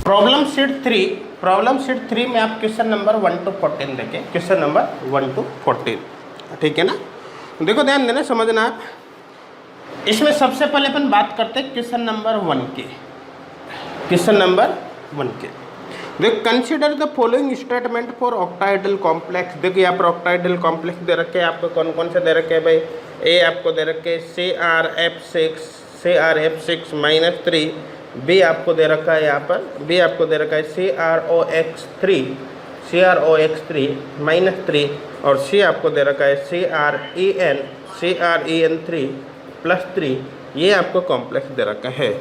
Problem sheet 3 में आप question number 1 to 14 देखें, क्वेश्चन नंबर 1 to 14, ठीक है ना। देखो ध्यान देना, समझना आप। इसमें सबसे पहले अपन बात करते हैं क्वेश्चन नंबर 1 के। क्वेश्चन नंबर 1 के देखो, consider the following statement for octahedral complex. देखो यहाँ पर ऑक्टाहेड्रल कॉम्प्लेक्स दे रखे हैं आपको, कौन कौन से दे रखे हैं भाई। ए आपको दे रखे CrF6 -3, बी आपको दे रखा है यहाँ पर, बी आपको दे रखा है CrOx3 -3, और सी आपको दे रखा है CrEn3 +3, ये आपको कॉम्प्लेक्स दे रखा है,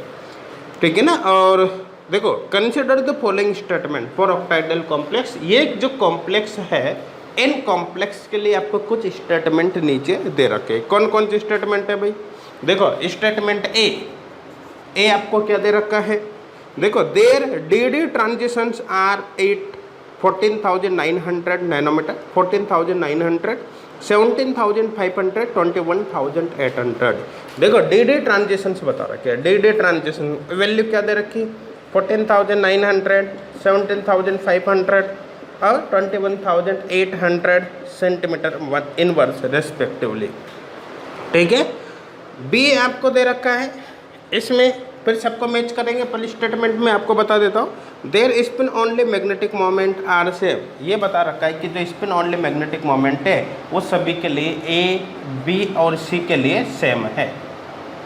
ठीक है ना। और देखो, consider the following statement for octahedral complex. ये जो कॉम्प्लेक्स है, इन कॉम्प्लेक्स के लिए आपको कुछ स्टेटमेंट नीचे दे रखे। कौन कौन से स्टेटमेंट है भाई। देखो स्टेटमेंट ए आपको क्या दे रखा है। देखो, there D transitions are 14,900 nanometre, 14,900, 17,500, 21,800। देखो डी ट्रांजिशंस बता रखे हैं। डी ट्रांजिशन वैल्यू क्या दे रखी है, 14,900, 17,500 और 21,800 सेंटीमीटर इनवर्स रेस्पेक्टिवली, ठीक है। बी आपको दे रखा है, इसमें फिर सबको मैच करेंगे। पहले स्टेटमेंट में आपको बता देता हूँ, there spin only magnetic moment are same. ये बता रखा है कि जो स्पिन ओनली मैग्नेटिक मोमेंट है वो सभी के लिए ए, बी और सी के लिए सेम है।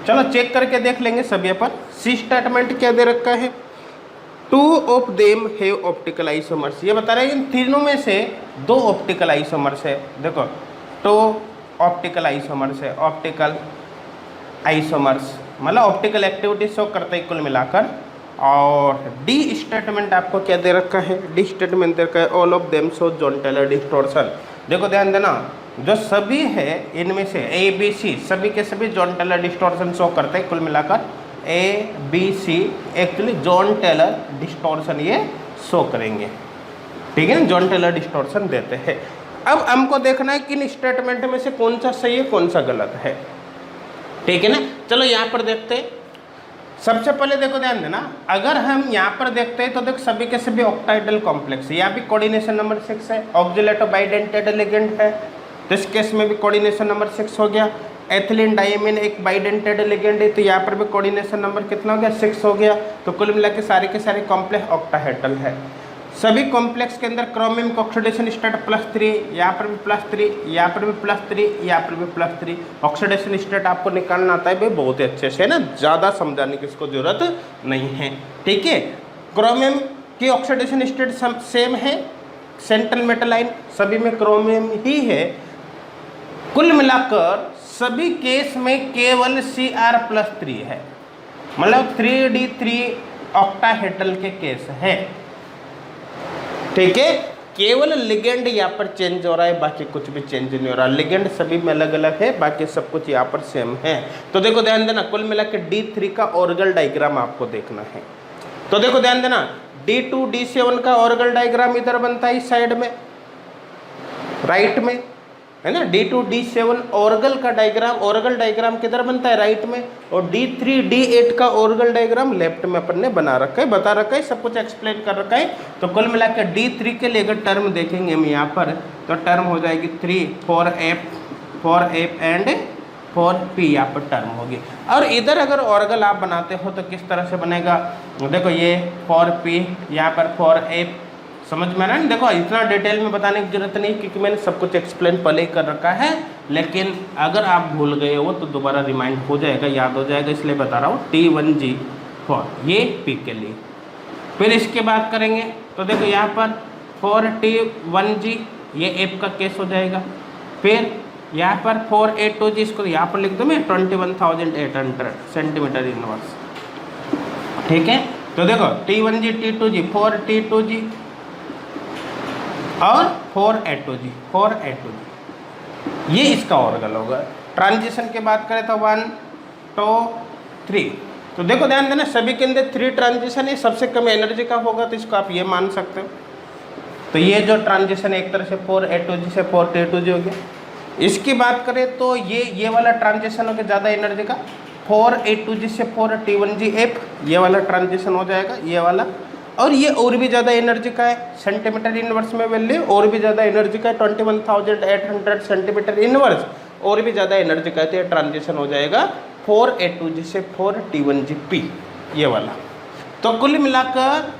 चलो चेक करके देख लेंगे सभी पर। सी स्टेटमेंट क्या दे रखा है, 2 of them have optical isomers. ये बता रहा है इन तीनों में से 2 ऑप्टिकल आइसोमर्स है। देखो 2 ऑप्टिकल आइसोमर्स है, ऑप्टिकल आइसोमर्स मतलब ऑप्टिकल एक्टिविटी शो करते हैं कुल मिलाकर। और डी स्टेटमेंट आपको क्या दे रखा है, डी स्टेटमेंट दे रखा है all of them show Jahn Teller distortion. देखो ध्यान देना, जो सभी है इनमें से ए बी सी सभी के सभी जॉन टेलर डिस्टॉर्शन शो करते हैं कुल मिलाकर। A B C actually Jahn Teller distortion ये शो करेंगे, ठीक है ना, जॉन टेलर डिस्टॉर्शन देते हैं। अब हमको देखना है कि इन स्टेटमेंट में से कौन सा सही है कौन सा गलत है, ठीक है ना। चलो यहाँ पर देखते हैं। सबसे पहले देखो ध्यान देना, अगर हम यहाँ पर देखते हैं तो देखो सभी के सभी ऑक्टाहेड्रल कॉम्प्लेक्स है। यहाँ भी कोऑर्डिनेशन नंबर 6 है, ऑक्सिलेटो बाइडेंटेड लिगेंड है, तो इस केस में भी कोऑर्डिनेशन नंबर 6 हो गया। एथिलीन डायमीन एक बाइडेंटेड लिगेंड है, तो यहाँ पर भी कोऑर्डिनेशन नंबर कितना हो गया, 6 हो गया। तो कुल मिला के सारे कॉम्प्लेक्स ऑक्टाहेड्रल है। सभी कॉम्प्लेक्स के अंदर क्रोमियम का ऑक्सीडेशन स्टेट +3, यहाँ पर भी +3, यहाँ पर भी +3, यहाँ पर भी +3। ऑक्सीडेशन स्टेट आपको निकालना आता है भाई बहुत ही अच्छे से, है ना, ज़्यादा समझाने की इसको जरूरत नहीं है, ठीक है। क्रोमियम की ऑक्सीडेशन स्टेट सेम है, सेंट्रल मेटालाइन सभी में क्रोमियम ही है। कुल मिलाकर सभी केस में केवल Cr+3 है, मतलब 3d3 ऑक्टाहेड्रल के केस है, ठीक है। केवल लिगेंड यहाँ पर चेंज हो रहा है, बाकी कुछ भी चेंज नहीं हो रहा। लिगेंड सभी में अलग अलग है, बाकी सब कुछ यहाँ पर सेम है। तो देखो ध्यान देना, कुल मिला के D3 का ऑर्गल डायग्राम आपको देखना है। तो देखो ध्यान देना, D2 D7 का ऑर्गल डायग्राम इधर बनता है इस साइड में, राइट में, है ना। D2 D7 ऑर्गल का डायग्राम, ऑर्गल डायग्राम किधर बनता है, राइट में। और D3 D8 का ऑर्गल डायग्राम लेफ्ट में अपन ने बना रखा है, बता रखा है, सब कुछ एक्सप्लेन कर रखा है। तो कुल मिला के D3 के लिए अगर टर्म देखेंगे हम यहाँ पर, तो टर्म हो जाएगी 3 4F एंड 4P यहाँ पर टर्म होगी। और इधर अगर ऑर्गल आप बनाते हो तो किस तरह से बनेगा, देखो ये 4P यहाँ पर 4F, समझ में आ रहा है। देखो इतना डिटेल में बताने की जरूरत नहीं, क्योंकि मैंने सब कुछ एक्सप्लेन पहले ही कर रखा है। लेकिन अगर आप भूल गए हो तो दोबारा रिमाइंड हो जाएगा, याद हो जाएगा, इसलिए बता रहा हूँ। T1G4 ये P के लिए। फिर इसके बाद करेंगे तो देखो यहाँ पर 4T1G ये F का केस हो जाएगा। फिर यहाँ पर 4A2G, इसको यहाँ पर लिख दूँ मैं 21,800 सेंटीमीटर इनवर्स, ठीक है। तो देखो T1G T2G 4T2G और 4A2G ये इसका ऑर्गल होगा। ट्रांजिशन के बात करें तो 1 2 3। तो देखो ध्यान देना, सभी के अंदर 3 ट्रांजिशन है, सबसे कम एनर्जी का होगा, तो इसको आप ये मान सकते हो। तो ये जो ट्रांजिशन एक तरह से 4A2G से 4T2G हो गया। इसकी बात करें तो ये वाला ट्रांजिशन हो गया ज़्यादा एनर्जी का, 4A2G से 4T1G ये वाला ट्रांजिशन हो जाएगा, ये वाला। और ये और भी ज़्यादा एनर्जी का है, सेंटीमीटर इनवर्स में वैल्यू और भी ज़्यादा एनर्जी का है, 21,800 सेंटीमीटर इनवर्स और भी ज़्यादा एनर्जी का है। तो ये ट्रांजिशन हो जाएगा 4A2G से 4T1G ये वाला। तो कुल मिलाकर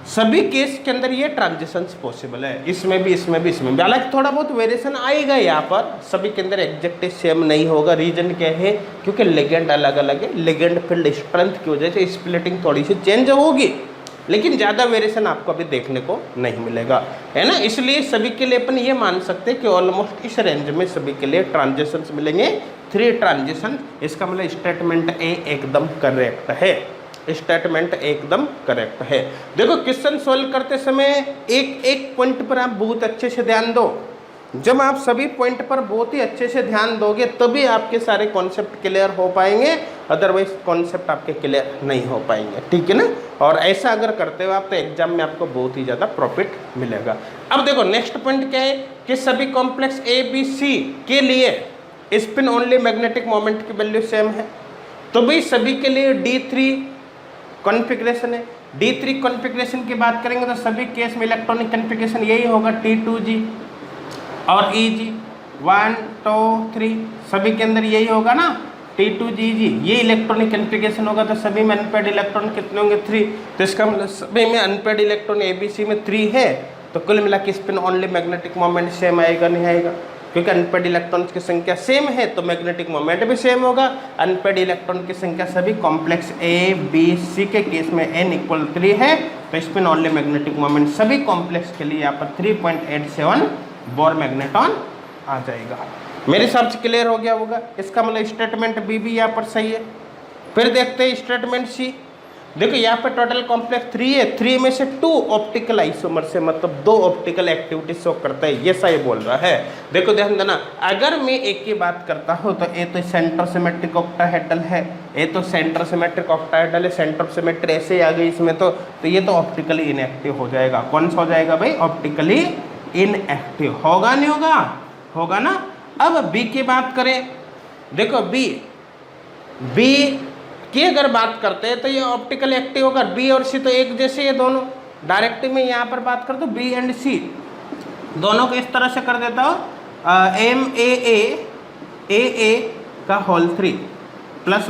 सभी केस के अंदर ये ट्रांजिशंस पॉसिबल है, इसमें भी, इसमें भी, इसमें भी। हालांकि थोड़ा बहुत वेरिएशन आएगा यहाँ पर, सभी के अंदर एग्जैक्ट सेम नहीं होगा। रीजन क्या है? क्योंकि लिगेंड अलग अलग है, लिगेंड फील्ड स्ट्रेंथ की वजह से स्प्लिटिंग थोड़ी सी चेंज होगी, लेकिन ज़्यादा वेरिएशन आपको अभी देखने को नहीं मिलेगा, है ना। इसलिए सभी के लिए अपन ये मान सकते हैं कि ऑलमोस्ट इस रेंज में सभी के लिए ट्रांजिशंस मिलेंगे, 3 ट्रांजिशन। इसका मतलब स्टेटमेंट ए एकदम करेक्ट है, स्टेटमेंट एकदम करेक्ट है। देखो क्वेश्चन सोल्व करते समय एक एक पॉइंट पर आप बहुत अच्छे से ध्यान दो। जब आप सभी पॉइंट पर बहुत ही अच्छे से ध्यान दोगे तभी आपके सारे कॉन्सेप्ट क्लियर हो पाएंगे, अदरवाइज कॉन्सेप्ट आपके क्लियर नहीं हो पाएंगे, ठीक है ना। और ऐसा अगर करते हो आप तो एग्जाम में आपको बहुत ही ज़्यादा प्रॉफिट मिलेगा। अब देखो नेक्स्ट पॉइंट क्या है कि सभी कॉम्प्लेक्स ABC के लिए स्पिन ओनली मैग्नेटिक मोमेंट की वैल्यू सेम है। तो भाई सभी के लिए D3 कॉन्फ़िगरेशन है। D3 कॉन्फ़िगरेशन की बात करेंगे तो सभी केस में इलेक्ट्रॉनिक कॉन्फ़िगरेशन यही होगा, T2G और EG 1 2 3 सभी के अंदर यही होगा ना, T2GG ये इलेक्ट्रॉनिक कॉन्फ़िगरेशन होगा। तो सभी में अनपेड इलेक्ट्रॉन कितने होंगे? 3। तो इसका मतलब सभी में अनपेड इलेक्ट्रॉन ABC में 3 है। तो कुल मिला के spin only magnetic moment same आएगा, नहीं आएगा? क्योंकि अनपेड इलेक्ट्रॉन्स की संख्या सेम है तो मैग्नेटिक मोमेंट भी सेम होगा। अनपेड इलेक्ट्रॉन की संख्या सभी कॉम्प्लेक्स ABC के केस में n = 3 है, तो स्पिन ओनली मैग्नेटिक मोमेंट सभी कॉम्प्लेक्स के लिए यहाँ पर 3.87 बोर मैग्नेटॉन आ जाएगा। मेरे हिसाब से क्लियर हो गया होगा। इसका मतलब स्टेटमेंट बी भी यहाँ पर सही है। फिर देखते हैं स्टेटमेंट सी। देखो यहाँ पे टोटल कॉम्प्लेक्स 3 है, 3 में से 2 ऑप्टिकल आइसोमर से, मतलब 2 ऑप्टिकल एक्टिविटी शो करता है, ये सही बोल रहा है। देखो ध्यान देना, अगर मैं एक की बात करता हूँ तो ये तो सेंटर सिमेट्रिक ऑक्टाहेड्रल है, ये तो सेंटर सिमेट्रिक ऑक्टाहेड्रल है, सेंटर सिमेट्री ऐसे ही आ गई इसमें तो ये तो ऑप्टिकली इनएक्टिव हो जाएगा। कौन सा हो जाएगा भाई? ऑप्टिकली इनएक्टिव होगा, नहीं होगा? होगा ना। अब बी की बात करें, देखो बी की अगर बात करते हैं तो ये ऑप्टिकल एक्टिव होगा। बी और सी तो एक जैसे, ये दोनों डायरेक्ट में यहाँ पर बात कर दो, बी एंड सी दोनों को इस तरह से कर देता हूँ, MAA का होल 3 प्लस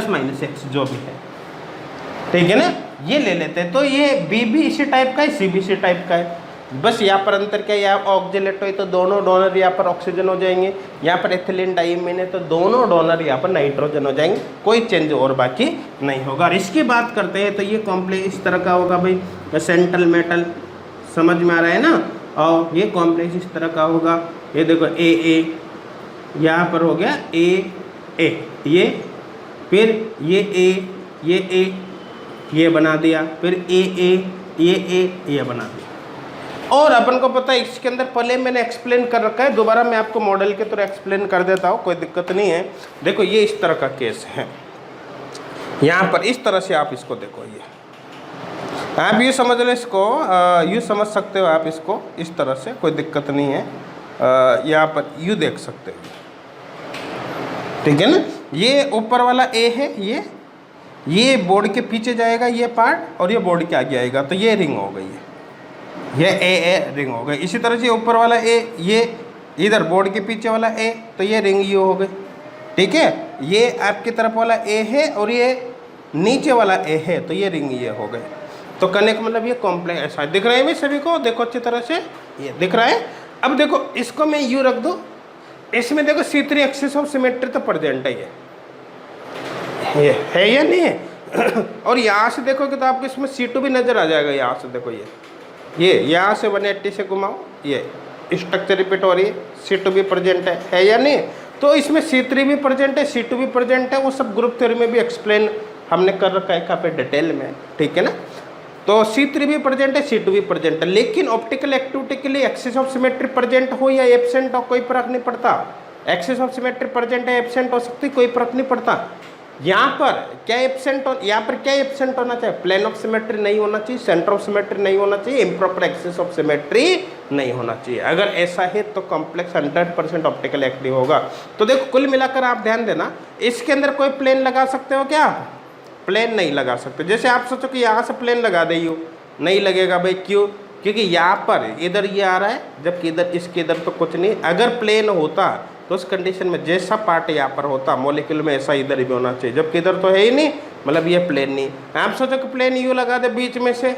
माइनस x जो भी है, ठीक है ना, ये ले लेते हैं। तो ये बी भी इसी टाइप का है, सी भी इसी टाइप का है। बस यहाँ पर अंतर क्या है, यहाँ ऑक्जेलेट है तो दोनों डोनर यहाँ पर ऑक्सीजन हो जाएंगे, यहाँ पर एथिलीन डाइमीन है तो दोनों डोनर यहाँ पर नाइट्रोजन हो जाएंगे, कोई चेंज और बाकी नहीं होगा। और इसकी बात करते हैं तो ये कॉम्प्लेक्स इस तरह का होगा भाई, सेंट्रल मेटल, समझ में आ रहा है ना। और ये कॉम्प्लेक्स इस तरह का होगा, ये देखो AA यहाँ पर हो गया AA, ये फिर ये A ये बना दिया, फिर AA ये बना दिया। और अपन को पता है इसके अंदर पहले मैंने एक्सप्लेन कर रखा है, दोबारा मैं आपको मॉडल के तरह एक्सप्लेन कर देता हूँ, कोई दिक्कत नहीं है। देखो ये इस तरह का केस है, यहाँ पर इस तरह से आप इसको देखो, ये आप ये समझ लो, इसको यूँ समझ सकते हो आप इसको इस तरह से, कोई दिक्कत नहीं है। यहाँ पर यूँ देख सकते हो, ठीक है ना। ये ऊपर वाला A है, ये बोर्ड के पीछे जाएगा ये पार्ट, और ये बोर्ड के आगे आएगा, तो ये रिंग हो गई है, ये AA रिंग हो गई। इसी तरह से ऊपर वाला A, ये इधर बोर्ड के पीछे वाला A, तो ये रिंग ये हो गई, ठीक है। ये आपकी तरफ वाला A है और ये नीचे वाला A है, तो ये रिंग ये हो गए। तो कहने का मतलब ये कॉम्प्लेक्स ऐसा दिख रहा है भाई सभी को, देखो अच्छी तरह से ये दिख रहा है। अब देखो इसको मैं यूँ रख दूँ, इसमें देखो C3 एक्सिस ऑफ सिमेट्री तो प्रेजेंट है, ये है या नहीं है। और यहाँ से देखोगे तो आपको इसमें C2 भी नजर आ जाएगा। यहाँ से देखो ये यहाँ से 180 से घुमाओ, ये स्ट्रक्चर रिपीट हो रही है, C2 भी प्रेजेंट है या नहीं। तो इसमें C3 भी प्रेजेंट है, C2 भी प्रेजेंट है, वो सब ग्रुप थ्योरी में भी एक्सप्लेन हमने कर रखा है काफ़ी डिटेल में, ठीक है ना। तो C3 भी प्रेजेंट है, C2 भी प्रेजेंट है, लेकिन ऑप्टिकल एक्टिविटी के लिए एक्सिस ऑफ सिमेट्री प्रेजेंट हो या एब्सेंट हो कोई फर्क नहीं पड़ता। एक्सिस ऑफ सिमेट्री प्रेजेंट है, एब्सेंट हो सकती, कोई फर्क नहीं पड़ता, यहाँ पर क्या एब्सेंट हो, यहाँ पर क्या एब्सेंट होना चाहिए, प्लेन ऑफ सिमेट्री नहीं होना चाहिए, सेंटर ऑफ सिमेट्री नहीं होना चाहिए, इम्प्रॉपर एक्सिस ऑफ सिमेट्री नहीं होना चाहिए। अगर ऐसा है तो कॉम्प्लेक्स 100% ऑप्टिकल एक्टिव होगा। तो देखो कुल मिलाकर आप ध्यान देना, इसके अंदर कोई प्लेन लगा सकते हो क्या आप? प्लेन नहीं लगा सकते। जैसे आप सोचो कि यहाँ से प्लेन लगा दे, यू नहीं लगेगा भाई, क्यों? क्योंकि यहाँ पर इधर ये आ रहा है, जबकि इधर इसके इधर तो कुछ नहीं। अगर प्लेन होता तो उस कंडीशन में जैसा पार्ट यहाँ पर होता मॉलिक्यूल में, ऐसा इधर भी होना चाहिए, जबकि इधर तो है ही नहीं, मतलब ये प्लेन नहीं। आप सोचो कि प्लेन यू लगा दे बीच में से,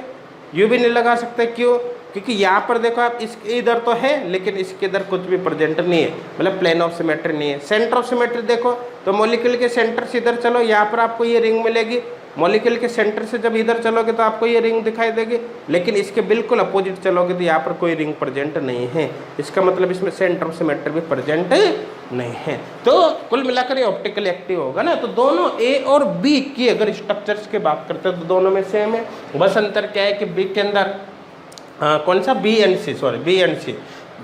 यू भी नहीं लगा सकते, क्यों? क्योंकि यहाँ पर देखो आप, इसके इधर तो है लेकिन इसके इधर कुछ भी प्रेजेंट नहीं है, मतलब प्लेन ऑफ सिमेट्री नहीं है। सेंटर ऑफ सिमेट्री देखो तो मॉलिक्यूल के सेंटर से इधर चलो, यहाँ पर आपको ये रिंग मिलेगी, मॉलिक्यूल के सेंटर से जब इधर चलोगे तो आपको ये रिंग दिखाई देगी, लेकिन इसके बिल्कुल अपोजिट चलोगे तो यहाँ पर कोई रिंग प्रेजेंट नहीं है। इसका मतलब इसमें सेंटर ऑफ सिमेट्री भी प्रेजेंट नहीं है। तो कुल मिलाकर ये ऑप्टिकली एक्टिव होगा ना। तो दोनों ए और बी की अगर स्ट्रक्चर्स की बात करते हैं तो दोनों में सेम है, बस अंतर क्या है कि बी के अंदर कौन सा, B and C, sorry B and C,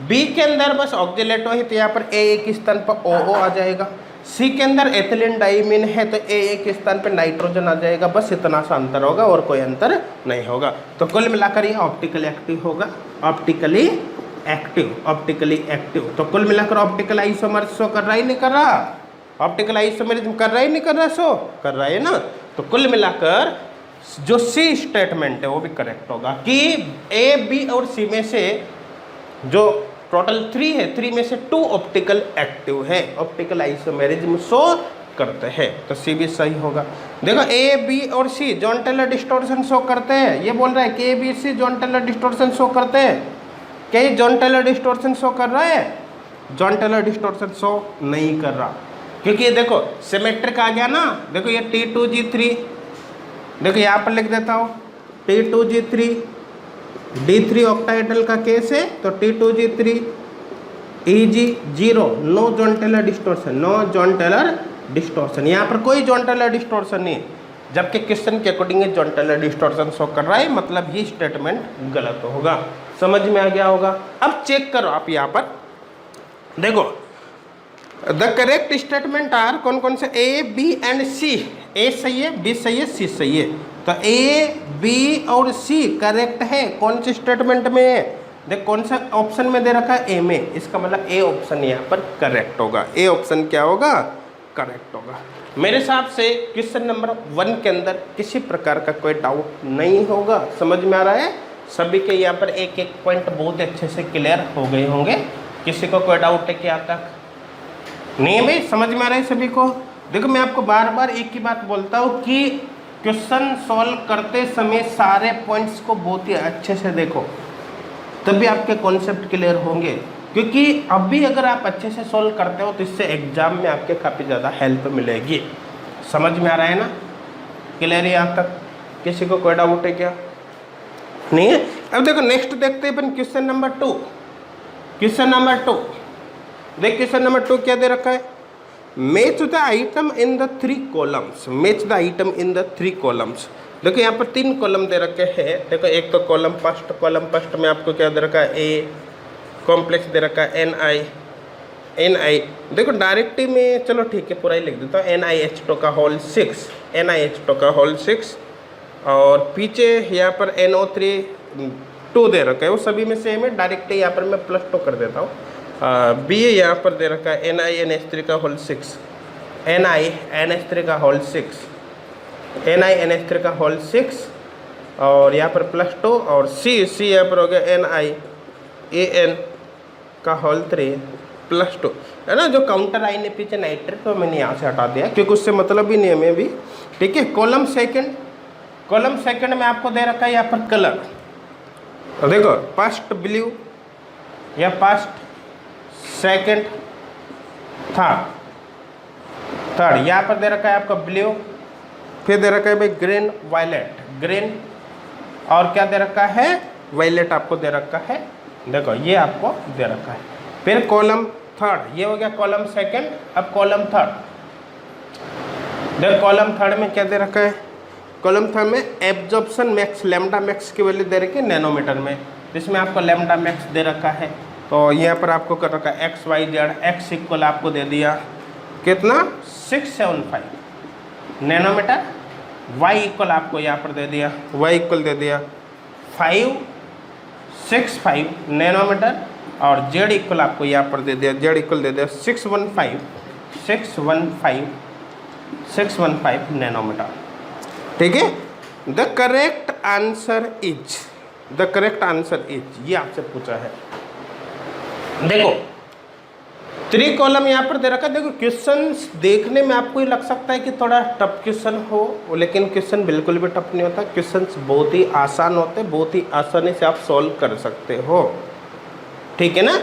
B के अंदर बस ऑक्जेलेटो है तो यहाँ पर ए के स्थान पर ओ आ जाएगा, सी के अंदर एथिलीन डाइमीन है तो ए के स्थान पर नाइट्रोजन आ जाएगा। बस इतना सा अंतर होगा और कोई अंतर नहीं होगा। तो कुल मिलाकर ये ऑप्टिकली एक्टिव होगा, ऑप्टिकली एक्टिव, ऑप्टिकली एक्टिव। तो कुल मिलाकर ऑप्टिकल आइसोमर्स शो कर रहा ही नहीं कर रहा, ऑप्टिकल आइसोमरिज्म कर रहा ही नहीं कर रहा, शो कर रहा है ना। तो कुल मिलाकर जो सी स्टेटमेंट है वो भी करेक्ट होगा कि ए बी और सी में से जो टोटल 3 है, 3 में से 2 ऑप्टिकल एक्टिव है, ऑप्टिकल आइसोमेरिज्म शो करते हैं, तो सी भी सही होगा। देखो ए बी और C Jahn Teller distortion show करते हैं, ये बोल रहा है कि A B C Jahn Teller distortion show करते हैं। क्या ये जॉन टेलर डिस्टॉर्शन शो कर रहा है? जॉन टेलर डिस्टॉर्शन शो नहीं कर रहा, क्योंकि ये देखो सिमेट्रिक आ गया ना। देखो ये T2G3, देखो यहाँ पर लिख देता हूँ T2G3, D3 ऑक्टाहेड्रल का केस है तो T2G3 EG0, no Jahn Teller distortion, no Jahn Teller distortion, यहाँ पर कोई जॉन टेलर डिस्टॉर्शन नहीं, जबकि क्वेश्चन के according Jahn Teller distortion show कर रहा है, मतलब ये स्टेटमेंट गलत होगा। समझ में आ गया होगा। अब चेक करो आप यहाँ पर देखो, द करेक्ट स्टेटमेंट आर कौन कौन से, ए बी एंड सी, ए सही है, बी सही है, सी सही है। तो ए बी और सी करेक्ट है कौन से स्टेटमेंट में? देख कौन सा ऑप्शन में दे रखा है, ए में, इसका मतलब ए ऑप्शन यहाँ पर करेक्ट होगा। ए ऑप्शन क्या होगा? करेक्ट होगा। मेरे हिसाब से क्वेश्चन नंबर 1 के अंदर किसी प्रकार का कोई डाउट नहीं होगा। समझ में आ रहा है? सभी के यहाँ पर एक एक पॉइंट बहुत अच्छे से क्लियर हो गए होंगे। किसी को कोई डाउट है क्या तक? नहीं है भाई, समझ में आ रहा है सभी को? देखो मैं आपको बार बार एक ही बात बोलता हूँ कि क्वेश्चन सॉल्व करते समय सारे पॉइंट्स को बहुत ही अच्छे से देखो, तभी आपके कॉन्सेप्ट क्लियर होंगे। क्योंकि अभी अगर आप अच्छे से सॉल्व करते हो तो इससे एग्जाम में आपके काफ़ी ज़्यादा हेल्प मिलेगी। समझ में आ रहा है ना? क्लियर है यहाँ तक? किसी को कोई डाउट है क्या? नहीं है? अब देखो नेक्स्ट देखते हैं अपन क्वेश्चन नंबर 2। क्वेश्चन नंबर 2 देख, क्वेश्चन नंबर 2 क्या दे रखा है? Match the item in the 3 columns, match the item in the 3 columns. देखो यहाँ पर 3 कॉलम दे रखे हैं। देखो एक तो कॉलम फर्स्ट में आपको क्या दे रखा है? ए, कॉम्प्लेक्स दे रखा है NI। देखो डायरेक्टली में, चलो ठीक है पूरा ही लिख देता हूँ, NiH2 का होल 6, NiH2 का होल 6, और पीछे यहाँ पर NO3 2 दे रखा है, वो सभी में सेम है। डायरेक्टली यहाँ पर मैं +2 कर देता हूँ। बी यहाँ पर दे रखा है NiNH3 का होल 6, NiNH3 का होल 6, NiNH3 का होल 6, और यहाँ पर +2, और C यहाँ पर हो गया NiAN का होल 3 +2, है ना। जो काउंटर आइन है पीछे नाइट्रेट, तो मैंने यहाँ से हटा दिया क्योंकि उससे मतलब ही नहीं हमें भी। ठीक है, कॉलम सेकंड में आपको दे रखा है यहाँ पर कलर। तो देखो फर्स्ट ब्लू या फर्स्ट, सेकंड, थर्ड यहाँ पर दे रखा है आपका ब्लू, फिर दे रखा है भाई ग्रीन, वायलेट, ग्रीन, और क्या दे रखा है? वायलेट आपको दे रखा है। देखो ये आपको दे रखा है। फिर कॉलम थर्ड, ये हो गया कॉलम सेकंड। अब कॉलम थर्ड, देखो कॉलम थर्ड में क्या दे रखा है? कॉलम थर्ड में एब्जॉर्प्शन मैक्स, लैम्डा मैक्स की वैल्यू दे रखी है नैनोमीटर में, जिसमें आपको लैम्डा मैक्स दे रखा है। तो यहाँ पर आपको कर रखा है XYZ, X इक्वल आपको दे दिया कितना? 675, नैनोमीटर, y इक्वल आपको यहाँ पर दे दिया, y इक्वल दे दिया 565 नैनोमीटर, और z इक्वल आपको यहाँ पर दे दिया, z इक्वल दे दिया 615 नैनोमीटर। ठीक है, द करेक्ट आंसर इज, ये आपसे पूछा है। देखो 3 कॉलम यहाँ पर दे रखा है। देखो क्वेश्चंस देखने में आपको ही लग सकता है कि थोड़ा टफ क्वेश्चन हो, लेकिन क्वेश्चन बिल्कुल भी टफ नहीं होता। क्वेश्चंस बहुत ही आसान होते हैं, बहुत ही आसानी से आप सॉल्व कर सकते हो। ठीक है ना,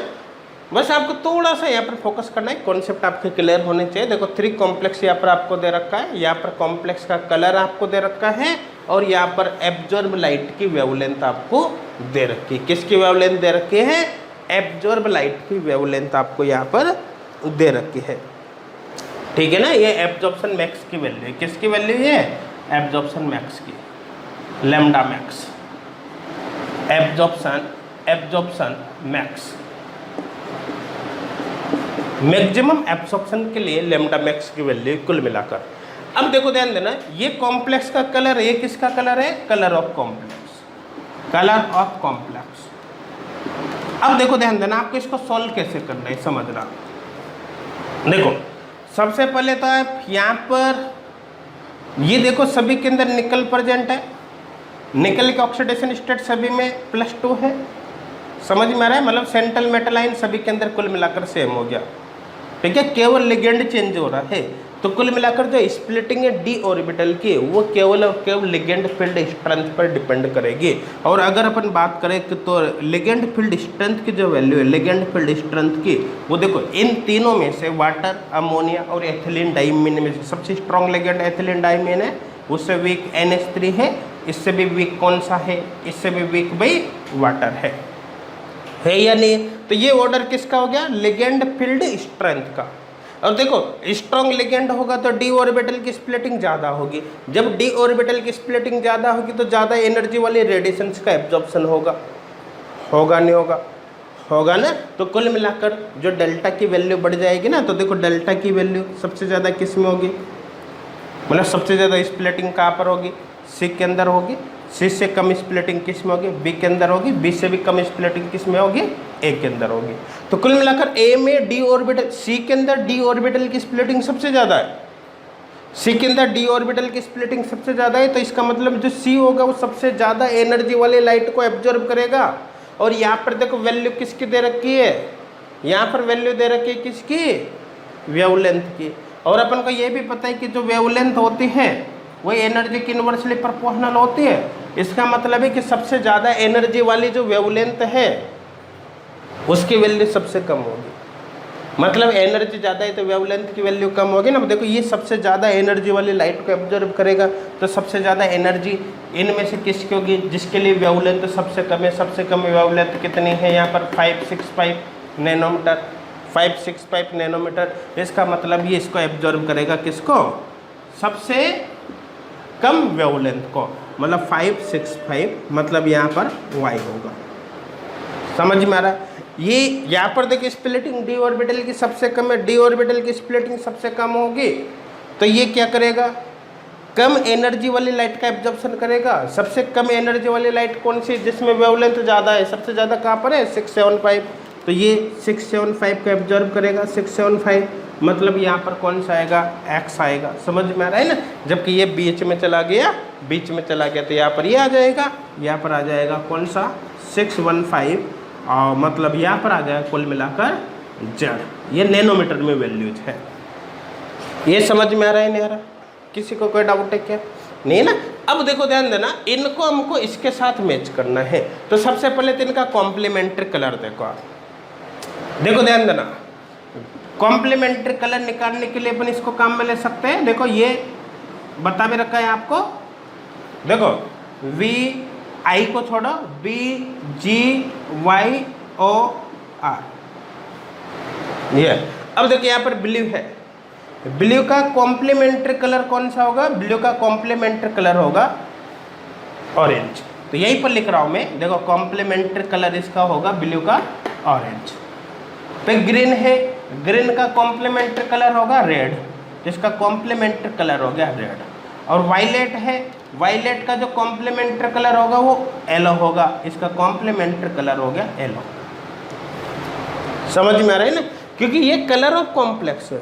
बस आपको थोड़ा सा यहाँ पर फोकस करना है, कॉन्सेप्ट आपके क्लियर होने चाहिए। देखो 3 कॉम्प्लेक्स यहाँ पर आपको दे रखा है, यहाँ पर कॉम्प्लेक्स का कलर आपको दे रखा है, और यहाँ पर एब्जॉर्ब लाइट की वेवलेंथ आपको दे रखी है। किसकी वेवलेंथ दे रखी है? एब्जॉर्ब लाइट की वेवलेंथ आपको यहाँ पर दे रखी है। ठीक है ना, ये एब्जॉर्प्शन मैक्स की वैल्यू है। किसकी वैल्यू है? एब्जॉर्प्शन मैक्स की, lambda max, absorption max, maximum absorption के लिए लैम्डा मैक्स की वैल्यू कुल मिलाकर। अब देखो ध्यान देना, ये कॉम्प्लेक्स का कलर, ये किसका कलर है? Colour of complex, colour of complex. अब देखो ध्यान देना, आपको इसको सॉल्व कैसे करना है समझना। देखो सबसे पहले तो आप यहाँ पर ये देखो, सभी के अंदर निकल प्रेजेंट है, निकल के ऑक्सीडेशन स्टेट सभी में +2 है। समझ में आ रहा है? मतलब सेंट्रल मेटल आयन सभी के अंदर कुल मिलाकर सेम हो गया। ठीक है, केवल लिगेंड चेंज हो रहा है। तो कुल मिलाकर जो स्प्लिटिंग है d ऑर्बिटल की, वो केवल और केवल लिगेंड फील्ड स्ट्रेंथ पर डिपेंड करेगी। और अगर अपन बात करें कि तो लिगेंड फील्ड स्ट्रेंथ की जो वैल्यू है, लिगेंड फील्ड स्ट्रेंथ की, वो देखो इन तीनों में से वाटर, अमोनिया और एथिलीन डाइमीन में सबसे स्ट्रॉन्ग लिगेंड एथिलीन डाइमीन है, उससे वीक NH3 है, इससे भी वीक कौन सा है? इससे भी वीक भाई वाटर है या नहीं? तो ये ऑर्डर किसका हो गया? लिगेंड फील्ड स्ट्रेंथ का। और देखो स्ट्रॉन्ग लिगेंड होगा तो d ऑर्बिटल की स्प्लिटिंग ज़्यादा होगी। जब d ऑर्बिटल की स्प्लिटिंग ज़्यादा होगी तो ज़्यादा एनर्जी वाले रेडिएशंस का एब्जॉर्प्शन होगा नहीं होगा? होगा ना। तो कुल मिलाकर जो डेल्टा की वैल्यू बढ़ जाएगी ना, तो देखो डेल्टा की वैल्यू सबसे ज़्यादा किस में होगी? मतलब सबसे ज़्यादा स्प्लिटिंग कहाँ पर होगी? C के अंदर होगी। C से कम स्प्लिटिंग किस में होगी? B के अंदर होगी। B से भी कम स्प्लिटिंग किस में होगी? A के अंदर होगी। तो कुल मिलाकर A में d ऑर्बिटल, C के अंदर d ऑर्बिटल की स्प्लिटिंग सबसे ज़्यादा है, C के अंदर d ऑर्बिटल की स्प्लिटिंग सबसे ज़्यादा है। तो इसका मतलब जो C होगा वो सबसे ज़्यादा एनर्जी वाले लाइट को एब्जॉर्ब करेगा। और यहाँ पर देखो वैल्यू किसकी दे रखी है? यहाँ पर वैल्यू दे रखी है किसकी? वेवलेंथ की। और अपन को ये भी पता है कि जो वेवलेंथ होती है वो एनर्जी की इन्वर्सली प्रोपोर्शनल होती है। इसका मतलब है कि सबसे ज़्यादा एनर्जी वाली जो वेवलेंथ है उसकी वैल्यू सबसे कम होगी। मतलब एनर्जी ज़्यादा है तो वेवलेंथ की वैल्यू कम होगी ना। देखो ये सबसे ज़्यादा एनर्जी वाली लाइट को एब्जॉर्ब करेगा, तो सबसे ज़्यादा एनर्जी इनमें से किसकी होगी? जिसके लिए वेवलेंथ सबसे कम है। सबसे कम वेवलेंथ कितनी है? यहाँ पर 565 नैनोमीटर, 565 नैनोमीटर। इसका मतलब ये इसको एब्जॉर्ब करेगा, किसको? सबसे कम वेवलेंथ को, मतलब 565, मतलब यहाँ पर y होगा। समझ में आ रहा है? ये यहाँ पर देखिए स्प्लिटिंग d ऑर्बिटल की सबसे कम है, d ऑर्बिटल की स्प्लिटिंग सबसे कम होगी, तो ये क्या करेगा? कम एनर्जी वाली लाइट का एब्जॉर्प्शन करेगा। सबसे कम एनर्जी वाली लाइट कौन सी? जिसमें वेवलेंथ ज़्यादा है। सबसे ज़्यादा कहाँ पर है? 675। तो ये 675 को एब्जॉर्ब करेगा। 675 मतलब यहाँ पर कौन सा आएगा? x आएगा। समझ में आ रहा है ना? जबकि ये बीच में चला गया, तो यहाँ पर ये आ जाएगा, यहाँ पर आ जाएगा कौन सा? 615, और मतलब यहाँ पर आ जाएगा कुल मिलाकर z। ये नैनोमीटर में वैल्यूज है। ये समझ में आ रहा है नहीं आ रहा? किसी को कोई डाउट है क्या? नहीं ना। अब देखो ध्यान देना, इनको हमको इसके साथ मैच करना है। तो सबसे पहले तो इनका कॉम्प्लीमेंट्री कलर देखो ध्यान देना, कॉम्प्लीमेंट्री कलर निकालने के लिए अपन इसको काम में ले सकते हैं। देखो ये बता भी रखा है आपको। देखो VI को छोड़ो, BGYOR, ये। अब देखो यहाँ पर ब्लू है, ब्लू का कॉम्प्लीमेंट्री कलर कौन सा होगा? ब्लू का कॉम्प्लीमेंट्री कलर होगा ऑरेंज। तो यहीं पर लिख रहा हूँ मैं, देखो कॉम्प्लीमेंट्री कलर इसका होगा ब्लू का ऑरेंज। पे ग्रीन है, ग्रीन का कॉम्प्लीमेंट्री कलर होगा रेड। तो इसका कॉम्प्लीमेंट्री कलर हो गया रेड। और वायलेट है, वायलेट का जो कॉम्प्लीमेंट्री कलर होगा वो येलो होगा, इसका कॉम्प्लीमेंट्री कलर हो गया येलो। समझ में आ रहा है ना, क्योंकि ये कलर ऑफ कॉम्प्लेक्स है।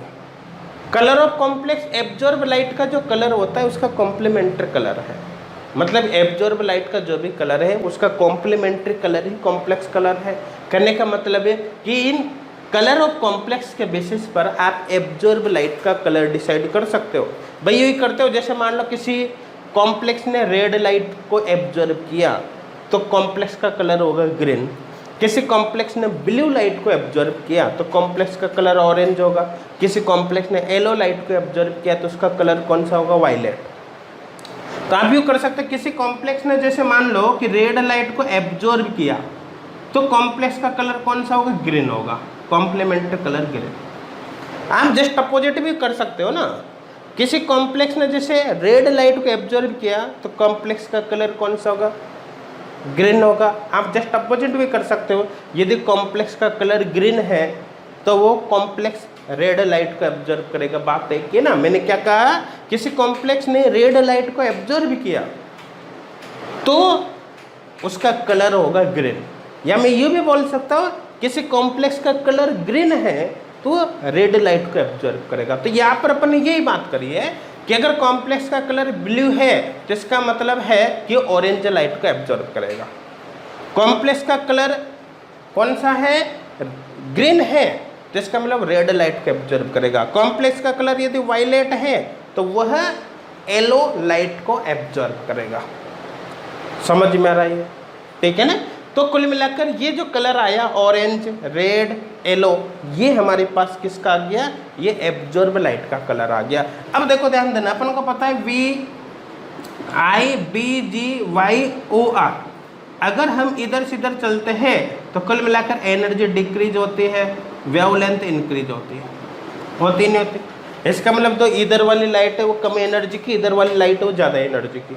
Colour of complex absorb light का जो कलर होता है उसका कॉम्प्लीमेंट्री कलर है, मतलब एब्जॉर्ब लाइट का जो भी कलर है उसका कॉम्प्लीमेंट्री कलर ही कॉम्प्लेक्स कलर है। कहने का मतलब है कि इन कलर ऑफ कॉम्प्लेक्स के बेसिस पर आप एब्जॉर्ब लाइट का कलर डिसाइड कर सकते हो। भाई यही करते हो, जैसे मान लो किसी कॉम्प्लेक्स ने रेड लाइट को एब्जॉर्ब किया तो कॉम्प्लेक्स का कलर होगा ग्रीन, किसी कॉम्प्लेक्स ने ब्लू लाइट को एब्जॉर्ब किया तो कॉम्प्लेक्स का कलर ऑरेंज होगा, किसी कॉम्प्लेक्स ने येलो लाइट को एब्जॉर्ब किया तो उसका कलर कौन सा होगा, वायलेट। तो आप यूँ कर सकते हैं, किसी कॉम्प्लेक्स ने जैसे मान लो कि रेड लाइट को एब्जॉर्ब किया तो कॉम्प्लेक्स का कलर कौन सा होगा, ग्रीन होगा, कॉम्प्लीमेंट्री कलर ग्रीन। आप जस्ट अपोजिट भी कर सकते हो ना, किसी कॉम्प्लेक्स ने जैसे रेड लाइट को एब्जॉर्ब किया तो कॉम्प्लेक्स का कलर कौन सा होगा, ग्रीन होगा। आप जस्ट अपोजिट भी कर सकते हो, यदि कॉम्प्लेक्स का कलर ग्रीन है तो वो कॉम्प्लेक्स रेड लाइट को एब्जॉर्ब करेगा। बात एक की ना, मैंने क्या कहा, किसी कॉम्प्लेक्स ने रेड लाइट को एब्जॉर्ब किया तो उसका कलर होगा ग्रीन। या मैं ये भी बोल सकता हूँ किसी कॉम्प्लेक्स का कलर ग्रीन है तो रेड लाइट को एब्जॉर्ब करेगा। तो यहाँ पर अपन ने यही बात करी है कि अगर कॉम्प्लेक्स का कलर ब्लू है तो इसका मतलब है कि ऑरेंज लाइट को एब्जॉर्ब करेगा। कॉम्प्लेक्स का कलर कौन सा है, ग्रीन है, तो इसका मतलब रेड लाइट को एब्जॉर्ब करेगा। कॉम्प्लेक्स का कलर यदि वायलेट है तो वह येलो लाइट को एब्जॉर्ब करेगा। समझ में आ रहा है, ठीक है ना। तो कुल मिलाकर ये जो कलर आया ऑरेंज, रेड, येलो, ये हमारे पास किसका आ गया, ये एब्जॉर्ब लाइट का कलर आ गया। अब देखो ध्यान देना, अपन को पता है VIBGYOR, अगर हम इधर से इधर चलते हैं तो कुल मिलाकर एनर्जी डिक्रीज होती है, वेवलेंथ इंक्रीज होती है, होती नहीं होती। इसका मतलब तो इधर वाली लाइट है वो कम एनर्जी की, इधर वाली लाइट है वो ज़्यादा एनर्जी की,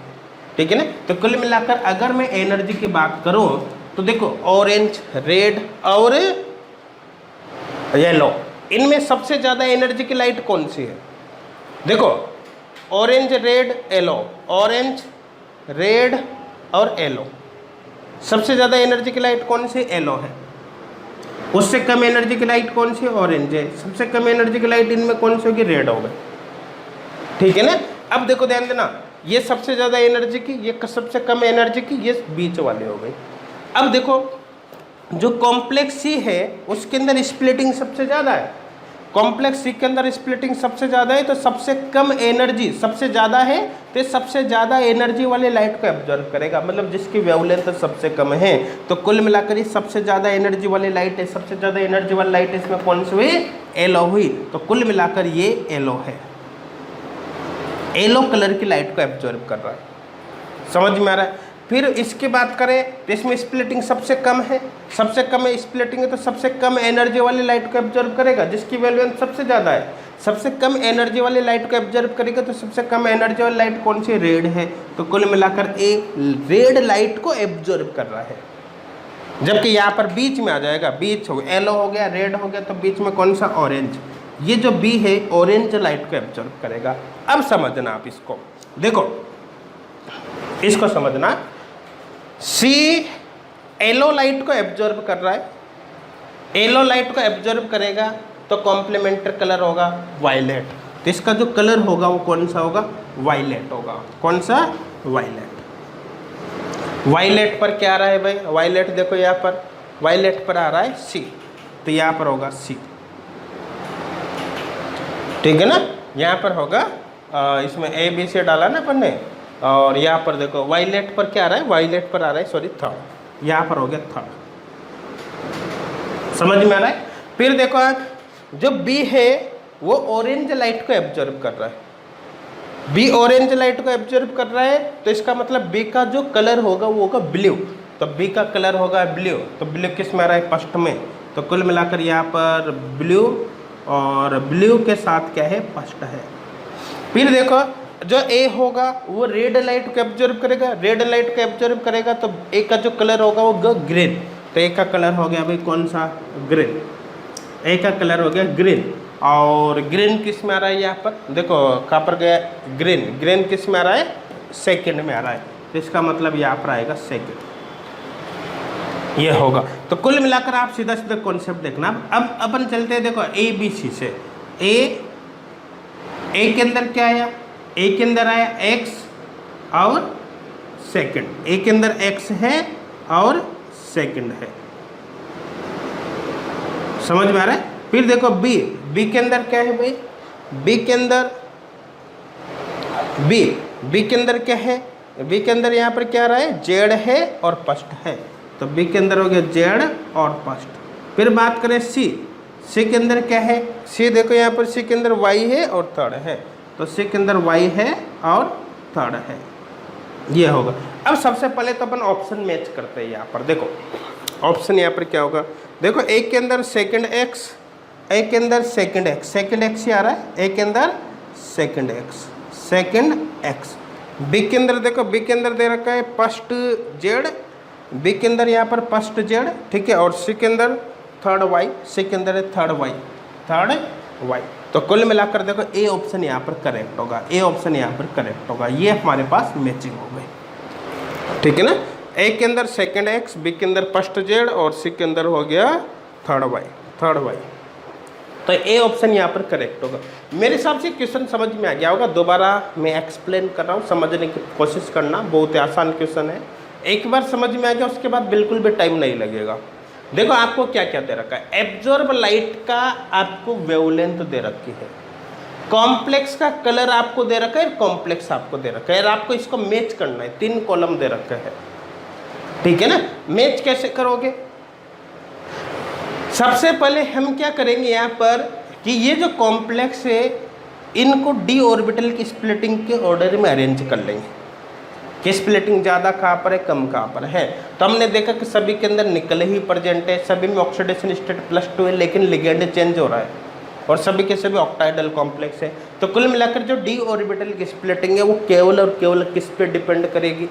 ठीक है ना। तो कुल मिलाकर अगर मैं एनर्जी की बात करूं तो देखो ऑरेंज, रेड और येलो, इनमें सबसे ज़्यादा एनर्जी की लाइट कौन सी है, देखो orange, red, yellow, orange, red और येलो, सबसे ज़्यादा एनर्जी की लाइट कौन सी, येलो है। उससे कम एनर्जी की लाइट कौन सी, ऑरेंज है। सबसे कम एनर्जी की लाइट इनमें कौन सी होगी, रेड होगी, ठीक है ना। अब देखो ध्यान देना, ये सबसे ज़्यादा एनर्जी की, ये सबसे कम एनर्जी की, ये बीच वाली हो गई। अब देखो जो कॉम्प्लेक्स सी है उसके अंदर स्प्लिटिंग सबसे ज़्यादा है, कॉम्प्लेक्स सी के अंदर स्प्लिटिंग सबसे ज़्यादा है, तो सबसे कम एनर्जी सबसे ज़्यादा है तो सबसे ज़्यादा एनर्जी वाले लाइट को एब्जॉर्ब करेगा, मतलब जिसकी वेवलेंथ सबसे कम है। तो कुल मिलाकर ये सबसे ज़्यादा एनर्जी वाली लाइट है, सबसे ज़्यादा एनर्जी वाली लाइट इसमें कौन सी हुई, येलो हुई। तो कुल मिलाकर ये येलो है, येलो कलर की लाइट को एब्जॉर्ब कर रहा है। समझ में आ रहा है। फिर इसकी बात करें तो इसमें स्प्लिटिंग सबसे कम है, सबसे कम स्प्लिटिंग है तो सबसे कम एनर्जी वाली लाइट को एब्जॉर्ब करेगा, जिसकी वेवलेंथ सबसे ज़्यादा है। सबसे कम एनर्जी वाली लाइट को एब्जॉर्ब करेगा तो सबसे कम एनर्जी वाली लाइट कौन सी, रेड है। तो कुल मिलाकर ए रेड लाइट को एब्जॉर्ब कर रहा है, जबकि यहाँ पर बीच में आ जाएगा, बीच हो येलो हो गया, रेड हो गया, तो बीच में कौन सा, ऑरेंज। ये जो बी है ऑरेंज लाइट को एब्जॉर्ब करेगा। अब समझना आप इसको, देखो इसको समझना, सी येलो लाइट को एब्जॉर्ब कर रहा है, येलो लाइट को एब्जॉर्ब करेगा तो कॉम्प्लीमेंट्री कलर होगा वायलेट। तो इसका जो कलर होगा वो कौन सा होगा, वायलेट होगा। कौन सा, वायलेट। वायलेट पर क्या आ रहा है भाई, वायलेट देखो यहाँ पर वायलेट पर आ रहा है सी, तो यहाँ पर होगा सी, ठीक है ना। यहाँ पर होगा इसमें ABC डाला ना अपन ने, और यहाँ पर देखो वायलेट पर क्या आ रहा है, वायलेट पर आ रहा है सॉरी थर्ड, यहाँ पर हो गया थर्ड। समझ में आ रहा है। फिर देखो जो बी है वो ऑरेंज लाइट को एब्जॉर्ब कर रहा है, बी ऑरेंज लाइट को एब्जॉर्ब कर रहा है, तो इसका मतलब बी का जो कलर होगा वो होगा ब्लू। तो बी का कलर होगा ब्लू, तो ब्लू किस में आ रहा है, फर्स्ट में। तो कुल मिलाकर यहाँ पर ब्लू और ब्लू के साथ क्या है, फर्स्ट है। फिर देखो जो ए होगा वो रेड लाइट को एब्जॉर्ब करेगा, रेड लाइट को एब्जॉर्ब करेगा तो ए का जो कलर होगा वो ग्रीन। तो ए का कलर हो गया भाई कौन सा, ग्रीन। ए का कलर हो गया ग्रीन। और ग्रीन किस में आ रहा है यहाँ पर, देखो कहाँ पर गया ग्रीन, ग्रीन किस में आ रहा है, सेकंड में आ रहा है, तो इसका मतलब यहाँ पर आएगा सेकंड, ये होगा। तो कुल मिलाकर आप सीधा सीधा कॉन्सेप्ट देखना। अब अपन चलते हैं, देखो ए बी सी से, ए के अंदर क्या आया, ए के अंदर आया एक्स और सेकंड, ए के अंदर एक्स है और सेकंड है, समझ में आ रहा है। फिर देखो बी, बी के अंदर क्या है भाई, बी के अंदर बी के अंदर क्या है, बी के अंदर यहाँ पर क्या आ रहा है, जेड है और फर्स्ट है, तो बी के अंदर हो गया जेड और फर्स्ट। फिर बात करें सी, सी के अंदर क्या है, सी देखो यहाँ पर सी के अंदर वाई है और थर्ड है, तो सी के अंदर वाई है और थर्ड है, ये होगा। अब सबसे पहले तो अपन ऑप्शन मैच करते हैं यहाँ पर, देखो ऑप्शन यहाँ पर क्या होगा, देखो ए के अंदर सेकंड एक्स, ए के अंदर सेकंड एक्स, सेकंड एक्स ही आ रहा है, ए के अंदर second X, second X. B के अंदर देखो, बी के अंदर दे रखा है फर्स्ट जेड, बी के अंदर यहाँ पर फर्स्ट जेड, ठीक है, और सी के अंदर थर्ड वाई, सी के अंदर है थर्ड वाई, थर्ड वाई। तो कुल मिलाकर देखो ए ऑप्शन यहाँ पर करेक्ट होगा, ए ऑप्शन यहाँ पर करेक्ट होगा, ये हमारे पास मैचिंग हो गई, ठीक है ना। ए के अंदर सेकंड एक्स, बी के अंदर फर्स्ट जेड और सी के अंदर हो गया थर्ड वाई, थर्ड वाई, तो ए ऑप्शन यहाँ पर करेक्ट होगा। मेरे हिसाब से क्वेश्चन समझ में आ गया होगा, दोबारा मैं एक्सप्लेन कर रहा हूँ, समझने की कोशिश करना, बहुत ही आसान क्वेश्चन है, एक बार समझ में आ गया उसके बाद बिल्कुल भी टाइम नहीं लगेगा। देखो आपको क्या क्या दे रखा है, एब्जॉर्ब लाइट का आपको वेवलेंथ दे रखी है, कॉम्प्लेक्स का कलर आपको दे रखा है, कॉम्प्लेक्स आपको दे रखा है, और आपको इसको मैच करना है, 3 कॉलम दे रखा है, ठीक है ना। मैच कैसे करोगे, सबसे पहले हम क्या करेंगे यहाँ पर कि ये जो कॉम्प्लेक्स है इनको डी ऑर्बिटल की स्प्लिटिंग के ऑर्डर में अरेंज कर लेंगे, कि स्प्लिटिंग ज़्यादा कहाँ पर है, कम कहाँ पर है। तो हमने देखा कि सभी के अंदर निकल ही प्रेजेंट है, सभी में ऑक्सीडेशन स्टेट +2 है, लेकिन लिगेंड चेंज हो रहा है, और सभी के सभी ऑक्टाइडल कॉम्प्लेक्स है। तो कुल मिलाकर जो डी ऑर्बिटल की स्प्लिटिंग है वो केवल और केवल किस पे डिपेंड करेगी,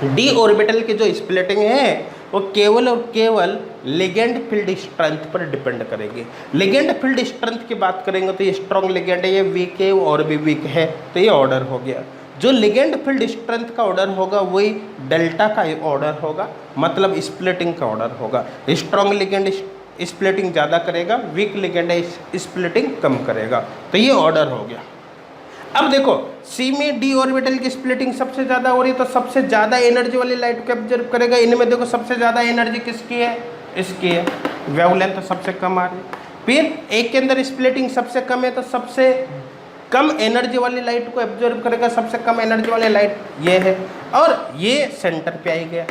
डी ऑर्बिटल की जो स्प्लिटिंग है वो केवल और केवल लिगेंड फील्ड स्ट्रेंथ पर डिपेंड करेगी। लिगेंड फील्ड स्ट्रेंथ की बात करेंगे तो ये स्ट्रॉन्ग लिगेंड है, ये वीक है और भी वीक है, तो ये ऑर्डर हो गया। जो लिगेंड फील्ड स्ट्रेंथ का ऑर्डर होगा वही डेल्टा का ऑर्डर होगा, मतलब स्प्लिटिंग का ऑर्डर होगा। स्ट्रॉन्ग लिगेंड स्प्लिटिंग ज़्यादा करेगा, वीक लिगेंड स्प्लिटिंग कम करेगा, तो ये ऑर्डर हो गया। अब देखो सी में डी ऑर्बिटल की स्प्लिटिंग सबसे ज़्यादा हो रही है, तो सबसे ज़्यादा एनर्जी वाली लाइट को ऑब्जर्व करेगा। इनमें देखो सबसे ज़्यादा एनर्जी किसकी है, इसकी है, वेवलेंथ तो सबसे कम आ रही है। फिर एक के अंदर स्प्लिटिंग सबसे कम है, तो सबसे कम एनर्जी वाली लाइट को ऑब्जर्व करेगा, सबसे कम एनर्जी वाली लाइट ये है, और ये सेंटर पे आई गया,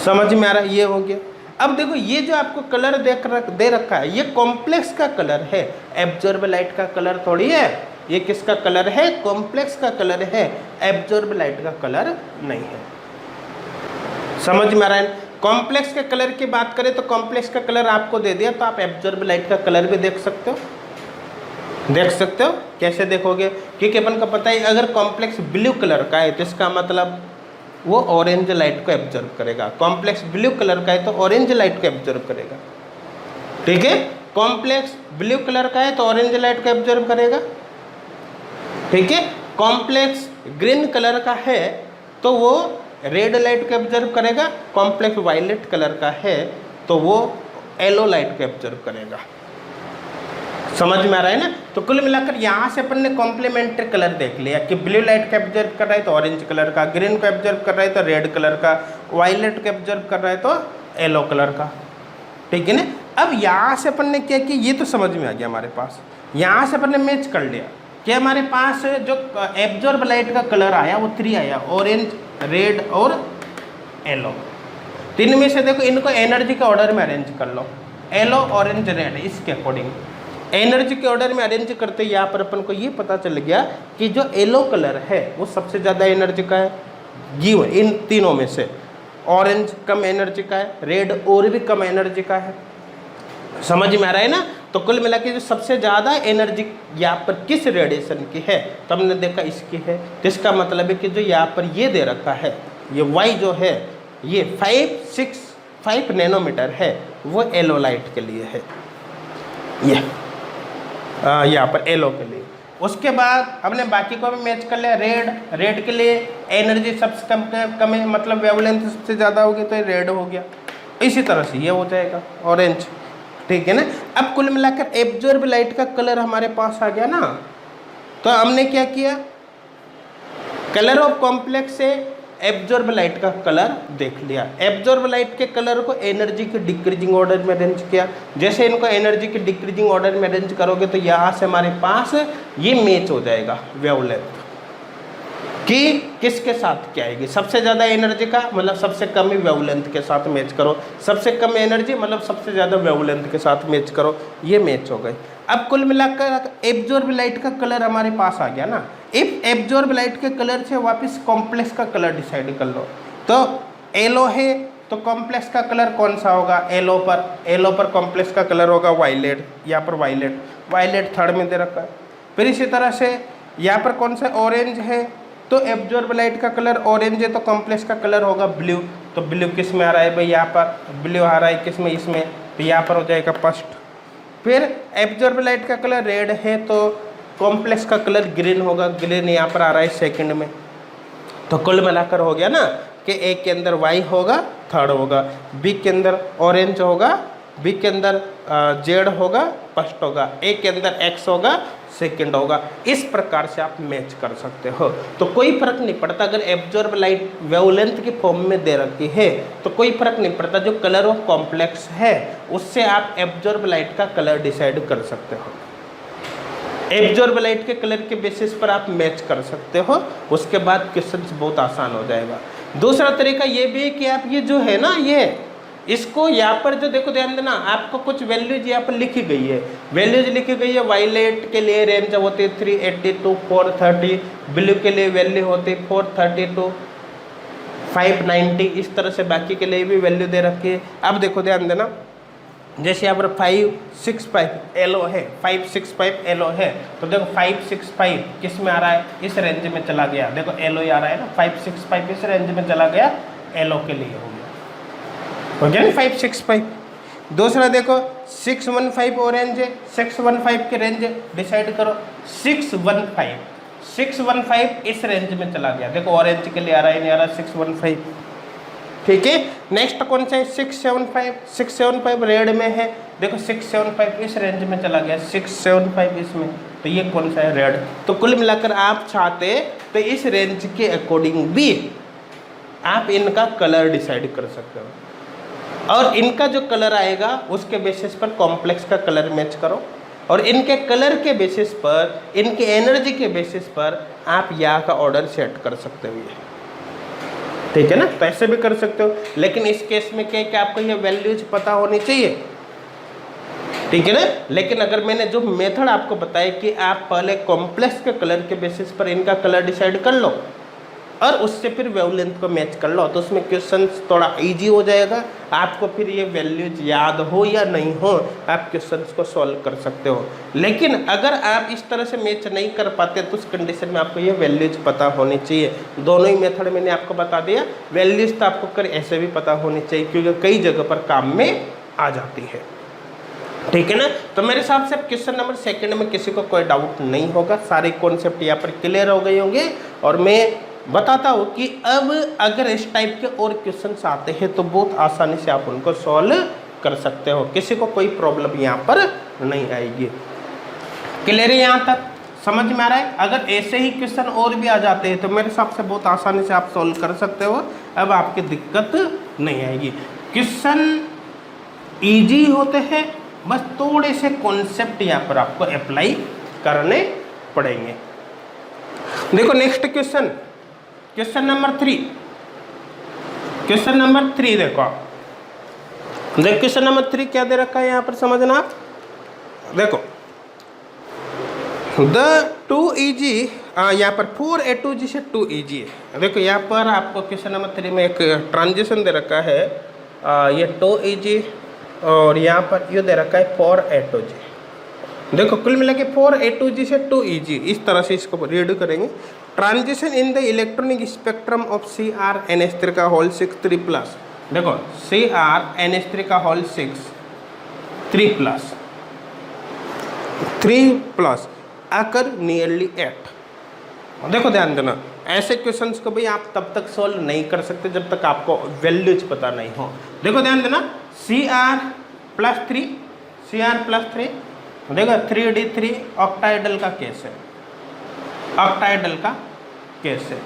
समझ में आ रहा है, ये हो गया। अब देखो ये जो आपको कलर दे रखा है ये कॉम्प्लेक्स का कलर है, एब्जॉर्ब लाइट का कलर थोड़ी है, ये किसका कलर है, कॉम्प्लेक्स का कलर है, एब्जॉर्ब लाइट का कलर नहीं है, समझ में आ रहा है। कॉम्प्लेक्स के कलर की बात करें तो कॉम्प्लेक्स का कलर आपको दे दिया, तो आप एब्जॉर्ब लाइट का कलर भी देख सकते हो, देख सकते हो। कैसे देखोगे, क्योंकि अपन को पता है अगर कॉम्प्लेक्स ब्लू कलर का है तो इसका मतलब वो ऑरेंज लाइट को एब्जॉर्ब करेगा, कॉम्प्लेक्स ब्लू कलर का है तो ऑरेंज लाइट को एब्जॉर्ब करेगा, ठीक है। कॉम्प्लेक्स ब्लू कलर का है तो ऑरेंज लाइट को एब्जॉर्ब करेगा, ठीक है। कॉम्प्लेक्स ग्रीन कलर का है तो वो रेड लाइट को एब्जॉर्ब करेगा, कॉम्प्लेक्स वायलेट कलर का है तो वो येलो लाइट को एब्जॉर्ब करेगा, समझ में आ रहा है ना। तो कुल मिलाकर यहाँ से अपन ने कॉम्प्लीमेंट्री कलर देख लिया कि ब्लू लाइट को एब्जॉर्ब कर रहा है तो ऑरेंज कलर का, ग्रीन को एब्जॉर्ब कर रहा है तो रेड कलर का, वायलेट को एब्जॉर्ब कर रहा है तो येलो कलर का, ठीक है ना। अब यहाँ से अपन ने क्या किया, ये तो समझ में आ गया हमारे पास, यहाँ से अपन ने मैच कर लिया कि हमारे पास जो एब्जॉर्ब लाइट का कलर आया वो 3 आया, ऑरेंज, रेड और येलो। 3 में से देखो इनको एनर्जी के ऑर्डर में अरेंज कर लो, येलो, ऑरेंज, रेड, इसके अकॉर्डिंग एनर्जी के ऑर्डर में अरेंज करते यहाँ पर अपन को ये पता चल गया कि जो येलो कलर है वो सबसे ज़्यादा एनर्जी का है, गिव इन तीनों में से। ऑरेंज कम एनर्जी का है, रेड और भी कम एनर्जी का है, समझ में आ रहा है ना। तो कुल मिला के जो सबसे ज़्यादा एनर्जी यहाँ पर किस रेडिएशन की है, तो हमने देखा इसकी है, तो इसका मतलब है कि जो यहाँ पर ये दे रखा है, ये वाई जो है ये 565 नैनोमीटर है, वो येलो लाइट के लिए है, ये यहाँ पर एलो के लिए। उसके बाद हमने बाकी को भी मैच कर लिया। रेड के लिए एनर्जी सबसे कम है, मतलब वेवलेंथ सबसे ज़्यादा होगी तो ये रेड हो गया। इसी तरह से ये हो जाएगा ऑरेंज, ठीक है ना। अब कुल मिलाकर एब्जॉर्ब लाइट का कलर हमारे पास आ गया ना। तो हमने क्या किया, कलर ऑफ कॉम्प्लेक्स से एब्जॉर्ब लाइट का कलर देख लिया। एब्जॉर्ब लाइट के कलर को एनर्जी के डिक्रीजिंग ऑर्डर में अरेंज किया। जैसे इनको एनर्जी के डिक्रीजिंग ऑर्डर में अरेंज करोगे तो यहाँ से हमारे पास ये मैच हो जाएगा वेवलेंथ कि किसके साथ क्या आएगी। सबसे ज़्यादा एनर्जी का मतलब सबसे कम ही वेवलेंथ के साथ मैच करो, सबसे कम एनर्जी मतलब सबसे ज़्यादा वेवलेंथ के साथ मैच करो, ये मैच हो गए। अब कुल मिलाकर एब्जॉर्ब लाइट का कलर हमारे पास आ गया ना। इफ एब्जॉर्ब लाइट के कलर से वापस कॉम्प्लेक्स का कलर डिसाइड कर लो। तो येलो है तो कॉम्प्लेक्स का कलर कौन सा होगा, येलो पर कॉम्प्लेक्स का कलर होगा वायलेट। यहाँ पर वायलेट थर्ड में दे रखा है। फिर इसी तरह से यहाँ पर कौन सा ऑरेंज है, तो एब्जॉर्ब लाइट का कलर ऑरेंज है तो कॉम्प्लेक्स का कलर होगा ब्लू। तो ब्लू किस में आ रहा है भाई, यहाँ पर ब्लू आ रहा है किस में, इसमें, तो यहाँ पर हो जाएगा फर्स्ट। फिर एब्जॉर्ब लाइट का कलर रेड है तो कॉम्प्लेक्स का कलर ग्रीन होगा, ग्रीन यहाँ पर आ रहा है सेकंड में। तो कुल मिलाकर हो गया ना कि ए के अंदर वाई होगा थर्ड होगा, बी के अंदर ऑरेंज होगा, बी के अंदर जेड होगा फर्स्ट होगा, ए के अंदर एक्स होगा सेकंड होगा। इस प्रकार से आप मैच कर सकते हो। तो कोई फर्क नहीं पड़ता अगर एब्जॉर्ब लाइट वेवलेंथ की फॉर्म में दे रखी है तो कोई फर्क नहीं पड़ता, जो कलर ऑफ कॉम्प्लेक्स है उससे आप एब्जॉर्ब लाइट का कलर डिसाइड कर सकते हो। एब्जॉर्ब लाइट के कलर के बेसिस पर आप मैच कर सकते हो। उसके बाद क्वेश्चन बहुत आसान हो जाएगा। दूसरा तरीका ये भी है कि आप ये जो है ना, ये इसको यहाँ पर जो देखो ध्यान देना, आपको कुछ वैल्यूज यहाँ पर लिखी गई है, वैल्यूज लिखी गई है। वायलेट के लिए रेंज होती है 380 to 430, ब्लू के लिए वैल्यू होती है 430 to 590, इस तरह से बाकी के लिए भी वैल्यू दे रखी है। अब देखो ध्यान देना, जैसे यहाँ पर 565 एलो है, 565 एलो है, तो देखो 565 किस में आ रहा है, इस रेंज में चला गया। देखो एलो ही आ रहा है ना, 565 इस रेंज में चला गया, एलो के लिए हो गया ना 565। दूसरा देखो 615 ऑरेंज है, 615 के रेंज डिसाइड करो। 615 इस रेंज में चला गया, देखो ऑरेंज के लिए आ रहा है, नहीं आ रहा 615, ठीक है। नेक्स्ट कौन सा है 675 रेड में है, देखो 675 इस रेंज में चला गया, 675 इसमें, तो ये कौन सा है रेड। तो कुल मिलाकर आप चाहते तो इस रेंज के अकॉर्डिंग भी आप इनका कलर डिसाइड कर सकते हो, और इनका जो कलर आएगा उसके बेसिस पर कॉम्प्लेक्स का कलर मैच करो, और इनके कलर के बेसिस पर, इनके एनर्जी के बेसिस पर आप यहाँ का ऑर्डर सेट कर सकते हो, ठीक है ना। तो ऐसे भी कर सकते हो, लेकिन इस केस में क्या है कि आपको ये वैल्यूज पता होनी चाहिए, ठीक है ना। लेकिन अगर मैंने जो मेथड आपको बताया कि आप पहले कॉम्प्लेक्स के कलर के बेसिस पर इनका कलर डिसाइड कर लो और उससे फिर वेवलेंथ को मैच कर लो, तो उसमें क्वेश्चन थोड़ा इजी हो जाएगा। आपको फिर ये वैल्यूज याद हो या नहीं हो, आप क्वेश्चंस को सॉल्व कर सकते हो। लेकिन अगर आप इस तरह से मैच नहीं कर पाते तो उस कंडीशन में आपको ये वैल्यूज पता होनी चाहिए। दोनों ही मेथड मैंने आपको बता दिया, वैल्यूज तो आपको कर ऐसे भी पता होनी चाहिए क्योंकि कई जगह पर काम में आ जाती है, ठीक है ना। तो मेरे हिसाब से क्वेश्चन नंबर सेकंड में किसी को कोई डाउट नहीं होगा, सारे कॉन्सेप्ट यहाँ पर क्लियर हो गए होंगे। और मैं बताता हूँ कि अब अगर इस टाइप के और क्वेश्चंस आते हैं तो बहुत आसानी से आप उनको सॉल्व कर सकते हो, किसी को कोई प्रॉब्लम यहाँ पर नहीं आएगी। क्लियर है, यहाँ तक समझ में आ रहा है। अगर ऐसे ही क्वेश्चन और भी आ जाते हैं तो मेरे हिसाब से बहुत आसानी से आप सॉल्व कर सकते हो, अब आपकी दिक्कत नहीं आएगी। क्वेश्चन ईजी होते हैं, बस थोड़े से कॉन्सेप्ट यहाँ पर आपको अप्लाई करने पड़ेंगे। देखो next question, question number 3, question number 3 देखो आप, देखो क्वेश्चन नंबर 3 क्या दे रखा है यहाँ पर समझना आप। देखो द 2EG, यहाँ पर 4A2G से 2EG है। देखो यहाँ पर आपको क्वेश्चन नंबर 3 में एक ट्रांजिशन दे रखा है, ये 2EG और यहाँ पर ये दे रखा है 4A2G। देखो कुल मिला के 4A2G से 2EG, इस तरह से इसको रीड करेंगे। Transition in the electronic spectrum of CrNH3 का होल 6 3+, देखो CrNH3 का होल 6 3+, 3 प्लस आकर नियरली 8। देखो ध्यान देना, ऐसे क्वेश्चंस को भी आप तब तक सॉल्व नहीं कर सकते जब तक आपको वैल्यूज पता नहीं हो। देखो ध्यान देना, Cr+3, Cr+3, देखो 3d3 ऑक्टाइडल का केस है, ऑक्टाइडल का केस है,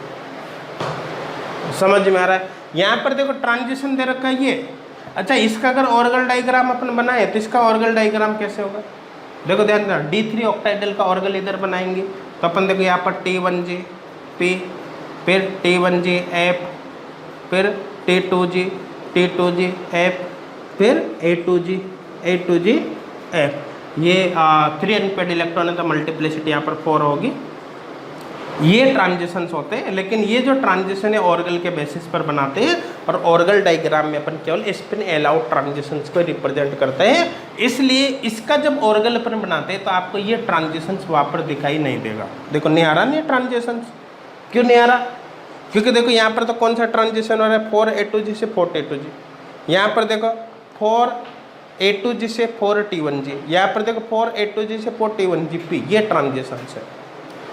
समझ में आ रहा है। यहाँ पर देखो ट्रांजिशन दे रखा है ये। अच्छा, इसका अगर ऑर्गल डायग्राम अपन बनाए तो इसका ऑर्गल डायग्राम कैसे होगा? देखो ध्यान देना, D3 ऑक्टाइडल का ऑर्गल इधर बनाएंगे तो अपन देखो यहाँ पर T1G P, फिर T1G F, फिर T2G F, फिर A2G F। ये 3 अनपेड इलेक्ट्रॉन है तो मल्टीप्लिसिटी यहाँ पर 4 होगी। ये ट्रांजिशंस होते हैं, लेकिन ये जो ट्रांजिशन है ऑर्गल के बेसिस पर बनाते हैं और ऑर्गल डायग्राम में अपन केवल स्पिन अलाउड ट्रांजिशंस को रिप्रेजेंट करते हैं। इसलिए इसका जब ऑर्गल अपन बनाते हैं तो आपको ये ट्रांजिशंस वहाँ पर दिखाई नहीं देगा। देखो नहीं आ रहा, नहीं ट्रांजिशंस क्यों नहीं आ रहा? क्योंकि देखो यहाँ पर तो कौन सा ट्रांजिशन हो रहा है, 4A2G से 4T2G। यहाँ पर देखो 4A2G से 4T1G, यहाँ पर देखो 4A2G से 4T1GP, ये ट्रांजिशंस है,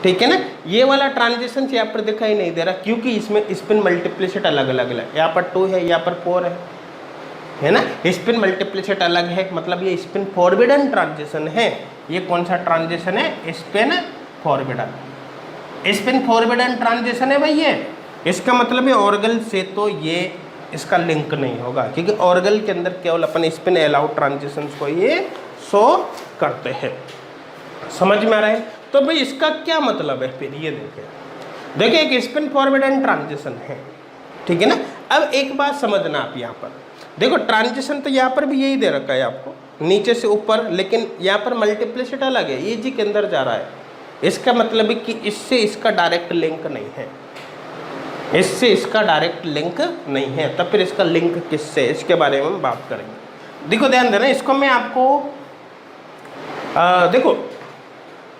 ठीक है ना। ये वाला ट्रांजिशन यहाँ पर दिखाई नहीं दे रहा क्योंकि इसमें स्पिन मल्टीप्लिसिटी अलग अलग है। यहाँ पर 2 है, यहाँ पर 4 है ना। स्पिन मल्टीप्लिसिटी अलग है, मतलब ये स्पिन फॉरबिडन ट्रांजिशन है। ये कौन सा ट्रांजिशन है? Spin forbidden, spin forbidden transition है भाई ये। इसका मतलब है ऑर्गल से तो ये इसका लिंक नहीं होगा, क्योंकि ऑर्गल के अंदर केवल अपन स्पिन अलाउड ट्रांजिशंस को ये शो करते हैं। समझ में आ रहा है? तो भाई इसका क्या मतलब है फिर ये देखिए एक स्पिन फॉरबिडन ट्रांजिशन है, ठीक है ना। अब एक बात समझना आप, यहाँ पर देखो ट्रांजिशन तो यहाँ पर भी यही दे रखा है आपको नीचे से ऊपर, लेकिन यहाँ पर मल्टीप्लिसिटी अलग है, ये जी के अंदर जा रहा है। इसका मतलब है कि इससे इसका डायरेक्ट लिंक नहीं है, इससे इसका डायरेक्ट लिंक नहीं है। तब फिर इसका लिंक किससे, इसके बारे में हम बात करेंगे। देखो ध्यान देना, इसको मैं आपको देखो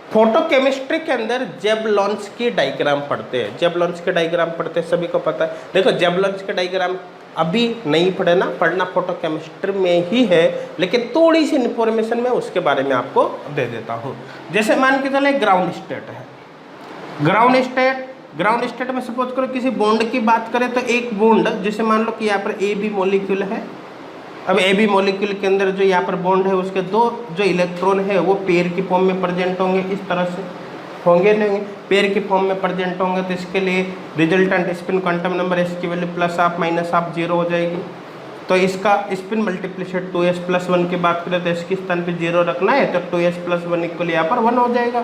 फोटोकेमिस्ट्री के अंदर जेबलोंस्की डायग्राम पढ़ते हैं, जेबलोंस्की डायग्राम पढ़ते हैं, सभी को पता है। देखो जेबलोंस्की डायग्राम अभी नहीं पढ़ना फोटोकेमिस्ट्री में ही है, लेकिन थोड़ी सी इन्फॉर्मेशन मैं उसके बारे में आपको दे देता हूँ। जैसे मान के चले ग्राउंड स्टेट है, ग्राउंड स्टेट में सपोज करो किसी बॉन्ड की बात करें तो एक बॉन्ड, जैसे मान लो कि यहाँ पर AB मॉलिक्यूल है। अब AB मॉलिक्यूल के अंदर जो यहाँ पर बॉन्ड है उसके 2 जो इलेक्ट्रॉन है वो पेयर की फॉर्म में प्रेजेंट होंगे, इस तरह से होंगे नहीं, पेयर की फॉर्म में प्रेजेंट होंगे। तो इसके लिए resultant spin quantum number S की वैल्यू +12 -12 0 हो जाएगी। तो इसका स्पिन मल्टीप्लिसिटी 2s+1 की बात करें तो इसके स्थान पे 0 रखना है, तो 2s+1 इक्वल यहाँ पर 1 हो जाएगा।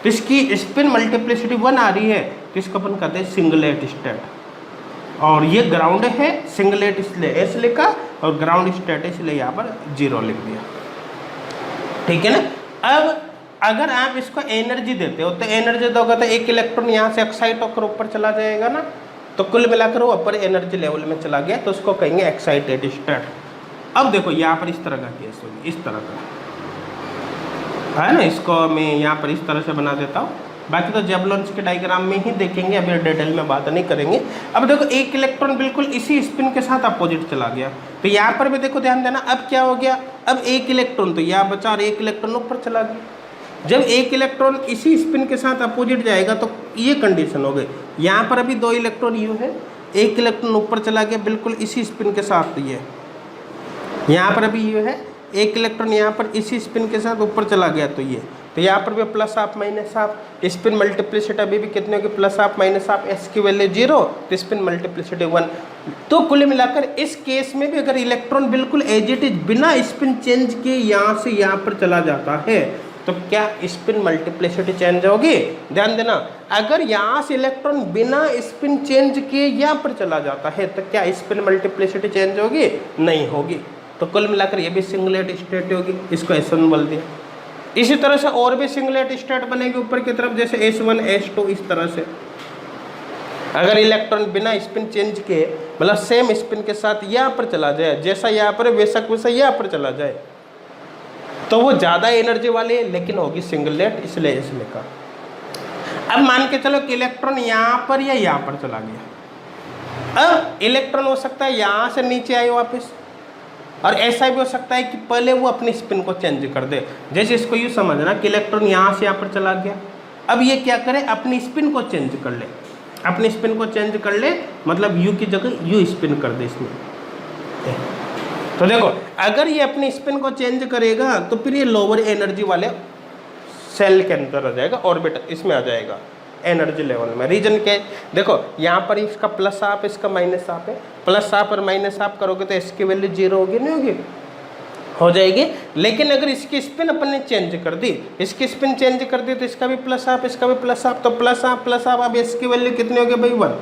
तो इसकी स्पिन मल्टीप्लिसिटी 1 आ रही है, तो इसको अपन कहते हैं सिंगलेट स्टेट। और ये ग्राउंड है, सिंगलेट इसलिए S लिखा और ग्राउंड स्टेट इसलिए यहाँ पर 0 लिख दिया, ठीक है ना। अब अगर आप इसको एनर्जी देते हो तो एनर्जी दोगे तो एक इलेक्ट्रॉन यहाँ से एक्साइट होकर ऊपर चला जाएगा ना, तो कुल मिलाकर वो अपर एनर्जी लेवल में चला गया, तो उसको कहेंगे एक्साइटेड स्टेट। अब देखो यहाँ पर इस तरह का केस होगी, इस तरह का है ना, इसको मैं यहाँ पर इस तरह से बना देता हूँ। बाकी तो जेबलोंस्की के डायग्राम में ही देखेंगे, अभी डिटेल में बात नहीं करेंगे। अब देखो एक इलेक्ट्रॉन बिल्कुल इसी स्पिन के साथ अपोजिट चला गया, तो यहाँ पर भी देखो ध्यान देना, अब क्या हो गया, अब एक इलेक्ट्रॉन तो यहाँ बचा और एक इलेक्ट्रॉन ऊपर चला गया। जब एक इलेक्ट्रॉन इसी स्पिन के साथ अपोजिट जाएगा तो ये कंडीशन हो गई। यहाँ पर अभी 2 इलेक्ट्रॉन यू है, एक इलेक्ट्रॉन ऊपर चला गया बिल्कुल इसी स्पिन के साथ, तो ये यहाँ पर अभी यू है, एक इलेक्ट्रॉन यहाँ पर इसी स्पिन के साथ ऊपर चला गया, तो ये, तो यहाँ पर भी +12 स्पिन मल्टीप्लिसिटी अभी भी कितने होगी, +12 S की वैल्यू 0, तो स्पिन मल्टीप्लिसिटी 1। तो कुल मिलाकर इस केस में भी अगर इलेक्ट्रॉन बिल्कुल एज इट इज बिना स्पिन चेंज के यहाँ से यहाँ पर चला जाता है तो क्या स्पिन मल्टीप्लिसिटी चेंज होगी? ध्यान देना, अगर यहाँ से इलेक्ट्रॉन बिना स्पिन चेंज के यहाँ पर चला जाता है तो क्या स्पिन मल्टीप्लिसिटी चेंज होगी? नहीं होगी। तो कुल मिलाकर ये भी सिंगलेट स्टेट होगी, इसको S1 बोल दिया। इसी तरह से और भी सिंगलेट स्टेट बनेगी ऊपर की तरफ, जैसे S1 S2 इस तरह से। अगर इलेक्ट्रॉन बिना स्पिन चेंज के मतलब सेम स्पिन के साथ यहाँ पर चला जाए, जैसा यहाँ पर वैसा वैसा यहाँ पर चला जाए, तो वो ज़्यादा एनर्जी वाली है लेकिन होगी सिंगलेट, इसलिए इसलिए का। अब मान के चलो कि इलेक्ट्रॉन यहाँ पर या यहाँ पर चला गया। अब इलेक्ट्रॉन हो सकता है यहाँ से नीचे आए वापस, और ऐसा भी हो सकता है कि पहले वो अपनी स्पिन को चेंज कर दे। जैसे इसको यूँ समझना कि इलेक्ट्रॉन यहाँ से यहाँ पर चला गया, अब ये क्या करे, अपनी स्पिन को चेंज कर ले, अपनी स्पिन को चेंज कर ले, मतलब यू की जगह यू स्पिन कर दे इसमें। तो देखो अगर ये अपनी स्पिन को चेंज करेगा तो फिर ये लोअर एनर्जी वाले सेल के अंदर आ जाएगा, ऑर्बिटल इसमें आ जाएगा एनर्जी लेवल में। रीजन क्या है, देखो यहाँ पर इसका प्लस हाफ इसका माइनस हाफ है, प्लस हाफ और माइनस हाफ करोगे तो इसकी वैल्यू जीरो होगी, नहीं होगी, हो जाएगी। लेकिन अगर इसकी स्पिन अपन ने चेंज कर दी, इसकी स्पिन चेंज कर दी तो इसका भी प्लस हाफ इसका भी प्लस हाफ, तो प्लस हाफ, अब इसकी वैल्यू कितनी होगी भाई 1,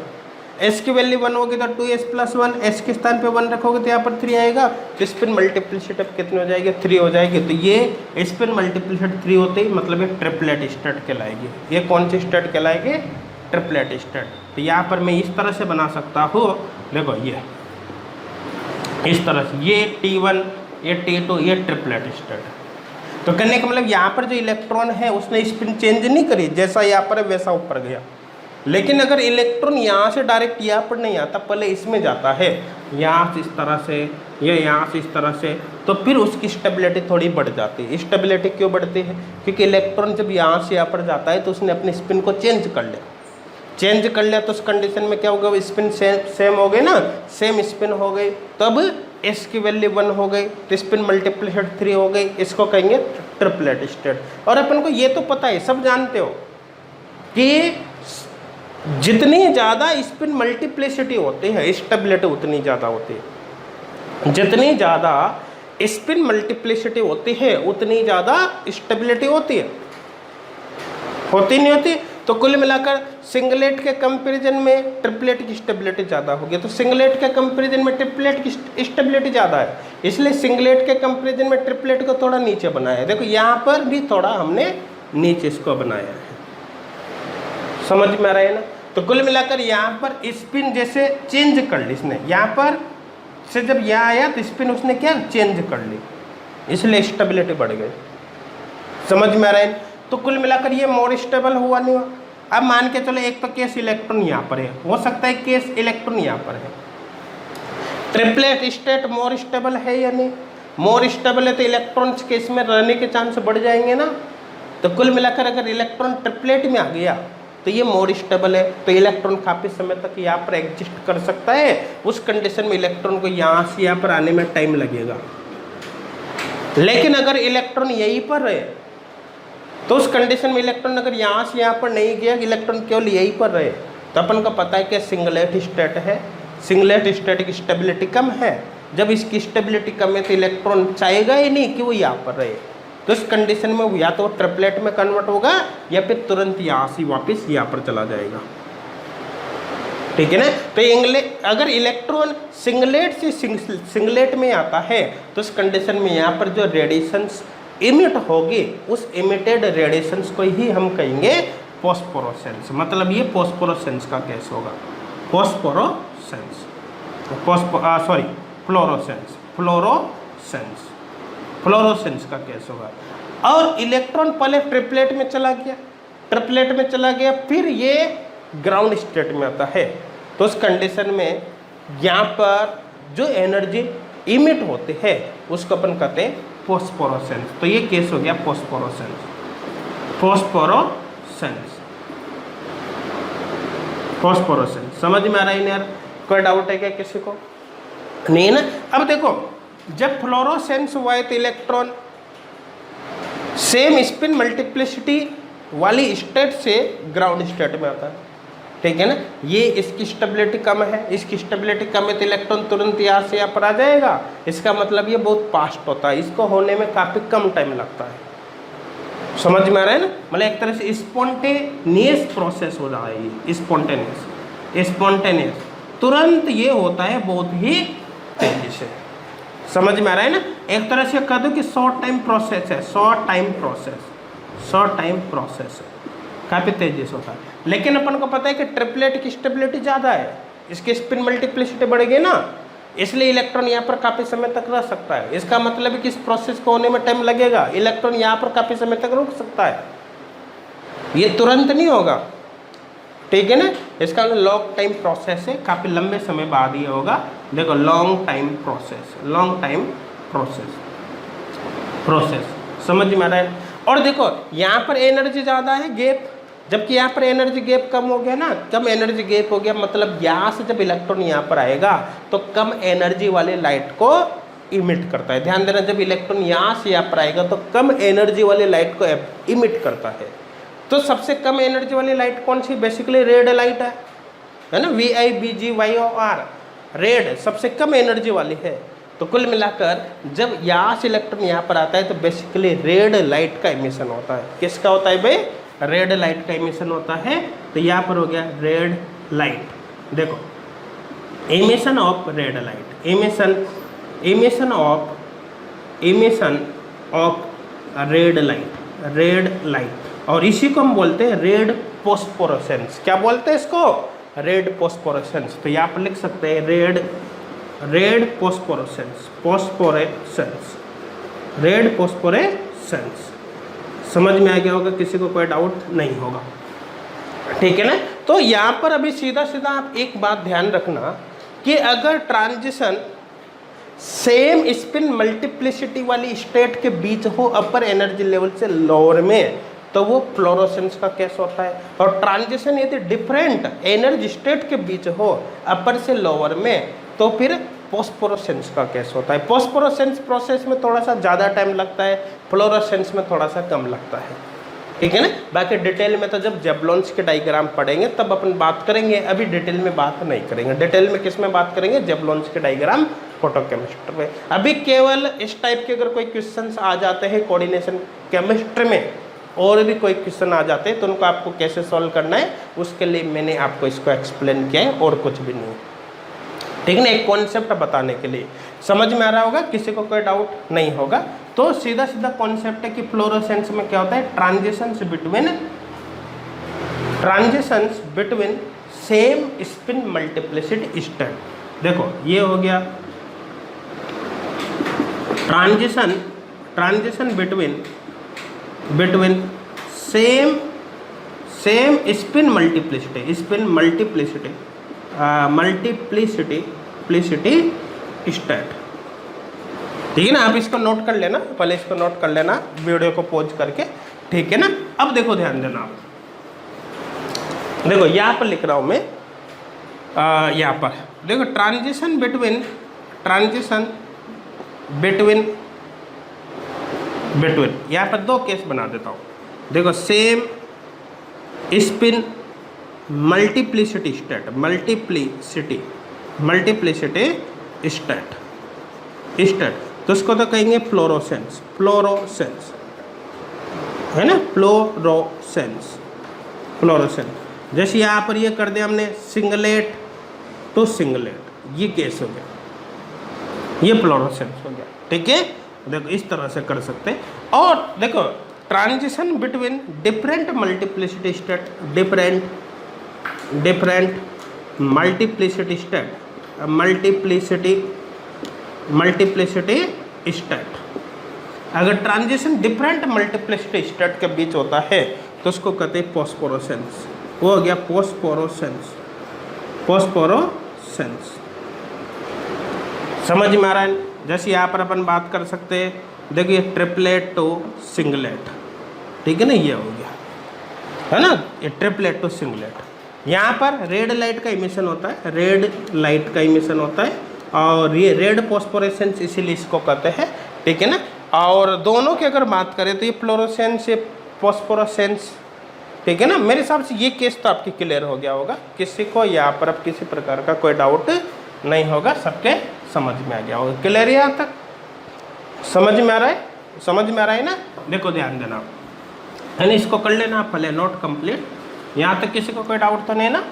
एस की वैल्यू 1 होगी तो 2s + 1, एस के स्थान पे 1 रखोगे तो यहाँ पर 3 आएगा, तो स्पिन मल्टीप्लिसिटी अब कितनी हो जाएगी, 3 हो जाएगी। तो ये स्पिन मल्टीप्लिसिटी 3 होते ही मतलब ये ट्रिपलेट स्टेट कहलाएगी। ये कौन सी स्टेट कहलाएगी, ट्रिपलेट स्टेट। तो यहाँ पर मैं इस तरह से बना सकता हूँ, देखो ये इस तरह से, ये T1 ये T2 ये ट्रिपलेट स्टेट। तो कहने का मतलब यहाँ पर जो इलेक्ट्रॉन है उसने स्पिन चेंज नहीं करी, जैसा यहाँ पर है वैसा ऊपर गया। लेकिन अगर इलेक्ट्रॉन यहाँ से डायरेक्ट यहाँ पर नहीं आता, पहले इसमें जाता है, यहाँ से इस तरह से, ये यहाँ से इस तरह से, तो फिर उसकी स्टेबिलिटी थोड़ी बढ़ जाती है। स्टेबिलिटी क्यों बढ़ती है, क्योंकि इलेक्ट्रॉन जब यहाँ से यहाँ पर जाता है तो उसने अपनी स्पिन को चेंज कर लिया, चेंज कर लिया तो उस कंडीशन में क्या होगा, स्पिन सेम हो गई ना, सेम स्पिन हो गई, तब एस की वैल्यू 1 हो गई, तो स्पिन मल्टीप्लिसिटी 3 हो गई, इसको कहेंगे ट्रिपलेट स्टेट। और अपन को ये तो पता है, सब जानते हो कि जितनी ज़्यादा स्पिन मल्टीप्लिसिटी होती है स्टेबिलिटी उतनी ज़्यादा होती है, जितनी ज़्यादा स्पिन मल्टीप्लिसिटी होती है उतनी ज़्यादा स्टेबिलिटी होती है, होती नहीं होती। तो कुल मिलाकर सिंगलेट के कंपैरिजन में ट्रिपलेट की स्टेबिलिटी ज़्यादा होगी, तो सिंगलेट के कंपैरिजन में ट्रिपलेट की स्टेबिलिटी ज़्यादा है, इसलिए सिंगलेट के कंपैरिजन में ट्रिपलेट को थोड़ा नीचे बनाया है। देखो यहाँ पर भी थोड़ा हमने नीचे इसको बनाया है, समझ में आ रहा है ना। तो कुल मिलाकर यहाँ पर स्पिन जैसे चेंज कर ली इसने, यहाँ पर से जब यहाँ आया तो स्पिन उसने क्या चेंज कर ली, इसलिए स्टेबिलिटी बढ़ गई, समझ में आ रहा है। तो कुल मिलाकर ये मोर स्टेबल हुआ नहीं हुआ। अब मान के चलो एक तो केस इलेक्ट्रॉन यहाँ पर है, हो सकता है केस इलेक्ट्रॉन यहाँ पर है, ट्रिपलेट स्टेट मोर स्टेबल है या नहीं, मोर स्टेबल है तो इलेक्ट्रॉन्स के इसमें रहने के चांस बढ़ जाएंगे ना। तो कुल मिलाकर अगर इलेक्ट्रॉन ट्रिपलेट में आ गया तो ये मोर स्टेबल है, तो इलेक्ट्रॉन काफ़ी समय तक यहाँ पर एग्जिस्ट कर सकता है। उस कंडीशन में इलेक्ट्रॉन को यहाँ से यहाँ पर आने में टाइम लगेगा। लेकिन अगर इलेक्ट्रॉन यहीं पर रहे तो उस कंडीशन में इलेक्ट्रॉन अगर यहाँ से यहाँ पर नहीं गया, इलेक्ट्रॉन केवल यहीं पर रहे, तो अपन को पता है कि सिंगलेट स्टेट है, सिंगलेट स्टेट की स्टेबिलिटी कम है। जब इसकी स्टेबिलिटी कम है तो इलेक्ट्रॉन चाहेगा ही नहीं कि वो यहाँ पर रहे, तो इस कंडीशन में वो या तो ट्रिपलेट में कन्वर्ट होगा या फिर तुरंत यहाँ से वापस यहाँ पर चला जाएगा, ठीक है ना। तो अगर इलेक्ट्रॉन सिंगलेट से सिंगलेट में आता है तो उस कंडीशन में यहाँ पर जो रेडिएशंस इमिट होगी उस इमिटेड रेडिएशंस को ही हम कहेंगे फॉस्फोरोसेंस। मतलब ये फॉस्फोरोसेंस का केस होगा, फ्लोरोसेंस, फ्लोरोसेंस का केस होगा। और इलेक्ट्रॉन पहले ट्रिपलेट में चला गया, फिर ये ग्राउंड स्टेट में आता है, तो उस कंडीशन में यहाँ पर जो एनर्जी इमिट होती है उसको अपन कहते हैं फॉस्फोरोसेंस। तो ये केस हो गया फॉस्फोरोसेंस। समझ में आ रहा है यार, कोई डाउट है क्या किसी को? नहीं ना। अब देखो जब फ्लोरोसेंस हुआ है तो इलेक्ट्रॉन सेम स्पिन मल्टीप्लिसिटी वाली स्टेट से ग्राउंड स्टेट में आता है, ठीक है ना। ये इसकी स्टेबिलिटी कम है, इसकी स्टेबिलिटी कम है तो इलेक्ट्रॉन तुरंत यहाँ से यहाँ पर आ जाएगा। इसका मतलब ये बहुत फास्ट होता है, इसको होने में काफ़ी कम टाइम लगता है। समझ में आ रहा है ना, मतलब एक तरह से स्पॉन्टेनियस प्रोसेस हो रहा है ये, स्पॉन्टेनियस तुरंत ये होता है बहुत ही तेजी से। समझ में आ रहा है ना, एक तरह से कह दो कि शॉर्ट टाइम प्रोसेस है, शॉर्ट टाइम प्रोसेस काफ़ी तेजी से होता है। लेकिन अपन को पता है कि ट्रिपलेट की स्टेबिलिटी ज़्यादा है, इसकी स्पिन मल्टीप्लिसिटी बढ़ेगी ना, इसलिए इलेक्ट्रॉन यहाँ पर काफ़ी समय तक रह सकता है। इसका मतलब है कि इस प्रोसेस को होने में टाइम लगेगा, इलेक्ट्रॉन यहाँ पर काफ़ी समय तक रुक सकता है, ये तुरंत नहीं होगा, ठीक है ना। इसका लॉन्ग टाइम प्रोसेस है, काफ़ी लंबे समय बाद ये होगा। देखो लॉन्ग टाइम प्रोसेस। समझ में आ रहा है? और देखो यहाँ पर एनर्जी ज़्यादा है गैप, जबकि यहाँ पर एनर्जी गैप कम हो गया ना, कम एनर्जी गैप हो गया, मतलब यहाँ से जब इलेक्ट्रॉन यहाँ पर आएगा तो कम एनर्जी वाले लाइट को इमिट करता है। ध्यान देना, जब इलेक्ट्रॉन यहाँ से यहाँ पर आएगा तो कम एनर्जी वाले लाइट को इमिट करता है। तो सबसे कम एनर्जी वाली लाइट कौन सी? बेसिकली रेड लाइट है ना, VIBGYOR, रेड सबसे कम एनर्जी वाली है। तो कुल मिलाकर जब यहाँ से इलेक्ट्रॉन यहाँ पर आता है तो बेसिकली रेड लाइट का इमिशन होता है। किसका होता है भाई? रेड लाइट का इमिशन होता है। तो यहाँ पर हो गया रेड लाइट। देखो emission of red light, emission of red light, और इसी को हम बोलते हैं रेड फोस्फोरेसेंस। क्या बोलते हैं इसको? रेड फोस्फोरेसेंस। तो यहाँ पर लिख सकते हैं रेड फोस्फोरेसेंस, रेड फोस्फोरेसेंस। समझ में आ गया होगा, किसी को कोई डाउट नहीं होगा, ठीक है ना? तो यहाँ पर अभी सीधा सीधा आप एक बात ध्यान रखना कि अगर ट्रांजिशन सेम स्पिन मल्टीप्लिसिटी वाली स्टेट के बीच हो अपर एनर्जी लेवल से लोअर में, तो वो फ्लोरोसेंस का केस होता है। और ट्रांजिशन यदि डिफरेंट एनर्जी स्टेट के बीच हो अपर से लोअर में, तो फिर फोस्फोरेसेंस का केस होता है। फोस्फोरेसेंस प्रोसेस में थोड़ा सा ज़्यादा टाइम लगता है, फ्लोरोसेंस में थोड़ा सा कम लगता है, ठीक है ना? बाकी डिटेल में तो जब जेबलोन्स के डायग्राम पढ़ेंगे तब अपन बात करेंगे, अभी डिटेल में बात नहीं करेंगे। डिटेल में किस में बात करेंगे? जेबलोन्स के डायग्राम फोटोकेमिस्ट्री में। अभी केवल इस टाइप के अगर कोई क्वेश्चंस आ जाते हैं कोऑर्डिनेशन केमिस्ट्री में, और भी कोई क्वेश्चन आ जाते हैं तो उनको आपको कैसे सॉल्व करना है उसके लिए मैंने आपको इसको एक्सप्लेन किया है, और कुछ भी नहीं, ठीक है ना? एक कॉन्सेप्ट बताने के लिए। समझ में आ रहा होगा, किसी को कोई डाउट नहीं होगा। तो सीधा सीधा कॉन्सेप्ट है कि फ्लोरोसेंस में क्या होता है? Transitions between same spin multiplicity state. देखो ये हो गया transition between same spin multiplicity state, ठीक है ना? आप इसको नोट कर लेना, पहले इसको नोट कर लेना वीडियो को पॉज करके, ठीक है ना? अब देखो ध्यान देना आप, देखो यहाँ पर लिख रहा हूँ मैं, यहाँ पर देखो ट्रांजिशन बिटवीन यहाँ पर दो केस बना देता हूँ। देखो सेम स्पिन मल्टीप्लिसिटी स्टेट, तो उसको तो कहेंगे फ्लोरोसेंस है ना, फ्लोरोसेंस। जैसे यहाँ पर ये कर दिया हमने सिंगलेट टू सिंगलेट, ये केस हो गया, ये फ्लोरोसेंस हो गया, ठीक है? देखो इस तरह से कर सकते हैं। और देखो transition between different multiplicity state, different multiplicity state, अगर ट्रांजिशन डिफरेंट मल्टीप्लिसिटी स्टेट के बीच होता है तो उसको कहते हैं फोस्फोरेसेंस। वो हो गया फोस्फोरेसेंस। समझ में आ रहा है? जैसे यहाँ पर अपन बात कर सकते हैं, देखिए ट्रिपलेट टू सिंगलेट, ठीक है ना? ये हो गया, है ना? ये ट्रिपलेट टू सिंगलेट। यहाँ पर रेड लाइट का इमिशन होता है, और ये रेड फोस्फोरेसेंस इसीलिए इसको कहते हैं, ठीक है ना? और दोनों की अगर बात करें तो ये फ्लोरोसेंस, ये फोस्फोरेसेंस, ठीक है ना? मेरे हिसाब से ये केस तो आपकी क्लियर हो गया होगा, किसी को यहाँ पर अब किसी प्रकार का कोई डाउट नहीं होगा, सबके समझ में आ गया होगा। क्लियर है यहाँ तक? समझ में आ रहा है ना? देखो ध्यान देना है ना, इसको कर लेना आप पहले नोट कंप्लीट। यहाँ तक किसी को कोई डाउट तो नहीं ना?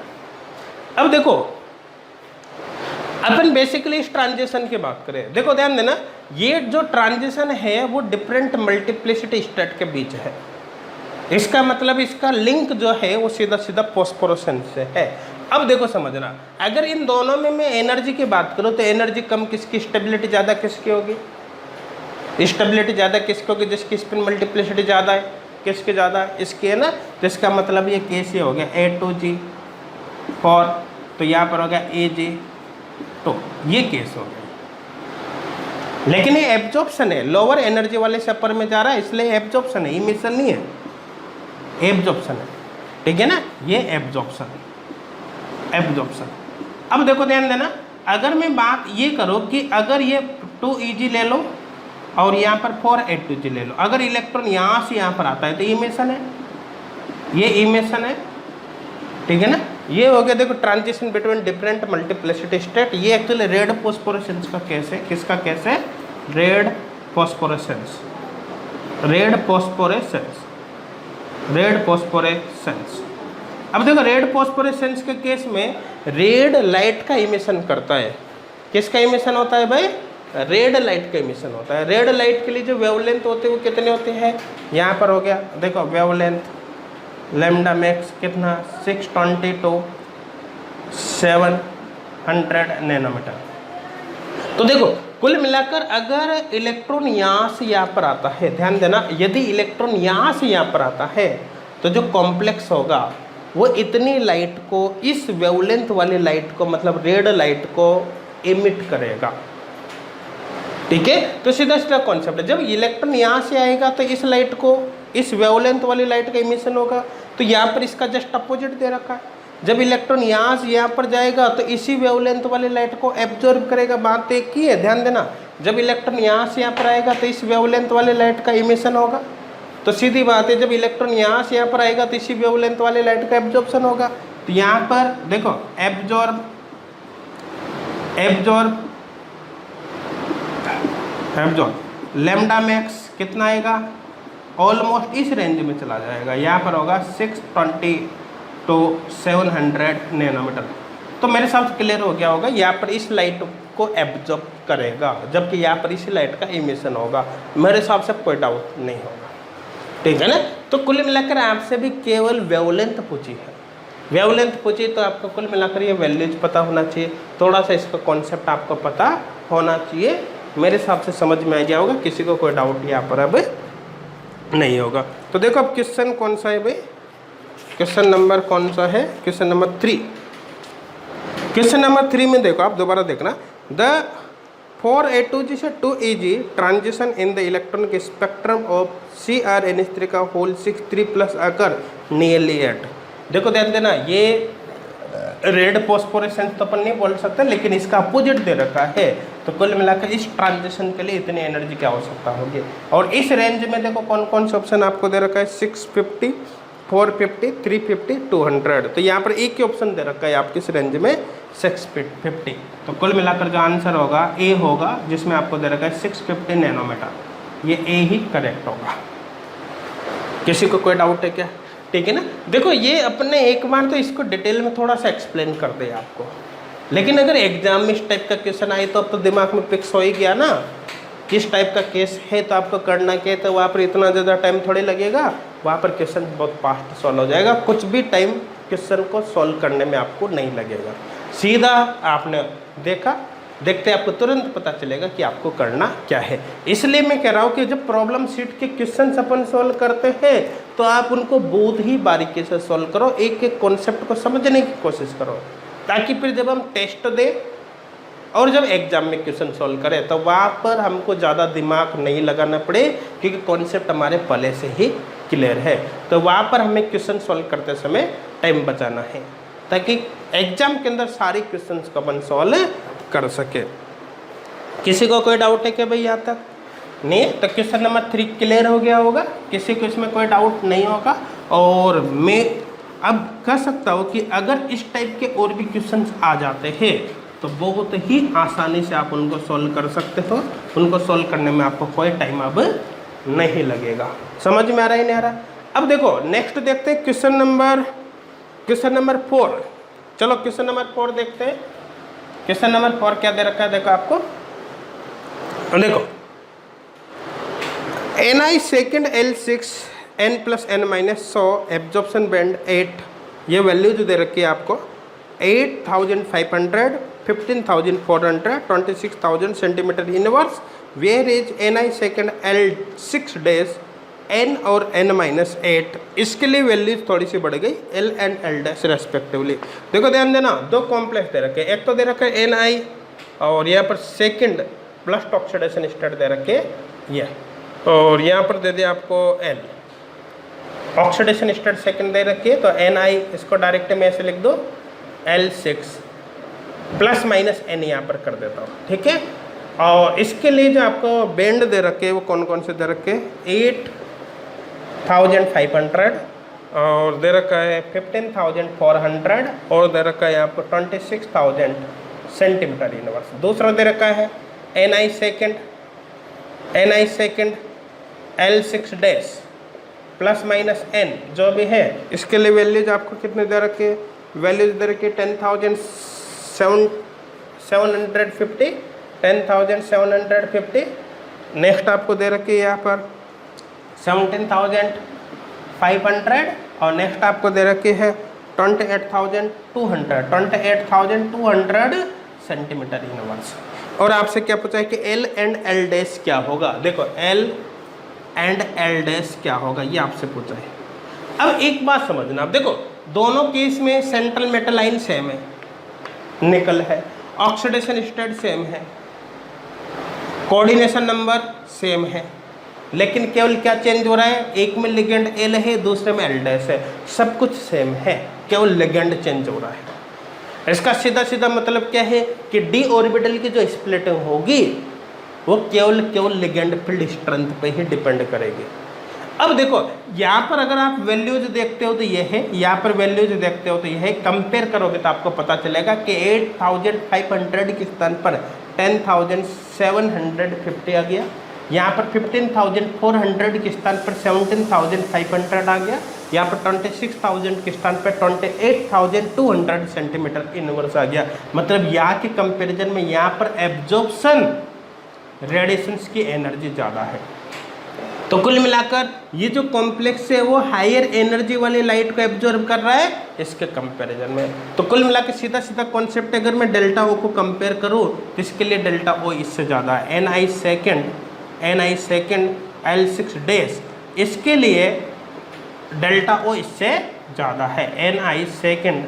अब देखो अपन बेसिकली इस ट्रांजिशन की बात करें, देखो ध्यान देना, ये जो ट्रांजिशन है वो डिफरेंट मल्टीप्लिसिटी स्टेट के बीच है। इसका मतलब इसका लिंक जो है वो सीधा सीधा फोस्फोरेसेंस से है। अब देखो समझना, अगर इन दोनों में मैं एनर्जी की बात करूँ तो एनर्जी कम किसकी, स्टेबिलिटी ज़्यादा किसकी होगी? स्टेबिलिटी ज़्यादा किसकी होगी? जिसकी स्पिन मल्टीप्लिसिटी ज़्यादा है। किसकी ज़्यादा? इसकी, है ना? तो इसका मतलब ये केस ये हो गया A2G4, तो यहाँ पर हो गया AG2, ये केस हो गया। लेकिन ये एब्जॉर्प्शन है, लोअर एनर्जी वाले से अपर में जा रहा है, इसलिए एब्जॉर्प्शन है, इमिशन नहीं है, एब्जॉर्प्शन है, ठीक है ना, ये एब्जॉर्प्शन। अब देखो ध्यान देना, अगर मैं बात ये करूँ कि अगर ये 2 Eg ले लो और यहाँ पर 4 A2G ले लो, अगर इलेक्ट्रॉन यहाँ से यहाँ पर आता है तो इमिशन है, ये इमिशन है, ठीक है ना। ये हो गया देखो transition between different multiplicity state. ये एक्चुअली रेड फॉस्फोरेसेंस का केस है। किसका केस है? Red phosphorescence, red phosphorescence, red phosphorescence. अब देखो रेड फॉस्फोरेसेंस के केस में रेड लाइट का इमिशन करता है। किसका इमिशन होता है भाई? रेड लाइट का इमिशन होता है। रेड लाइट के लिए जो वेवलेंथ होते हैं वो कितने होते हैं? यहाँ पर हो गया देखो वेवलेंथ लैम्डा मैक्स कितना 620 to 700 नैनोमीटर। तो देखो कुल मिलाकर अगर इलेक्ट्रॉन यहाँ से यहाँ पर आता है, ध्यान देना, यदि इलेक्ट्रॉन यहाँ से यहाँ पर आता है तो जो कॉम्प्लेक्स होगा वो इतनी लाइट को, इस वेवलेंथ वाली लाइट को, मतलब रेड लाइट को इमिट करेगा। ठीक है, तो सीधा सीधा कॉन्सेप्ट है, जब इलेक्ट्रॉन यहाँ से आएगा तो इस लाइट को, इस वेवलेंथ वाली लाइट का इमिशन होगा। तो यहाँ पर इसका जस्ट अपोजिट दे रखा है, जब इलेक्ट्रॉन यहाँ से यहाँ पर जाएगा तो इसी वेवलेंथ वाली लाइट को एब्जॉर्ब करेगा। बात एक ही है, ध्यान देना, जब इलेक्ट्रॉन यहाँ से यहाँ पर आएगा तो इस वेवलेंथ वाली लाइट का इमिशन होगा। तो सीधी बात है, जब इलेक्ट्रॉन यहाँ से यहाँ पर आएगा तो इसी वेवलेंथ वाली लाइट का एब्जॉर्प्शन होगा। तो यहाँ पर देखो absorb, absorb, absorb lambda max कितना आएगा? ऑलमोस्ट इस रेंज में चला जाएगा। यहाँ पर होगा 620 to 700 नैनोमीटर। तो मेरे हिसाब से क्लियर हो गया होगा, यहाँ पर इस लाइट को एब्जॉर्ब करेगा, जबकि यहाँ पर इसी लाइट का इमिशन होगा। मेरे हिसाब से कोई डाउट नहीं होगा, ठीक है ना। तो कुल मिलाकर आपसे भी केवल वेवलेंथ पूछी है, वेवलेंथ पूछी तो आपको कुल मिलाकर ये वैल्यूज पता होना चाहिए, थोड़ा सा इसका कॉन्सेप्ट आपको पता होना चाहिए। मेरे हिसाब से समझ में आ गया होगा, किसी को कोई डाउट यहाँ पर अब नहीं होगा। तो देखो अब क्वेश्चन कौन सा है भाई? क्वेश्चन नंबर कौन सा है? Question number 3। क्वेश्चन नंबर 3 में देखो आप दोबारा देखना, द 4 A2G से 2 EG transition in the electronic spectrum of CrNH3 का होल 6 3+ अकर नियरली एट। देखो ध्यान देना, ये रेड फॉस्फोरेसेंस तो अपन नहीं बोल सकते, लेकिन इसका अपोजिट दे रखा है। तो कुल मिलाकर इस ट्रांजिशन के लिए इतनी एनर्जी की आवश्यकता होगी। और इस रेंज में देखो कौन कौन से ऑप्शन आपको दे रखा है, 650, 450, 350, 200। तो यहाँ पर एक ही ऑप्शन दे रखा है आपकी इस रेंज में 650। तो कुल मिलाकर जो आंसर होगा ए होगा, जिसमें आपको दे रखा है 650 नैनोमीटर। ये ए ही करेक्ट होगा। किसी को कोई डाउट है क्या? ठीक है ना। देखो ये अपने एक बार तो इसको डिटेल में थोड़ा सा एक्सप्लेन कर दे आपको, लेकिन अगर एग्जाम में इस टाइप का क्वेश्चन आए तो अब तो दिमाग में फिक्स हो ही गया ना, किस टाइप का केस है तो आपको करना क्या है। तो वहाँ पर इतना ज़्यादा टाइम थोड़ी लगेगा, वहाँ पर क्वेश्चन बहुत फास्ट सॉल्व हो जाएगा। कुछ भी टाइम क्वेश्चन को सॉल्व करने में आपको नहीं लगेगा, सीधा आपने देखा, देखते आपको तुरंत पता चलेगा कि आपको करना क्या है। इसलिए मैं कह रहा हूँ कि जब प्रॉब्लम शीट के क्वेश्चन अपन सॉल्व करते हैं तो आप उनको बहुत ही बारीकी से सॉल्व करो, एक एक कॉन्सेप्ट को समझने की कोशिश करो, ताकि फिर जब हम टेस्ट दें और जब एग्जाम में क्वेश्चन सॉल्व करें तो वहाँ पर हमको ज़्यादा दिमाग नहीं लगाना पड़े, क्योंकि कॉन्सेप्ट हमारे पहले से ही क्लियर है। तो वहाँ पर हमें क्वेश्चन सॉल्व करते समय टाइम बचाना है, ताकि एग्जाम के अंदर सारे क्वेश्चंस को अपन सॉल्व कर सके। किसी को कोई डाउट है क्या भाई यहाँ तक? नहीं, तो क्वेश्चन नंबर 3 क्लियर हो गया होगा, किसी को इसमें कोई डाउट नहीं होगा। और मैं अब कह सकता हूँ कि अगर इस टाइप के और भी क्वेश्चंस आ जाते हैं तो बहुत ही आसानी से आप उनको सॉल्व कर सकते हो, उनको सॉल्व करने में आपको कोई टाइम अब नहीं लगेगा। समझ में आ रहा है नहीं आ रहा? अब देखो नेक्स्ट देखते हैं क्वेश्चन नंबर 4। चलो क्वेश्चन नंबर 4 देखते हैं। क्वेश्चन नंबर 4 क्या दे रखा है देखो आपको, देखो Ni second L6 n+n-100 absorption band 8, ये वैल्यू जो दे रखी है आपको 8500, 15400, 26000 centimetre inverse, where is Ni second L6 dash n और n-8। इसके लिए वैल्यूज थोड़ी सी बढ़ गई, L and L dash respectively. देखो ध्यान देना, दो कॉम्प्लेक्स दे रखे हैं, एक तो दे रखा है Ni और यहाँ पर सेकेंड प्लस ऑक्सीडेशन स्टेट दे रखे ये, और यहाँ पर दे दिया आपको L, ऑक्सीडेशन स्टेट सेकंड दे रखी है, तो Ni इसको डायरेक्ट में ऐसे लिख दो L6 प्लस माइनस N यहाँ पर कर देता हूँ, ठीक है। और इसके लिए जो आपको बैंड दे रखे वो कौन कौन से दे रखे, 8500 और दे रखा है 15400 और दे रखा है आपको 26000 सेंटीमीटर इनवर्स। दूसरा दे रखा है Ni second L6 dash plus minus N जो भी है, इसके लिए वैल्यूज आपको कितने दे रखे, वैल्यूज दे रखे 10,750। नेक्स्ट आपको दे रखी है यहाँ पर 17,500 और नेक्स्ट आपको दे रखी है 28,200 सेंटीमीटर इनवर्स। और आपसे क्या पूछा है कि L एंड L डैश क्या होगा, देखो L एंड L डैश क्या होगा ये आपसे पूछा है। अब एक बात समझना, आप देखो दोनों केस में सेंट्रल मेटल लाइन सेम है, निकल है, ऑक्सीडेशन स्टेट सेम है, कोऑर्डिनेशन नंबर सेम है, लेकिन केवल क्या चेंज हो रहा है, एक में लिगेंड L है दूसरे में L डैश है, सब कुछ सेम है, केवल लिगेंड चेंज हो रहा है। इसका सीधा सीधा मतलब क्या है कि d ऑर्बिटल की जो स्प्लिटिंग होगी वो केवल लिगेंड फील्ड स्ट्रेंथ पे ही डिपेंड करेगी। अब देखो यहाँ पर अगर आप वैल्यूज देखते हो तो ये है, यहाँ पर वैल्यूज देखते हो तो ये है, कंपेयर करोगे तो आपको पता चलेगा कि 8500 के स्थान पर 10,750 आ गया, यहाँ पर 15,400 के स्थान पर 17,500 आ गया, यहाँ पर 26,000 के स्थान पर 28,200 सेंटीमीटर इनवर्स आ गया। मतलब यहाँ के कंपैरिजन में यहाँ पर एब्जॉर्प्शन रेडिएशंस की एनर्जी ज़्यादा है। तो कुल मिलाकर ये जो कॉम्प्लेक्स है वो हायर एनर्जी वाली लाइट को एब्जॉर्ब कर रहा है इसके कंपैरिजन में। तो कुल मिलाकर सीधा सीधा कॉन्सेप्ट अगर मैं डेल्टा ओ को कंपेयर करूँ तो इसके लिए डेल्टा ओ इससे ज़्यादा है, Ni सेकेंड L6 डैश, इसके लिए डेल्टा ओ इससे ज़्यादा है, Ni सेकेंड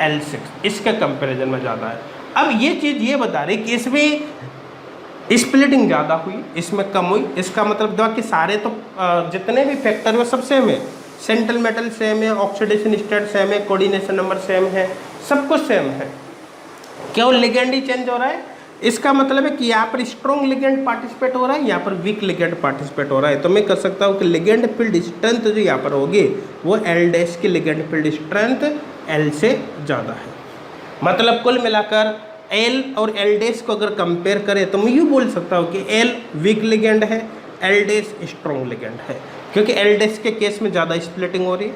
L6 इसके कंपैरिजन में ज़्यादा है। अब ये चीज़ ये बता रही कि इसमें स्प्लिटिंग ज़्यादा हुई, इसमें कम हुई, इसका मतलब बाकी सारे तो जितने भी फैक्टर वो सब सेम है, सेंट्रल मेटल सेम है, ऑक्सीडेशन स्टेट सेम है, कोऑर्डिनेशन नंबर सेम है, सब कुछ सेम है, केवल लिगेंड ही चेंज हो रहा है। इसका मतलब है कि यहाँ पर स्ट्रॉन्ग लिगेंड पार्टिसिपेट हो रहा है, यहाँ पर वीक लिगेंड पार्टिसिपेट हो रहा है। तो मैं कह सकता हूँ कि लिगेंड फील्ड स्ट्रेंथ जो यहाँ पर होगी वो L डैश की लिगेंड फील्ड स्ट्रेंथ L से ज़्यादा है। मतलब कुल मिलाकर L और L डैश को अगर कंपेयर करें तो मैं यूँ बोल सकता हूँ कि L वीक लिगेंड है, L डैश स्ट्रॉन्ग लिगेंड है, क्योंकि L डैश के केस में ज़्यादा स्प्लिटिंग हो रही है,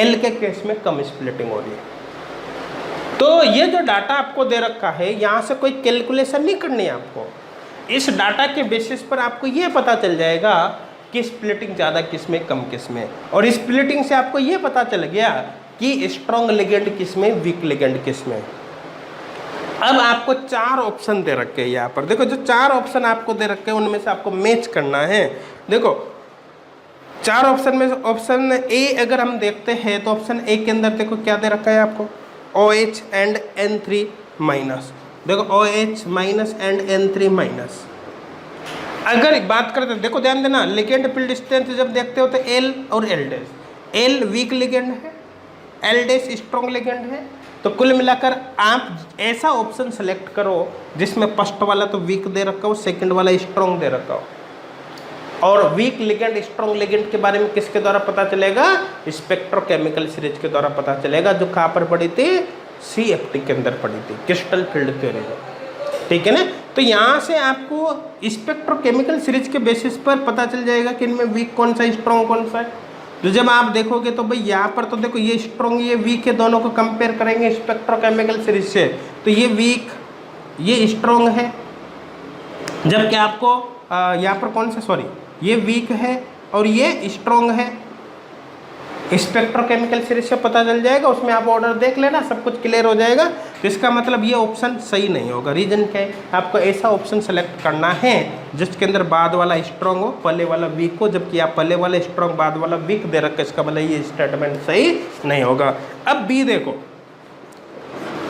L के केस में कम स्प्लिटिंग हो रही है। तो ये जो डाटा आपको दे रखा है यहाँ से कोई कैलकुलेशन नहीं करनी है आपको, इस डाटा के बेसिस पर आपको ये पता चल जाएगा कि स्प्लिटिंग ज़्यादा किस में कम किस में, और स्प्लिटिंग से आपको ये पता चल गया कि स्ट्रॉन्ग लिगेंड किस में वीक लिगेंड किस में। अब आपको 4 ऑप्शन दे रखे हैं यहाँ पर, देखो जो 4 ऑप्शन आपको दे रखे हैं उनमें से आपको मैच करना है। देखो 4 ऑप्शन में ऑप्शन ए अगर हम देखते हैं तो ऑप्शन ए के अंदर देखो क्या दे रखा है आपको, OH एंड N3 माइनस, देखो OH minus and N3 minus. अगर बात करते हैं, देखो ध्यान देना, लिगेंड फील्ड स्ट्रेंथ जब देखते हो तो L और L dash, L week ligand है, L डैश स्ट्रॉन्ग लिगेंड है। तो कुल मिलाकर आप ऐसा ऑप्शन सेलेक्ट करो जिसमें फर्स्ट वाला तो वीक दे रखा हो, सेकंड वाला स्ट्रॉन्ग दे रखा हो। और वीक लिगेंड स्ट्रॉन्ग लिगेंड के बारे में किसके द्वारा पता चलेगा, स्पेक्ट्रोकेमिकल सीरीज के द्वारा पता चलेगा, जो कहाँ पर पड़ी थी, CFT के अंदर पड़ी थी, क्रिस्टल फील्ड थ्योरी में, ठीक है ना। तो यहाँ से आपको स्पेक्ट्रोकेमिकल सीरीज के बेसिस पर पता चल जाएगा कि इनमें वीक कौन सा स्ट्रॉन्ग कौन सा है। तो जब आप देखोगे तो भाई यहाँ पर तो देखो ये स्ट्रॉन्ग ये वीक है, दोनों को कंपेयर करेंगे स्पेक्ट्रोकेमिकल सीरीज से, तो ये वीक ये स्ट्रॉन्ग है, जबकि आपको यहाँ पर कौन सा, सॉरी ये वीक है और ये स्ट्रॉन्ग है, स्पेक्ट्रोकेमिकल सीरीज से पता चल जाएगा, उसमें आप ऑर्डर देख लेना, सब कुछ क्लियर हो जाएगा। तो इसका मतलब ये ऑप्शन सही नहीं होगा। रीजन क्या है, आपको ऐसा ऑप्शन सेलेक्ट करना है जिसके अंदर बाद वाला स्ट्रॉन्ग हो पहले वाला वीक हो, जबकि आप पहले वाला स्ट्रॉन्ग बाद वाला वीक दे रखा है, इसका मतलब ये स्टेटमेंट सही नहीं होगा। अब बी देखो,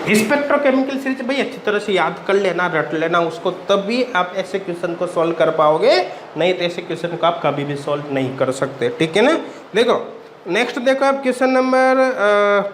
स्पेक्ट्रोकेमिकल सीरीज भाई अच्छी तरह से याद कर लेना, रट लेना उसको, तभी आप ऐसे क्वेश्चन को सॉल्व कर पाओगे, नहीं तो ऐसे क्वेश्चन को आप कभी भी सॉल्व नहीं कर सकते, ठीक है ना। देखो नेक्स्ट देखो आप क्वेश्चन नंबर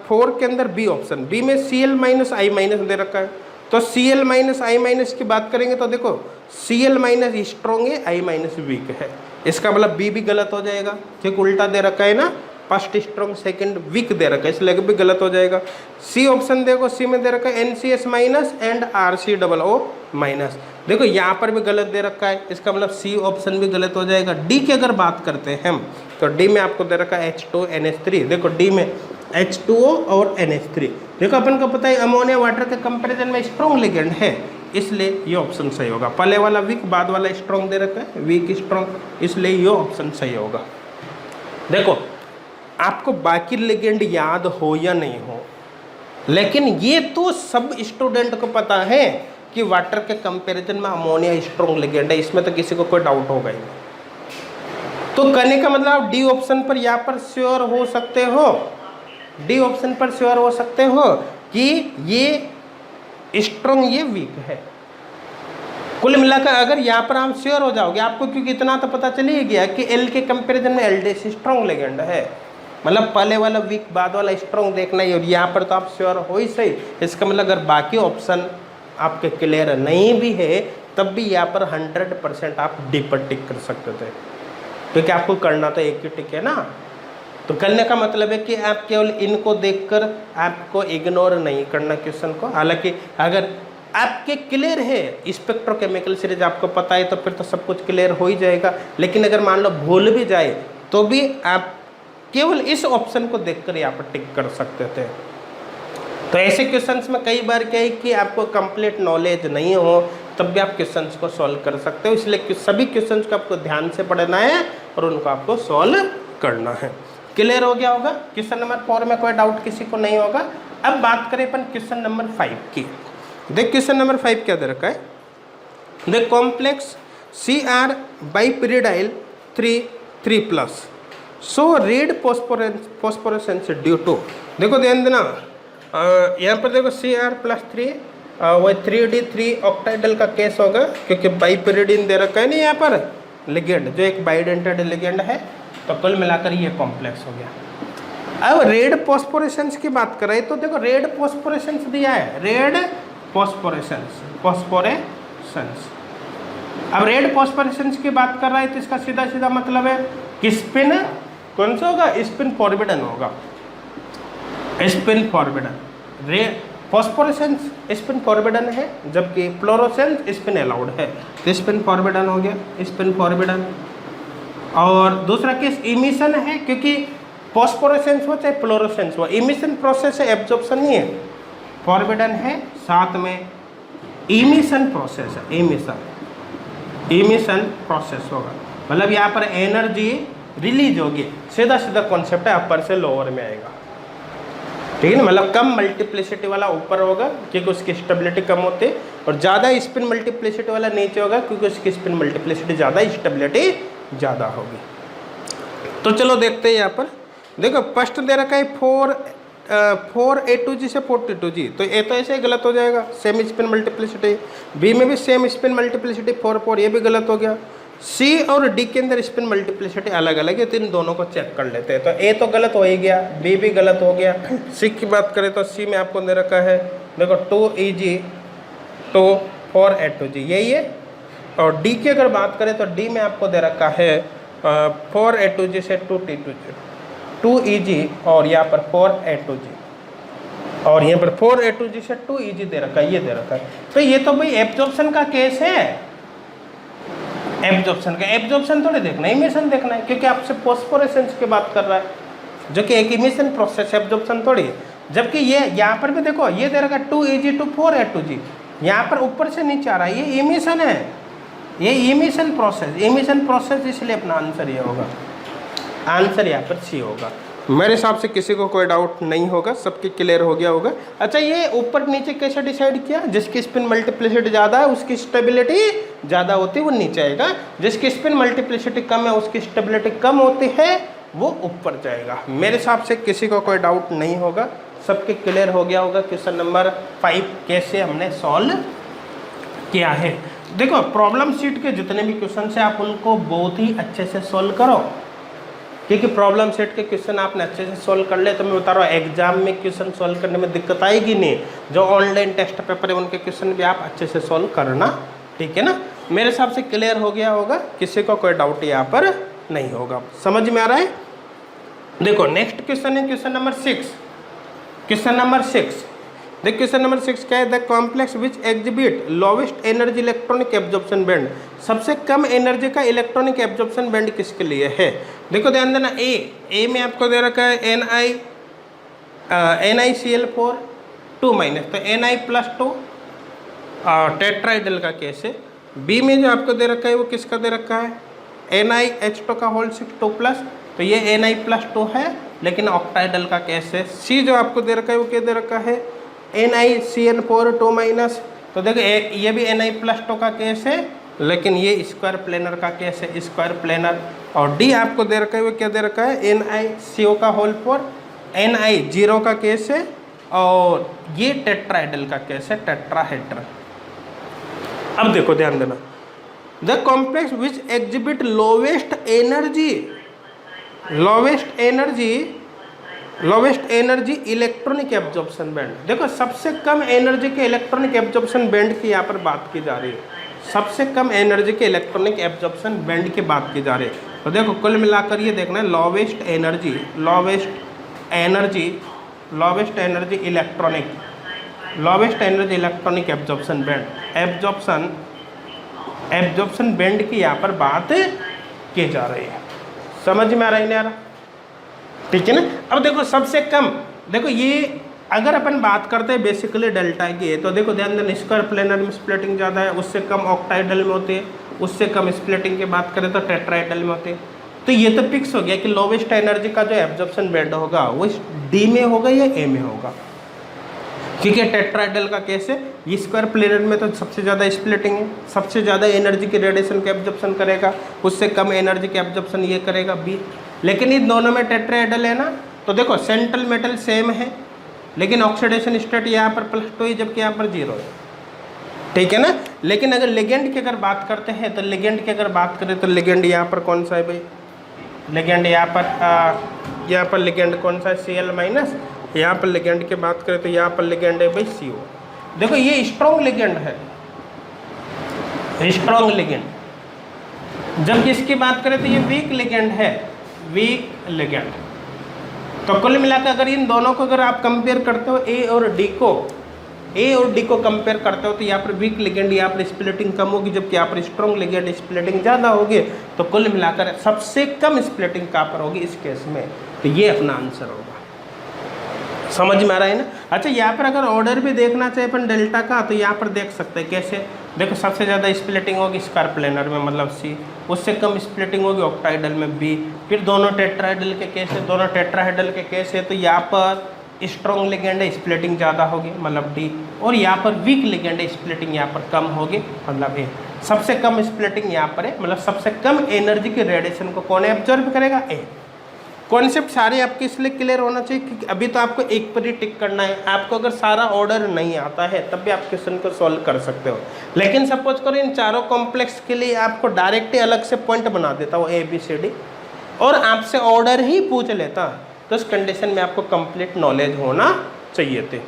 4 के अंदर बी ऑप्शन, बी में Cl माइनस आई माइनस दे रखा है, तो Cl माइनस आई माइनस की बात करेंगे तो देखो Cl माइनस स्ट्रॉन्ग है, आई माइनस वीक है, इसका मतलब बी भी गलत हो जाएगा, क्योंकि उल्टा दे रखा है ना, फर्स्ट स्ट्रॉन्ग सेकंड वीक दे रखा है, इसलिए भी गलत हो जाएगा। सी ऑप्शन देखो, सी में दे रखा है NCS minus and RCOO minus, देखो यहाँ पर भी गलत दे रखा है, इसका मतलब सी ऑप्शन भी गलत हो जाएगा। डी की अगर बात करते हैं हम, तो डी में आपको दे रखा है H2NH3, देखो डी में H2O और NH3, देखो अपन को पता है अमोनिया वाटर के कंपेरिजन में स्ट्रॉन्ग लिगेंड है, इसलिए ये ऑप्शन सही होगा। पहले वाला वीक, बाद वाला स्ट्रॉन्ग दे रखा है, वीक स्ट्रॉन्ग, इसलिए ये ऑप्शन सही होगा। देखो आपको बाकी लिगेंड याद हो या नहीं हो, लेकिन ये तो सब स्टूडेंट को पता है कि वाटर के कंपैरिजन में अमोनिया स्ट्रॉन्ग लिगेंड है, इसमें तो किसी को कोई डाउट होगा ही नहीं। तो कहने का मतलब आप डी ऑप्शन पर यहाँ पर श्योर हो सकते हो, डी ऑप्शन पर श्योर हो सकते हो कि ये स्ट्रॉन्ग ये वीक है। कुल मिलाकर अगर यहाँ पर आप श्योर हो जाओगे, आपको क्योंकि इतना तो पता चल ही गया कि एल के कंपैरिजन में LDH स्ट्रॉन्ग लिगेंड है, मतलब पहले वाला वीक बाद वाला स्ट्रॉन्ग देखना ही, और यहाँ पर तो आप श्योर हो ही सही। इसका मतलब अगर बाकी ऑप्शन आपके क्लियर नहीं भी है, तब भी यहाँ पर 100% आप डी पर टिक कर सकते थे, क्योंकि आपको करना तो एक ही टिक है ना। तो करने का मतलब है कि आप केवल इनको देखकर आपको इग्नोर नहीं करना क्वेश्चन को। हालांकि अगर आपके क्लियर है स्पेक्ट्रोकेमिकल सीरीज आपको पता है तो फिर तो सब कुछ क्लियर हो ही जाएगा, लेकिन अगर मान लो भूल भी जाए तो भी आप केवल इस ऑप्शन को देखकर यहाँ पर टिक कर सकते थे। तो ऐसे क्वेश्चंस में कई बार क्या है कि आपको कंप्लीट नॉलेज नहीं हो, तब भी आप क्वेश्चंस को सॉल्व कर सकते हो, इसलिए सभी क्वेश्चंस को आपको ध्यान से पढ़ना है और उनको आपको सॉल्व करना है। क्लियर हो गया होगा। क्वेश्चन नंबर 4 में कोई डाउट किसी को नहीं होगा। अब बात करें अपन क्वेश्चन नंबर 5 की। देख क्वेश्चन नंबर 5 क्या दे रखा है, देख complex Cr bipyridyl 3 so red phosphorescence due to, देखो ध्यान देना यहाँ पर देखो Cr+3 वही 3D3 ऑक्टाइडल का केस होगा, क्योंकि बाइपिरिडिन दे रखा है ना यहाँ पर लिगेंड, जो एक बाइडेंटेड लिगेंड है, तो कुल मिलाकर ये कॉम्प्लेक्स हो गया। अब रेड फॉस्फोरेसेंस की बात करें तो देखो रेड फॉस्फोरेसेंस दिया है, रेड फॉस्फोरेसेंस। अब रेड फॉस्फोरेसेंस की बात कर रहा है तो इसका सीधा सीधा मतलब है कि स्पिन कौन सा होगा, स्पिन फॉरबिडन होगा, spin forbidden. Red phosphorescence spin forbidden है, जबकि फ्लोरोसेंस स्पिन अलाउड है, तो स्पिन फॉरबिडन हो गया, स्पिन फॉरबिडन। और दूसरा केस इमिशन है, क्योंकि फॉस्फोरेसेंस हो चाहे फ्लोरोसेंस हो, इमिशन प्रोसेस है, एब्जॉर्प्शन नहीं है, फॉरबिडन है, साथ में इमिशन प्रोसेस है, इमिशन प्रोसेस होगा, मतलब यहाँ पर एनर्जी रिलीज होगी। सीधा सीधा कॉन्सेप्ट है, अपर से लोअर में आएगा, ठीक है ना, मतलब कम मल्टीप्लिसिटी वाला ऊपर होगा क्योंकि उसकी स्टेबिलिटी कम होती है, और ज़्यादा स्पिन मल्टीप्लिसिटी वाला नीचे होगा क्योंकि उसकी स्पिन मल्टीप्लिसिटी ज़्यादा, स्टेबिलिटी ज़्यादा होगी। तो चलो देखते हैं यहाँ पर, देखो फर्स्ट दे रखा है 4A2G से 42G, तो ए तो ऐसे ही गलत हो जाएगा, सेम स्पिन मल्टीप्लिसिटी। बी में भी सेम स्पिन मल्टीप्लिसिटी 4 ये भी गलत हो गया। सी और डी के अंदर स्पिन मल्टीप्लिसिटी अलग अलग है, तो इन दोनों को चेक कर लेते हैं। तो ए तो गलत हो ही गया, बी भी गलत हो गया। सी की बात करें तो सी में आपको दे रखा है देखो 2EG तो 4A2G यही है, और डी की अगर बात करें तो डी में आपको दे रखा है 4A2G से 2EG और यहाँ पर 4A2G, और यहाँ पर 4A2G से 2EG दे रखा है, ये दे रखा है। तो ये तो भाई एब्जॉर्प्शन का केस है, एब्जॉर्प्शन थोड़ी देखना है, इमिशन देखना है, क्योंकि आपसे फॉस्फोरेसेंस की बात कर रहा है, जो कि एक इमिशन प्रोसेस है, एब्जॉर्प्शन थोड़ी है। जबकि ये यहाँ पर भी देखो ये दे रखा है 2EG to 4A2G, यहाँ पर ऊपर से नीचे आ रहा है, ये इमिशन है, ये इमिशन प्रोसेस, इसलिए अपना आंसर ये होगा, आंसर यहाँ पर सी होगा। मेरे हिसाब से किसी को कोई डाउट नहीं होगा, सबके क्लियर हो गया होगा। अच्छा ये ऊपर नीचे कैसे डिसाइड किया, जिसकी स्पिन मल्टीप्लिसिटी ज़्यादा है उसकी स्टेबिलिटी ज़्यादा होती है वो नीचे आएगा, जिसकी स्पिन मल्टीप्लिसिटी कम है उसकी स्टेबिलिटी कम होती है वो ऊपर जाएगा। मेरे हिसाब से किसी को कोई डाउट नहीं होगा, सबके क्लियर हो गया होगा क्वेश्चन नंबर 5 कैसे हमने सॉल्व किया है। देखो प्रॉब्लम शीट के जितने भी क्वेश्चन है आप उनको बहुत ही अच्छे से सॉल्व करो, क्योंकि प्रॉब्लम सेट के क्वेश्चन आपने अच्छे से सॉल्व कर ले तो मैं बता रहा हूँ एग्जाम में क्वेश्चन सॉल्व करने में दिक्कत आएगी नहीं। जो ऑनलाइन टेस्ट पेपर है उनके क्वेश्चन भी आप अच्छे से सॉल्व करना, ठीक है ना। मेरे हिसाब से क्लियर हो गया होगा, किसी को कोई डाउट यहाँ पर नहीं होगा, समझ में आ रहा है। देखो नेक्स्ट क्वेश्चन है क्वेश्चन नंबर 6। क्वेश्चन नंबर 6 देख, क्वेश्चन नंबर 6 क्या है, the complex which exhibit lowest energy electronic absorption band, सबसे कम एनर्जी का इलेक्ट्रॉनिक एब्जॉर्प्शन बैंड किसके लिए है। देखो ध्यान देना, ए में आपको दे रखा है NiCl4 2 माइनस, तो Ni+2 टेट्राइडल का केस है। बी में जो आपको दे रखा है वो किसका दे रखा है, NiH2 का होल 6 2 प्लस, तो ये Ni+2 है लेकिन ऑक्टाइडल का केस है। सी जो आपको दे रखा है वो क्या दे रखा है, NiCN4 2 माइनस, तो देखो ये भी Ni+2 का केस है लेकिन ये स्क्वायर प्लेनर का केस है, स्क्वायर प्लेनर। और डी आपको दे रखा है वो क्या दे रखा है, NiCO का होल 4, Ni0 का केस है और ये टेट्राइडल का केस है, टेट्राहेड्रल। अब देखो ध्यान देना, the complex which exhibit lowest energy electronic absorption band. देखो सबसे कम एनर्जी के इलेक्ट्रॉनिक एब्जॉर्प्शन बैंड की यहाँ पर बात की जा रही है, सबसे कम एनर्जी के इलेक्ट्रॉनिक एब्जॉर्प्शन बैंड की बात की जा रही है। तो देखो कुल मिलाकर ये देखना है, lowest energy electronic absorption band, absorption band की यहाँ पर बात की जा रही है, समझ में आ रहा है नहीं आ रहा, ठीक है ना। अब देखो सबसे कम, देखो ये अगर अपन बात करते हैं बेसिकली डेल्टा की, तो देखो ध्यान देना स्क्वायर प्लेनर में स्प्लिटिंग ज़्यादा है, उससे कम ऑक्टाइडल में होती है, उससे कम स्प्लिटिंग की बात करें तो टेट्राइडल में होती है। तो ये तो फिक्स हो गया कि लोवेस्ट एनर्जी का जो एब्जॉर्प्शन बैंड होगा वो डी में होगा या ए में होगा, क्योंकि टेट्राइडल का केस है। ये स्क्वायर प्लेनर में तो सबसे ज़्यादा स्प्लिटिंग है, सबसे ज़्यादा एनर्जी की रेडिएशन के एब्जॉर्प्शन करेगा, उससे कम एनर्जी के एब्जॉर्प्शन ये करेगा बी। लेकिन इन दोनों में टेट्राइडल है ना, तो देखो सेंट्रल मेटल सेम है लेकिन ऑक्सीडेशन स्टेट यहाँ पर +2 है जबकि यहाँ पर 0 है, ठीक है ना। लेकिन अगर लिगेंड की अगर बात करते हैं तो लिगेंड की अगर बात करें तो लिगेंड यहाँ पर कौन सा है भाई, लिगेंड यहाँ पर लिगेंड कौन सा है, Cl-। यहाँ पर लिगेंड की बात करें तो यहाँ पर लिगेंड है भाई CO। देखो ये स्ट्रॉन्ग लिगेंड है, स्ट्रॉन्ग लिगेंड। जबकि इसकी बात करें तो ये वीक लिगेंड है, वीक लिगेंड। तो कुल मिलाकर अगर इन दोनों को अगर आप कंपेयर करते हो ए और डी को कंपेयर करते हो तो यहाँ पर वीक लिगेंड यहाँ पर स्प्लिटिंग कम होगी जबकि यहाँ पर स्ट्रॉन्ग लिगेंड स्प्लिटिंग ज़्यादा होगी। तो कुल मिलाकर सबसे कम स्प्लिटिंग कहाँ पर होगी इस केस में, तो ये अपना आंसर होगा, समझ में आ रहा है ना। अच्छा यहाँ पर अगर ऑर्डर भी देखना चाहिए अपन डेल्टा का तो यहाँ पर देख सकते हैं कैसे, देखो सबसे ज़्यादा स्प्लिटिंग होगी स्क्वायर प्लेनर में मतलब सी, उससे कम स्प्लिटिंग होगी ऑक्टाइडल में बी, फिर दोनों टेट्राइडल के केस है, दोनों टेट्राहेड्रल के केस है तो यहाँ पर स्ट्रॉन्ग लिगेंड है स्प्लिटिंग ज़्यादा होगी मतलब डी, और यहाँ पर वीक लिगेंड है स्प्लिटिंग यहाँ पर कम होगी मतलब ए। सबसे कम स्प्लिटिंग यहाँ पर है मतलब सबसे कम एनर्जी के रेडिएशन को कौन एब्जॉर्ब करेगा, ए। कॉन्सेप्ट सारे आपके इसलिए क्लियर होना चाहिए क्योंकि अभी तो आपको एक पर ही टिक करना है, आपको अगर सारा ऑर्डर नहीं आता है तब भी आप क्वेश्चन को सॉल्व कर सकते हो। लेकिन सपोज करो इन चारों कॉम्प्लेक्स के लिए आपको डायरेक्ट ही अलग से पॉइंट बना देता हूँ ABCD और आपसे ऑर्डर ही पूछ लेता, तो उस कंडीशन में आपको कंप्लीट नॉलेज होना चाहिए थे।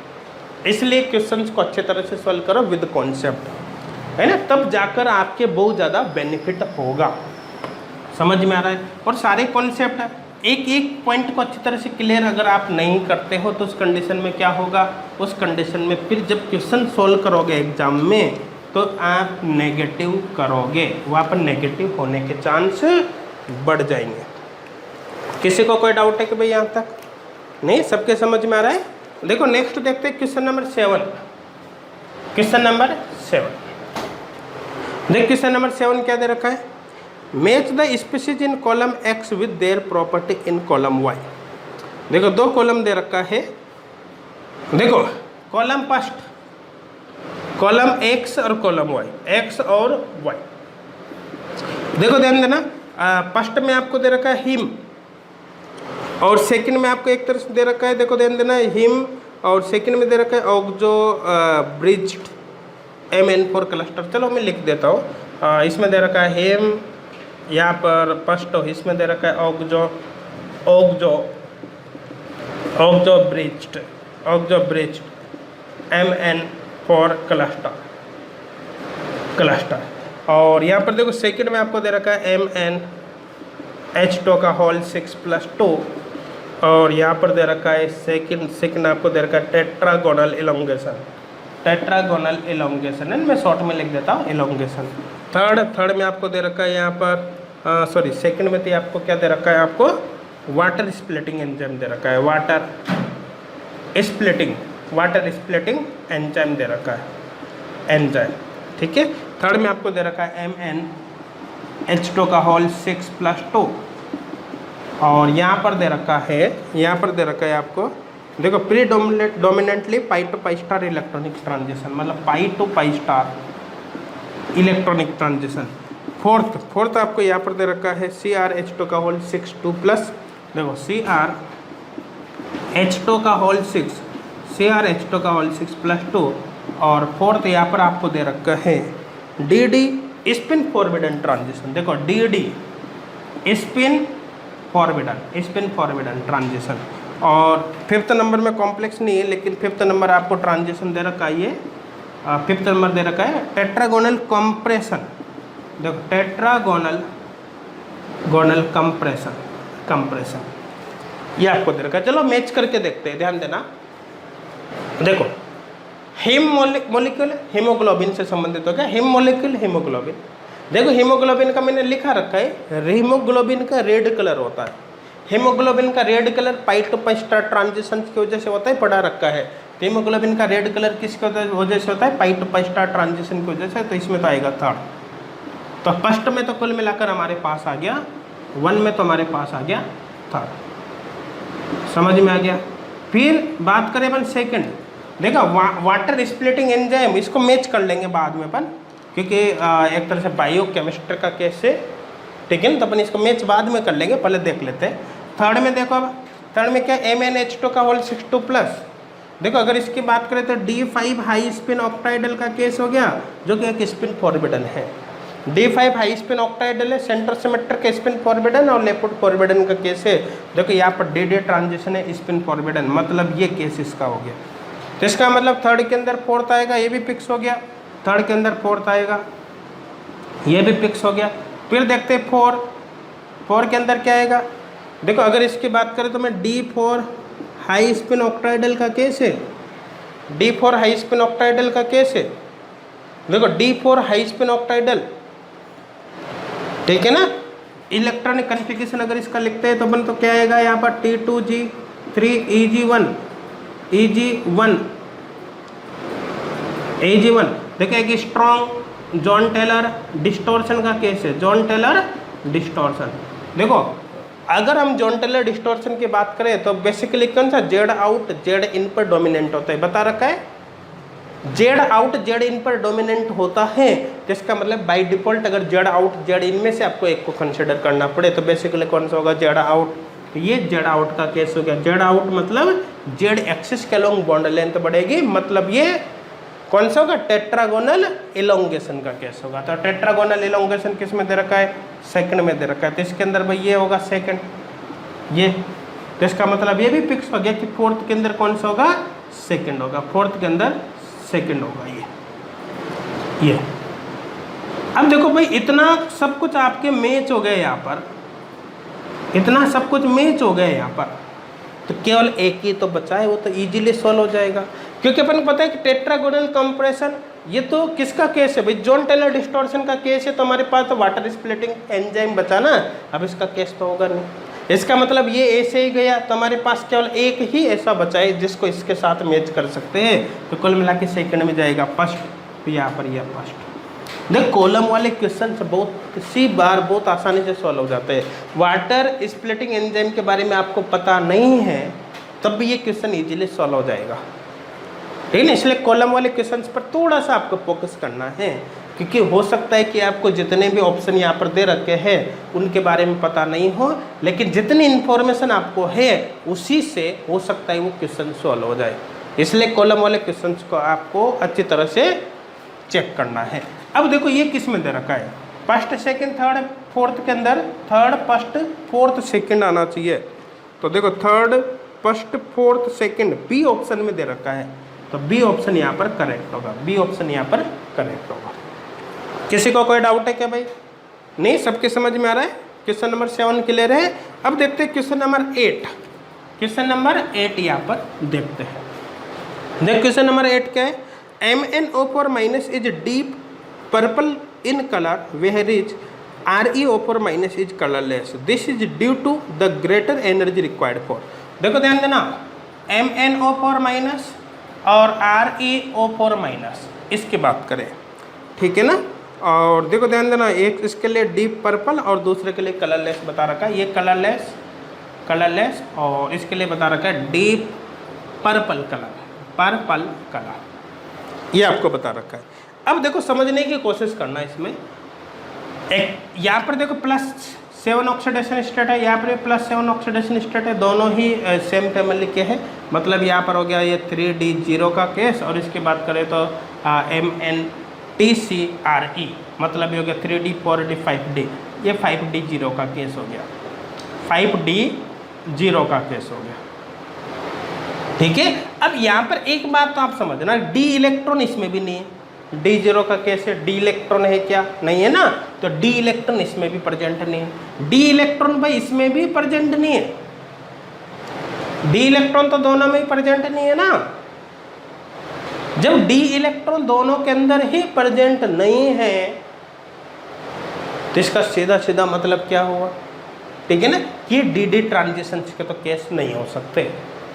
इसलिए क्वेश्चंस को अच्छे तरह से सॉल्व करो विद कॉन्सेप्ट, है ना, तब जाकर आपके बहुत ज़्यादा बेनिफिट होगा, समझ में आ रहा है। और सारे कॉन्सेप्ट एक एक पॉइंट को अच्छी तरह से क्लियर अगर आप नहीं करते हो तो उस कंडीशन में क्या होगा, उस कंडीशन में फिर जब क्वेश्चन सॉल्व करोगे एग्जाम में तो आप नेगेटिव करोगे, वहाँ पर नेगेटिव होने के चांस बढ़ जाएंगे। किसी को कोई डाउट है कि भाई यहाँ तक नहीं, सबके समझ में आ रहा है। देखो नेक्स्ट देखते हैं क्वेश्चन नंबर 7। क्वेश्चन नंबर 7 देख, क्वेश्चन नंबर 7 क्या दे रखा है, match the species in column X with their property in column Y। देखो दो कॉलम दे रखा है, देखो कॉलम फर्स्ट, कॉलम X और कॉलम Y, X और Y। देखो ध्यान देना, फर्स्ट में आपको दे रखा है हिम और सेकंड में आपको एक तरह से दे रखा है, देखो ध्यान देना हिम और सेकंड में दे रखा है ऑक्जो ब्रिज्ड MN4 क्लस्टर। चलो मैं लिख देता हूँ। इसमें दे रखा है हेम, यहाँ पर फर्स्ट इसमें दे रखा है ऑक्जो ब्रिज्ड MN4 क्लस्टर। और यहाँ पर देखो सेकंड में आपको दे रखा है MnH2 का होल 6+2। और यहाँ पर दे रखा है सेकंड आपको दे रखा है टेट्रागोनल इलोंगेशन है, मैं शॉर्ट में लिख देता हूँ इलोंगेशन। थर्ड में आपको दे रखा है यहाँ पर सेकंड में तो आपको क्या दे रखा है, आपको वाटर स्प्लिटिंग एंजाइम दे रखा है, वाटर स्प्लिटिंग एंजाइम दे रखा है, एंजाइम। ठीक है, थर्ड में आपको दे रखा है MnH2 का होल 6+2। और यहाँ पर दे रखा है आपको देखो predominantly pi to pi star electronic transition, मतलब pi to pi star electronic transition. Fourth आपको यहाँ पर दे रखा है CrH2 का होल 6+2। देखो CrH2 का होल 6+2। और फोर्थ यहाँ पर आपको दे रखा है DD स्पिन फॉरवर्डन ट्रांजिशन। देखो DD स्पिन फॉरवर्डन ट्रांजिशन। और फिफ्थ नंबर में कॉम्प्लेक्स नहीं है, लेकिन फिफ्थ नंबर आपको ट्रांजिशन दे रखा है, ये फिफ्थ नंबर दे रखा है टेट्रागोनल कंप्रेशन। देखो टेट्रागोनल कंप्रेशन ये आपको दे रखा है। चलो मैच करके देखते हैं, ध्यान देना। देखो हिम मॉलिक्यूल हीमोग्लोबिन से संबंधित हो गया, हिम मॉलिक्यूल हीमोग्लोबिन। देखो हीमोग्लोबिन का मैंने लिखा रखा है, हीमोग्लोबिन का रेड कलर होता है। हीमोग्लोबिन का red colour pi to pi star transition की वजह से होता है, पढ़ा रखा है। हीमोग्लोबिन का रेड कलर किसकी वजह से होता है, पाई टू पाई स्टार ट्रांजिशन की वजह से। तो इसमें तो आएगा थर्ड। तो फर्स्ट में तो कुल मिलाकर हमारे पास आ गया 1 में तो हमारे पास आ गया थर्ड, समझ में आ गया। फिर बात करें अपन सेकंड, देखा वाटर स्प्लिटिंग एंजाइम, इसको मैच कर लेंगे बाद में अपन, क्योंकि एक तरह से बायो केमिस्ट्री का केस है, ठीक है ना। तो अपन इसको मैच बाद में कर लेंगे, पहले देख लेते हैं। थर्ड में देखो, अब थर्ड में क्या MnH2 का होल 6+2। देखो अगर इसकी बात करें तो D5 हाई स्पिन ऑक्टाइडल का केस हो गया, जो कि एक स्पिन फॉरवर्डन है। D5 हाई स्पिन ऑक्टाइडल है, सेंटर सिमेट्रिक का स्पिन फॉरवर्डन और लेफ्ट फॉरवर्डन का केस है। देखो यहाँ पर DD ट्रांजिशन है, स्पिन फॉरवर्डन, मतलब ये केस इसका हो गया। तो इसका मतलब थर्ड के अंदर फोर्थ आएगा, ये भी फिक्स हो गया। थर्ड के अंदर फोर्थ आएगा, ये भी फिक्स हो गया। फिर देखते हैं फोर के अंदर क्या आएगा। देखो अगर इसकी बात करें तो मैं D4 हाई स्पिन ऑक्टाइडल का केस है, D4 हाई स्पिन ऑक्टाइडल का केस है। देखो D4 हाई स्पिन ऑक्टाइडल, ठीक है ना। इलेक्ट्रॉनिक कन्फिगरेशन अगर इसका लिखते हैं तो अपन तो क्या आएगा यहाँ पर T2G3 EG1। देखो एक स्ट्रॉन्ग जॉन टेलर डिस्टॉर्शन का केस है, जॉन टेलर डिस्टॉर्शन। देखो अगर हम जॉन टेलर डिस्टॉर्शन की बात करें तो बेसिकली कौन सा जेड आउट जेड इन पर डोमिनेंट होता है, बता रखा है। जेड आउट जेड इन पर डोमिनेंट होता है, जिसका मतलब बाय डिफॉल्ट अगर जेड आउट जेड इन में से आपको एक को कंसिडर करना पड़े तो बेसिकली कौन सा होगा, जेड आउट। तो ये जेड आउट का केस हो गया। जेड आउट मतलब जेड एक्सिस के अलोंग बॉन्ड लेंथ बढ़ेगी, मतलब ये कौन सा होगा, टेट्रागोनल इलोंगेशन का केस होगा। तो टेट्रागोनल इलोंगेशन किस में दे रखा है, सेकंड में दे रखा है। तो इसके अंदर भाई ये होगा सेकंड, ये। तो इसका मतलब ये भी फिक्स हो गया कि फोर्थ के अंदर कौन सा होगा, सेकंड होगा। फोर्थ के अंदर सेकंड होगा ये। अब देखो भाई इतना सब कुछ आपके मैच हो गए यहाँ पर, इतना सब कुछ मैच हो गया यहाँ पर, तो केवल एक ही तो बचा है, वो तो इजीली सॉल्व हो जाएगा। क्योंकि अपन को पता है कि टेट्रागोनल कंप्रेशन ये तो किसका केस है भाई, जॉन टेलर डिस्टॉर्शन का केस है। तो हमारे पास तो वाटर स्प्लिटिंग एंजाइम बचा ना, अब इसका केस तो होगा नहीं। इसका मतलब ये ऐसे ही गया, तो हमारे पास केवल एक ही ऐसा बचा है जिसको इसके साथ मैच कर सकते हैं। तो कुल मिला के सेकेंड में जाएगा फर्स्ट, तो यहाँ पर यह फर्स्ट। देख कॉलम वाले क्वेश्चन बहुत किसी बार बहुत आसानी से सॉल्व हो जाते हैं। वाटर स्प्लिटिंग एंजाइम के बारे में आपको पता नहीं है तब भी ये क्वेश्चन इजीली सॉल्व हो जाएगा, ठीक है ना। इसलिए कॉलम वाले क्वेश्चंस पर थोड़ा सा आपको फोकस करना है, क्योंकि हो सकता है कि आपको जितने भी ऑप्शन यहाँ पर दे रखे हैं उनके बारे में पता नहीं हो, लेकिन जितनी इन्फॉर्मेशन आपको है उसी से हो सकता है वो क्वेश्चन सॉल्व हो जाए। इसलिए कॉलम वाले क्वेश्चंस को आपको अच्छी तरह से चेक करना है। अब देखो ये किस में दे रखा है, फर्स्ट सेकंड थर्ड फोर्थ के अंदर थर्ड फर्स्ट फोर्थ सेकंड आना चाहिए। तो देखो third first fourth second B option में दे रखा है, तो बी ऑप्शन यहाँ पर करेक्ट होगा, बी ऑप्शन यहाँ पर करेक्ट होगा। किसी को कोई डाउट है क्या भाई? नहीं, सबके समझ में आ रहा है? क्वेश्चन नंबर 7 क्लियर है। अब देखते हैं क्वेश्चन नंबर 8। क्वेश्चन नंबर 8 यहाँ पर देखते हैं। देख क्वेश्चन नंबर 8 क्या है, MnO4 minus is deep purple in colour where is ReO4 minus is colourless, this is due to the greater energy required for. देखो ध्यान देना, MnO4 माइनस और ReO4 माइनस इसकी बात करें, ठीक है ना। और देखो ध्यान देना, एक इसके लिए डीप पर्पल और दूसरे के लिए कलरलेस बता रखा है, ये कलरलेस और इसके लिए बता रखा है डीप पर्पल कलर, ये आपको बता रखा है। अब देखो समझने की कोशिश करना इसमें, एक यहाँ पर देखो +7 ऑक्सीडेशन स्टेट है, यहाँ पर +7 ऑक्सीडेशन स्टेट है, दोनों ही सेम फैमिली के हैं। मतलब यहाँ पर हो गया ये 3D0 का केस, और इसकी बात करें तो MnTCRe, मतलब ये हो गया 3D 4D 5D, ये 5D0 का केस हो गया, 5D0 का केस हो गया, ठीक है। अब यहाँ पर एक बात तो आप समझना, डी इलेक्ट्रॉन इसमें भी नहीं है, D0 का केस है, डी इलेक्ट्रॉन है क्या? नहीं है ना, तो डी इलेक्ट्रॉन इसमें भी प्रेजेंट नहीं है, डी इलेक्ट्रॉन भाई इसमें भी प्रेजेंट नहीं है, डी इलेक्ट्रॉन तो दोनों में ही प्रेजेंट नहीं है ना। जब डी इलेक्ट्रॉन दोनों के अंदर ही प्रेजेंट नहीं है तो इसका सीधा सीधा मतलब क्या हुआ, ठीक है ना, ये डी ट्रांजिशन के तो केस नहीं हो सकते,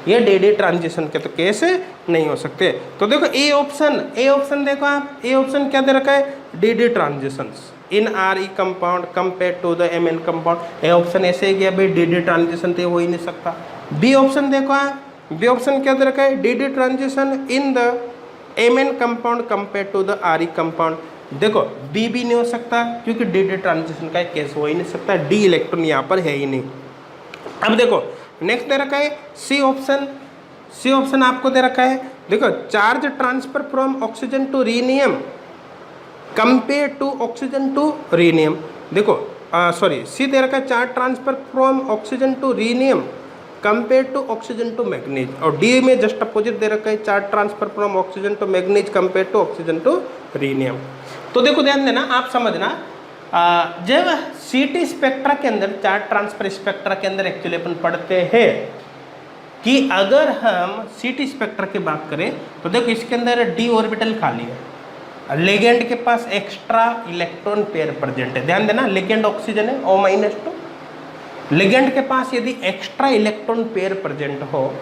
ये डी ट्रांजिशन के तो केस नहीं हो सकते। तो देखो ए ऑप्शन देखो आप, ए ऑप्शन क्या दे रखा है, D transitions in Re compound compare to the Mn compound. A option ऐसे ही गया भाई, डी ट्रांजिशन तो हो ही नहीं सकता। बी ऑप्शन देखो आप, बी ऑप्शन क्या दे रखा है, D transition in the Mn compound compare to the Re compound. देखो बी भी नहीं हो सकता क्योंकि डी ट्रांजिशन का केस हो ही नहीं सकता, डी इलेक्ट्रॉन यहाँ पर है ही नहीं। अब देखो नेक्स्ट दे रखा है सी ऑप्शन आपको दे रखा है, देखो charge transfer from oxygen to rhenium compare to oxygen to rhenium. देखो सी दे रखा है charge transfer from oxygen to rhenium compare to oxygen to manganese, और डी में जस्ट अपोजिट दे रखा है charge transfer from oxygen to manganese compare to oxygen to rhenium. तो देखो ध्यान देना, आप समझना, जब सीटी स्पेक्ट्रा के अंदर चार्ज ट्रांसफर स्पेक्ट्रा के अंदर एक्चुअली अपन पढ़ते हैं कि अगर हम सीटी स्पेक्ट्रा की बात करें तो देखो इसके अंदर डी ऑर्बिटल खाली है, लिगेंड के पास एक्स्ट्रा इलेक्ट्रॉन पेयर प्रेजेंट है। ध्यान देना, लिगेंड ऑक्सीजन है O-2, लिगेंड के पास यदि एक्स्ट्रा इलेक्ट्रॉन पेयर प्रेजेंट हो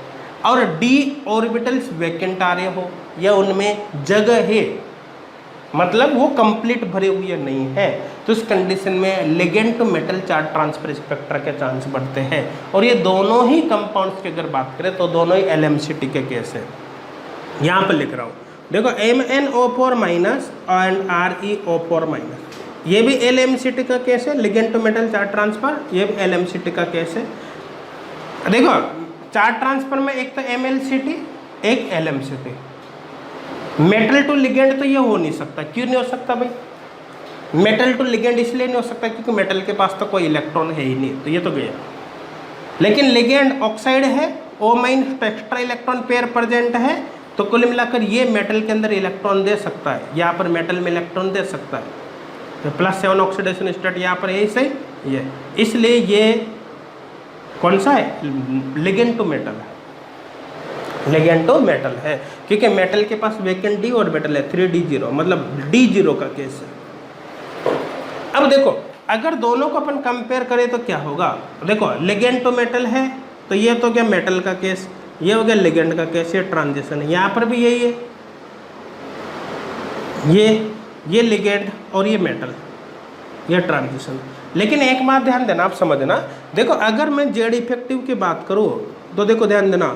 और डी ऑर्बिटल्स वैकेंट आ रहे हो या उनमें जगह है, मतलब वो कंप्लीट भरे हुए नहीं है, तो इस कंडीशन में ligand to metal charge transfer spectra के चांस बढ़ते हैं। और ये दोनों ही कंपाउंड्स की अगर बात करें तो दोनों ही LMCT के केस है। यहाँ पर लिख रहा हूँ, देखो MnO4 minus and ReO4 minus, ये भी LMCT का केस है, ligand to metal charge transfer, ये भी LMCT का केस है। देखो चार्ज ट्रांसफर में एक तो MLCT एक LMCT, मेटल टू लिगेंड तो ये हो नहीं सकता। क्यों नहीं हो सकता भाई? मेटल टू लिगेंड इसलिए नहीं हो सकता क्योंकि मेटल के पास तो कोई इलेक्ट्रॉन है ही नहीं, तो ये तो गया। लेकिन लिगेंड ऑक्साइड है, O- तो एक्स्ट्रा इलेक्ट्रॉन पेयर प्रेजेंट है, तो कुल मिलाकर ये मेटल के अंदर इलेक्ट्रॉन दे सकता है, यहाँ पर मेटल में इलेक्ट्रॉन दे सकता है। तो +7 ऑक्सीडेशन स्टेट यहाँ पर यही सही, ये इसलिए ये कौन सा है, लिगेंड टू मेटल है, लिगेंड टू मेटल है, क्योंकि मेटल के पास वैकेंट डी ऑर्बिटल है 3D0, मतलब D0 का केस है। अब देखो अगर दोनों को अपन कंपेयर करें तो क्या होगा, देखो लिगेंड टू मेटल है तो ये तो क्या मेटल का केस, ये हो गया लिगेंड का केस, ये ट्रांजिशन है, यहाँ पर भी यही है, ये लिगेंड और ये मेटल, ये ट्रांजिशन। लेकिन एक बात ध्यान देना, आप समझना, देखो अगर मैं जेड इफेक्टिव की बात करूँ तो देखो ध्यान देना,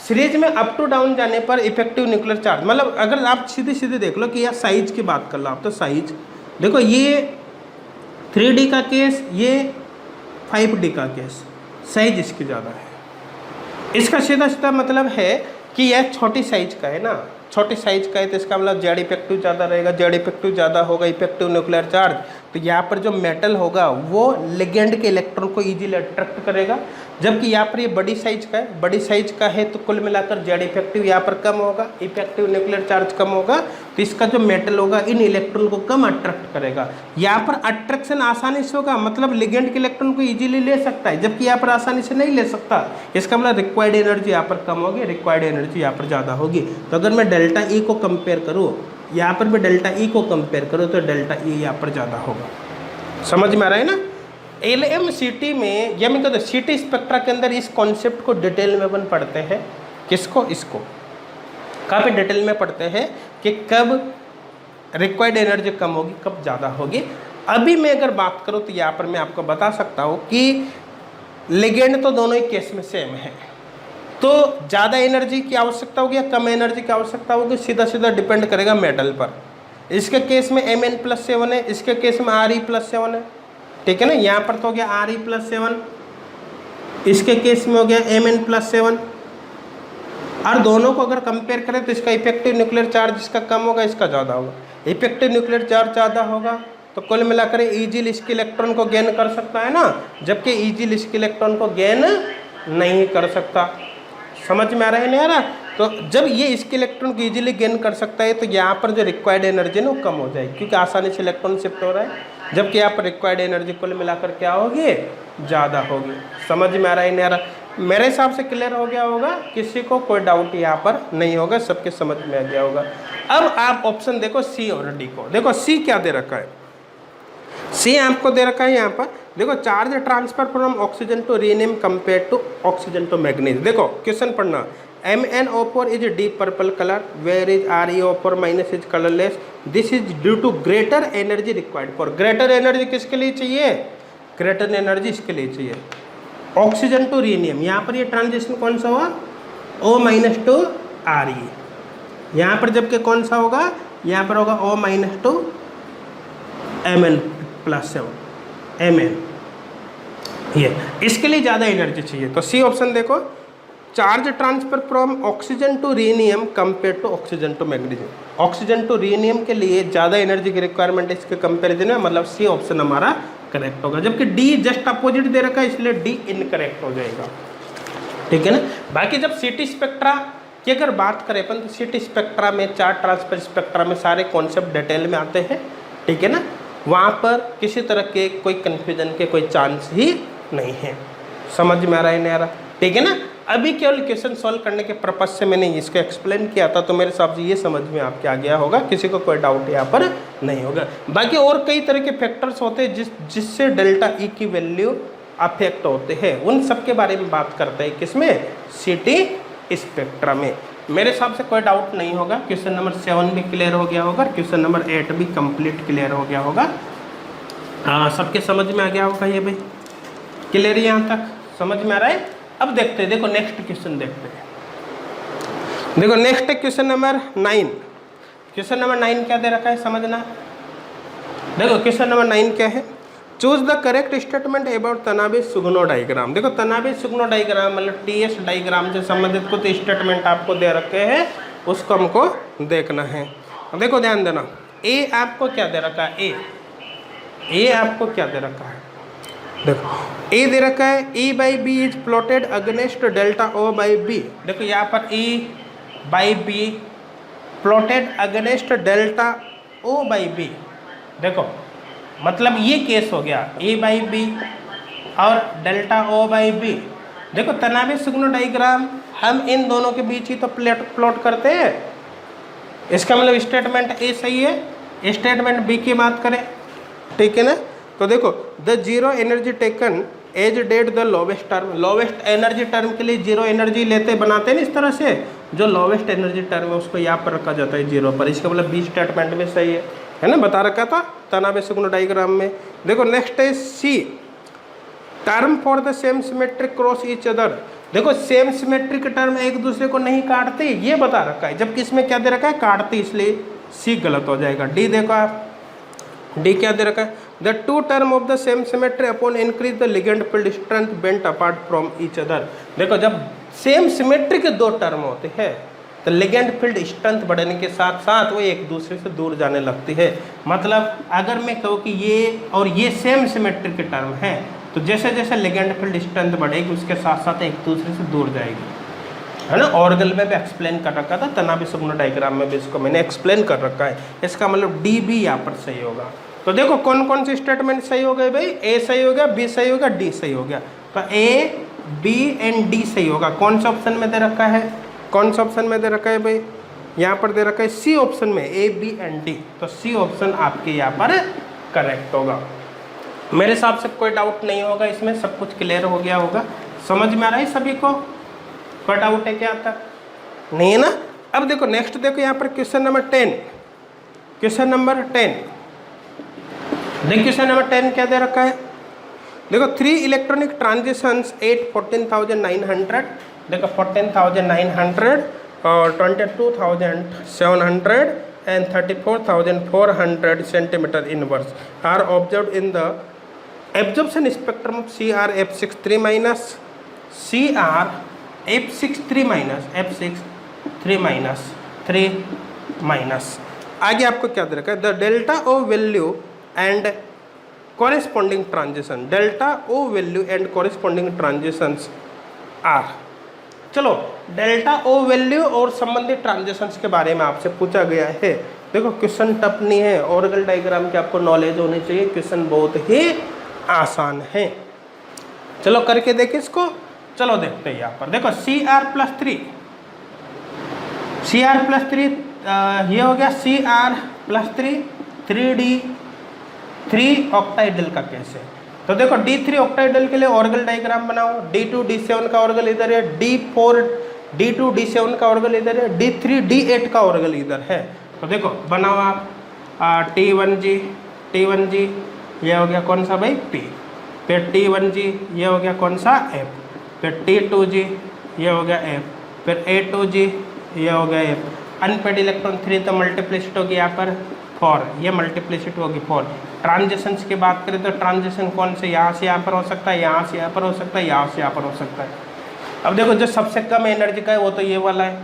सीरीज में अप टू डाउन जाने पर इफेक्टिव न्यूक्लियर चार्ज, मतलब अगर आप सीधे सीधे देख लो कि यार साइज की बात कर लो आप, तो साइज देखो ये 3D का केस, ये 5D का केस, साइज इसकी ज़्यादा है। इसका सीधा सीधा मतलब है कि यह छोटी साइज का है ना, छोटी साइज का है तो इसका मतलब जेड इफेक्टिव ज़्यादा रहेगा, जेड इफेक्टिव ज़्यादा होगा इफेक्टिव न्यूक्लियर चार्ज, तो यहाँ पर जो मेटल होगा वो लिगेंड के इलेक्ट्रॉन को इजीली अट्रैक्ट करेगा। जबकि यहाँ पर ये बड़ी साइज का है, बड़ी साइज का है तो कुल मिलाकर जेड इफेक्टिव यहाँ पर कम होगा, इफेक्टिव न्यूक्लियर चार्ज कम होगा, तो इसका जो मेटल होगा इन इलेक्ट्रॉन को कम अट्रैक्ट करेगा। यहाँ पर अट्रैक्शन आसानी से होगा, मतलब लिगेंड के इलेक्ट्रॉन को इजीली ले सकता है, जबकि यहाँ पर आसानी से नहीं ले सकता। इसका मतलब रिक्वायर्ड एनर्जी यहाँ पर कम होगी, रिक्वायर्ड एनर्जी यहाँ पर ज़्यादा होगी। तो अगर मैं डेल्टा ई को कंपेयर करूँ, यहाँ पर भी डेल्टा ई को कंपेयर करूँ तो डेल्टा ई यहाँ पर ज़्यादा होगा। समझ में आ रहा है ना। LMCT में या मैं कहता CT स्पेक्ट्रा के अंदर इस कॉन्सेप्ट को डिटेल में अपन पढ़ते हैं। किसको? इसको काफ़ी डिटेल में पढ़ते हैं कि कब रिक्वायर्ड एनर्जी कम होगी, कब ज़्यादा होगी। अभी मैं अगर बात करूँ तो यहाँ पर मैं आपको बता सकता हूँ कि लिगेंड तो दोनों ही केस में सेम है, तो ज़्यादा एनर्जी की आवश्यकता होगी या कम एनर्जी की आवश्यकता होगी, सीधा सीधा डिपेंड करेगा मेटल पर। इसके केस में Mn+7 है, इसके केस में Re+7 है, ठीक है ना। यहाँ पर तो हो गया Re+7, इसके केस में हो गया Mn+7, और दोनों को अगर कंपेयर करें तो इसका इफेक्टिव न्यूक्लियर चार्ज इसका कम होगा, इसका ज़्यादा होगा। इफेक्टिव न्यूक्लियर चार्ज ज़्यादा होगा तो कुल मिलाकर इजीली इसके इलेक्ट्रॉन को गेन कर सकता है ना, जबकि इजीली इसके इलेक्ट्रॉन को गेन नहीं कर सकता। समझ में आ रहा है नहीं आ रहा। तो जब ये इसके इलेक्ट्रॉन को इजीली गेन कर सकता है तो यहाँ पर जो रिक्वायर्ड एनर्जी ना वो कम हो जाएगी, क्योंकि आसानी से इलेक्ट्रॉन शिफ्ट हो रहा है, जबकि यहाँ पर रिक्वायर्ड एनर्जी कुल मिलाकर क्या होगी, ज़्यादा होगी। समझ में आ रहा है नहीं आ रहा। मेरे हिसाब से क्लियर हो गया होगा, किसी को कोई डाउट यहाँ पर नहीं होगा, सबके समझ में आ गया होगा। अब आप ऑप्शन देखो सी और डी को। देखो सी क्या दे रखा है, सी आपको दे रखा है यहाँ पर, देखो charge transfer from oxygen to rhenium compare to oxygen to manganese. देखो क्वेश्चन पढ़ना, MnO4 is deep purple colour, where is ReO4 minus is colourless, this is due to greater energy required for. Greater energy किसके लिए चाहिए, greater energy इसके लिए चाहिए oxygen to rhenium. यहाँ पर ये ट्रांजिशन कौन सा हुआ, O- टू Re। यहाँ पर जबकि कौन सा होगा, यहाँ पर होगा O- टू Mn+7 Mn, ये इसके लिए ज़्यादा एनर्जी चाहिए। तो सी ऑप्शन देखो, charge transfer from oxygen to rhenium compare to oxygen to magnesium. Oxygen to rhenium के लिए ज़्यादा एनर्जी की रिक्वायरमेंट इसके कंपेरिजन में, मतलब सी ऑप्शन हमारा करेक्ट होगा। जबकि डी जस्ट अपोजिट दे रखा है, इसलिए डी इनकरेक्ट हो जाएगा, ठीक है ना। बाकी जब CT स्पेक्ट्रा की अगर बात करें अपन, तो CT स्पेक्ट्रा में, चार्ज ट्रांसफर स्पेक्ट्रा में सारे कॉन्सेप्ट डिटेल में आते हैं, ठीक है ना। वहाँ पर किसी तरह के कोई कन्फ्यूजन के कोई चांस ही नहीं है। समझ में आ रहा है नहीं आ रहा, ठीक है ना। अभी केवल क्वेश्चन सॉल्व करने के पर्पज से मैंने इसको एक्सप्लेन किया था, तो मेरे हिसाब से ये समझ में आपके आ गया होगा, किसी को कोई डाउट यहाँ पर नहीं होगा। बाकी और कई तरह के फैक्टर्स होते हैं जिससे डेल्टा ई की वैल्यू अफेक्ट होते हैं, उन सब के बारे में बात करते हैं किसमें, CT स्पेक्ट्रा में। मेरे हिसाब से कोई डाउट नहीं होगा। क्वेश्चन नंबर 7 भी क्लियर हो गया होगा, क्वेश्चन नंबर 8 भी कंप्लीट क्लियर हो गया होगा। हाँ, सबके समझ में आ गया होगा ये भाई, क्लियर यहाँ तक समझ में आ रहा है। अब देखते हैं, देखो नेक्स्ट क्वेश्चन देखते हैं। देखो next question number 9। Question number 9 क्या दे रखा है समझना। देखो क्वेश्चन नंबर 9 क्या है, choose the correct statement about Tanabe Sugano diagram. देखो तनाबी सुगनो डायग्राम मतलब TS डायग्राम से संबंधित कुछ स्टेटमेंट आपको दे रखे हैं, उसको हमको देखना है। देखो ध्यान देना, ए आपको क्या दे रखा है, ए आपको क्या दे रखा है, देखो ए दे रखा है E/B is plotted against delta O/B। देखो यहाँ पर E/B plotted against delta O/B। देखो मतलब ये केस हो गया A/B और डेल्टा O/B। देखो तनाबी सुगनो डायग्राम हम इन दोनों के बीच ही तो प्लॉट करते हैं, इसका मतलब स्टेटमेंट ए सही है, स्टेटमेंट बी की बात करें, ठीक है ना। तो देखो the zero energy taken as that the lowest term, lowest energy term के लिए जीरो एनर्जी लेते बनाते हैं ना इस तरह से, जो लोवेस्ट एनर्जी टर्म है उसको यहाँ पर रखा जाता है जीरो पर, इसका मतलब बी स्टेटमेंट में सही है ना, बता रखा था तनाबी सुगनो डायग्राम में। देखो नेक्स्ट है C, term for the same symmetric cross each other. देखो सेम सिमेट्रिक टर्म एक दूसरे को नहीं काटते, ये बता रखा है, जबकि इसमें क्या दे रखा है, काटते, इसलिए सी गलत हो जाएगा। डी देखो आप, डी क्या दे रखा है, the two term of the same symmetry upon increase the ligand field strength bent apart from each other. देखो जब सेम सिमेट्री के दो टर्म होते हैं, तो लिगेंड फील्ड स्ट्रेंथ बढ़ने के साथ साथ वो एक दूसरे से दूर जाने लगती है। मतलब अगर मैं कहूँ कि ये और ये सेम सिमेट्री के टर्म है, तो जैसे जैसे लिगेंड फील्ड स्ट्रेंथ बढ़ेगी उसके साथ साथ एक दूसरे से दूर जाएगी, है ना। ऑर्गल में भी एक्सप्लेन कर रखा था, तनावी सुगम डायग्राम में भी इसको मैंने एक्सप्लेन कर रखा है। इसका मतलब डी भी यहाँ पर सही होगा। तो देखो कौन कौन सी स्टेटमेंट सही हो गए भाई, ए सही हो गया, बी सही हो गया, डी सही हो गया। तो ए बी एंड डी सही होगा। कौन सा ऑप्शन में दे रखा है, कौन सा ऑप्शन में दे रखा है भाई, यहाँ पर दे रखा है सी ऑप्शन में, ए बी एंड डी। तो सी ऑप्शन आपके यहाँ पर करेक्ट होगा। मेरे हिसाब से कोई डाउट नहीं होगा इसमें, सब कुछ क्लियर हो गया होगा। समझ में आ रहा है सभी को, कोई डाउट है क्या तक, नहीं है ना। अब देखो नेक्स्ट देखो यहाँ पर क्वेश्चन नंबर 10, क्वेश्चन नंबर 10 देखो, क्वेश्चन नंबर 10 क्या दे रखा है, देखो 3 इलेक्ट्रॉनिक ट्रांजिशंस एट 14,900, देखो 14,900 और 22,700 and 34,400 centimeter inverse are observed in the absorption spectrum of CrF63 minus CrF63 minus F63 minus 3 minus। आगे आपको क्या दे रखा है, the delta O value and corresponding transition, delta O value and corresponding transitions are. चलो delta O value और संबंधित transitions के बारे में आपसे पूछा गया है। देखो क्वेश्चन टफ नहीं है, ऑर्गल डायग्राम की आपको नॉलेज होनी चाहिए, क्वेश्चन बहुत ही आसान है। चलो करके देखिए इसको, चलो देखते हैं यहाँ पर। देखो Cr+3, Cr+3 ये हो गया Cr+3 3D3 ऑक्टाइडल का केस है। तो देखो D3 ऑक्टाइडल के लिए ऑर्गल डायग्राम बनाओ, D2 D7 का ऑर्गल इधर है, D4 D2 D7 का ऑर्गल इधर है, D3 D8 का ऑर्गल इधर है। तो देखो बनाओ आप T1G ये हो गया कौन सा भाई P, फिर T1G ये हो गया कौन सा F, फिर T2G ये हो गया F, फिर A2G ये हो गया F। अनपेड इलेक्ट्रॉन 3 तो मल्टीप्लिसिटी होगी यहाँ पर 4, ये मल्टीप्लिसिटी होगी 4। ट्रांजिशंस की बात करें तो ट्रांजिशन कौन से यहाँ से यहाँ पर हो सकता है, यहाँ से यहाँ पर हो सकता है, यहाँ से यहाँ पर हो सकता है। अब देखो जो सबसे कम एनर्जी का है वो तो ये वाला है,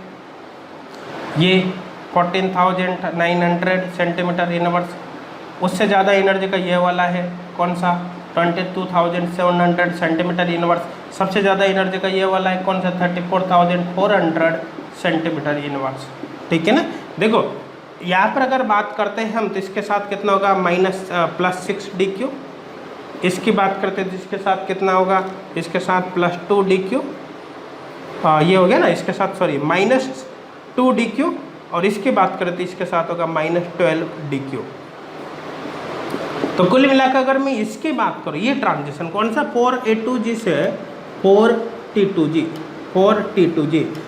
ये 14,900 सेंटीमीटर इनवर्स। उससे ज़्यादा एनर्जी का ये वाला है कौन सा 22,700 सेंटीमीटर इनवर्स। सबसे ज़्यादा एनर्जी का ये वाला है कौन सा 34,400 सेंटीमीटर इनवर्स। ठीक है ना। देखो यहाँ पर अगर बात करते हैं हम तो इसके साथ कितना होगा +6dq, इसकी बात करते हैं तो इसके साथ कितना होगा, इसके साथ +2dq, ये हो गया ना, इसके साथ सॉरी -2dq, और इसकी बात करें तो इसके साथ होगा -12dq। तो कुल मिलाकर अगर मैं इसकी बात करूँ, ये ट्रांजिशन कौन सा 4A2G से 4T2G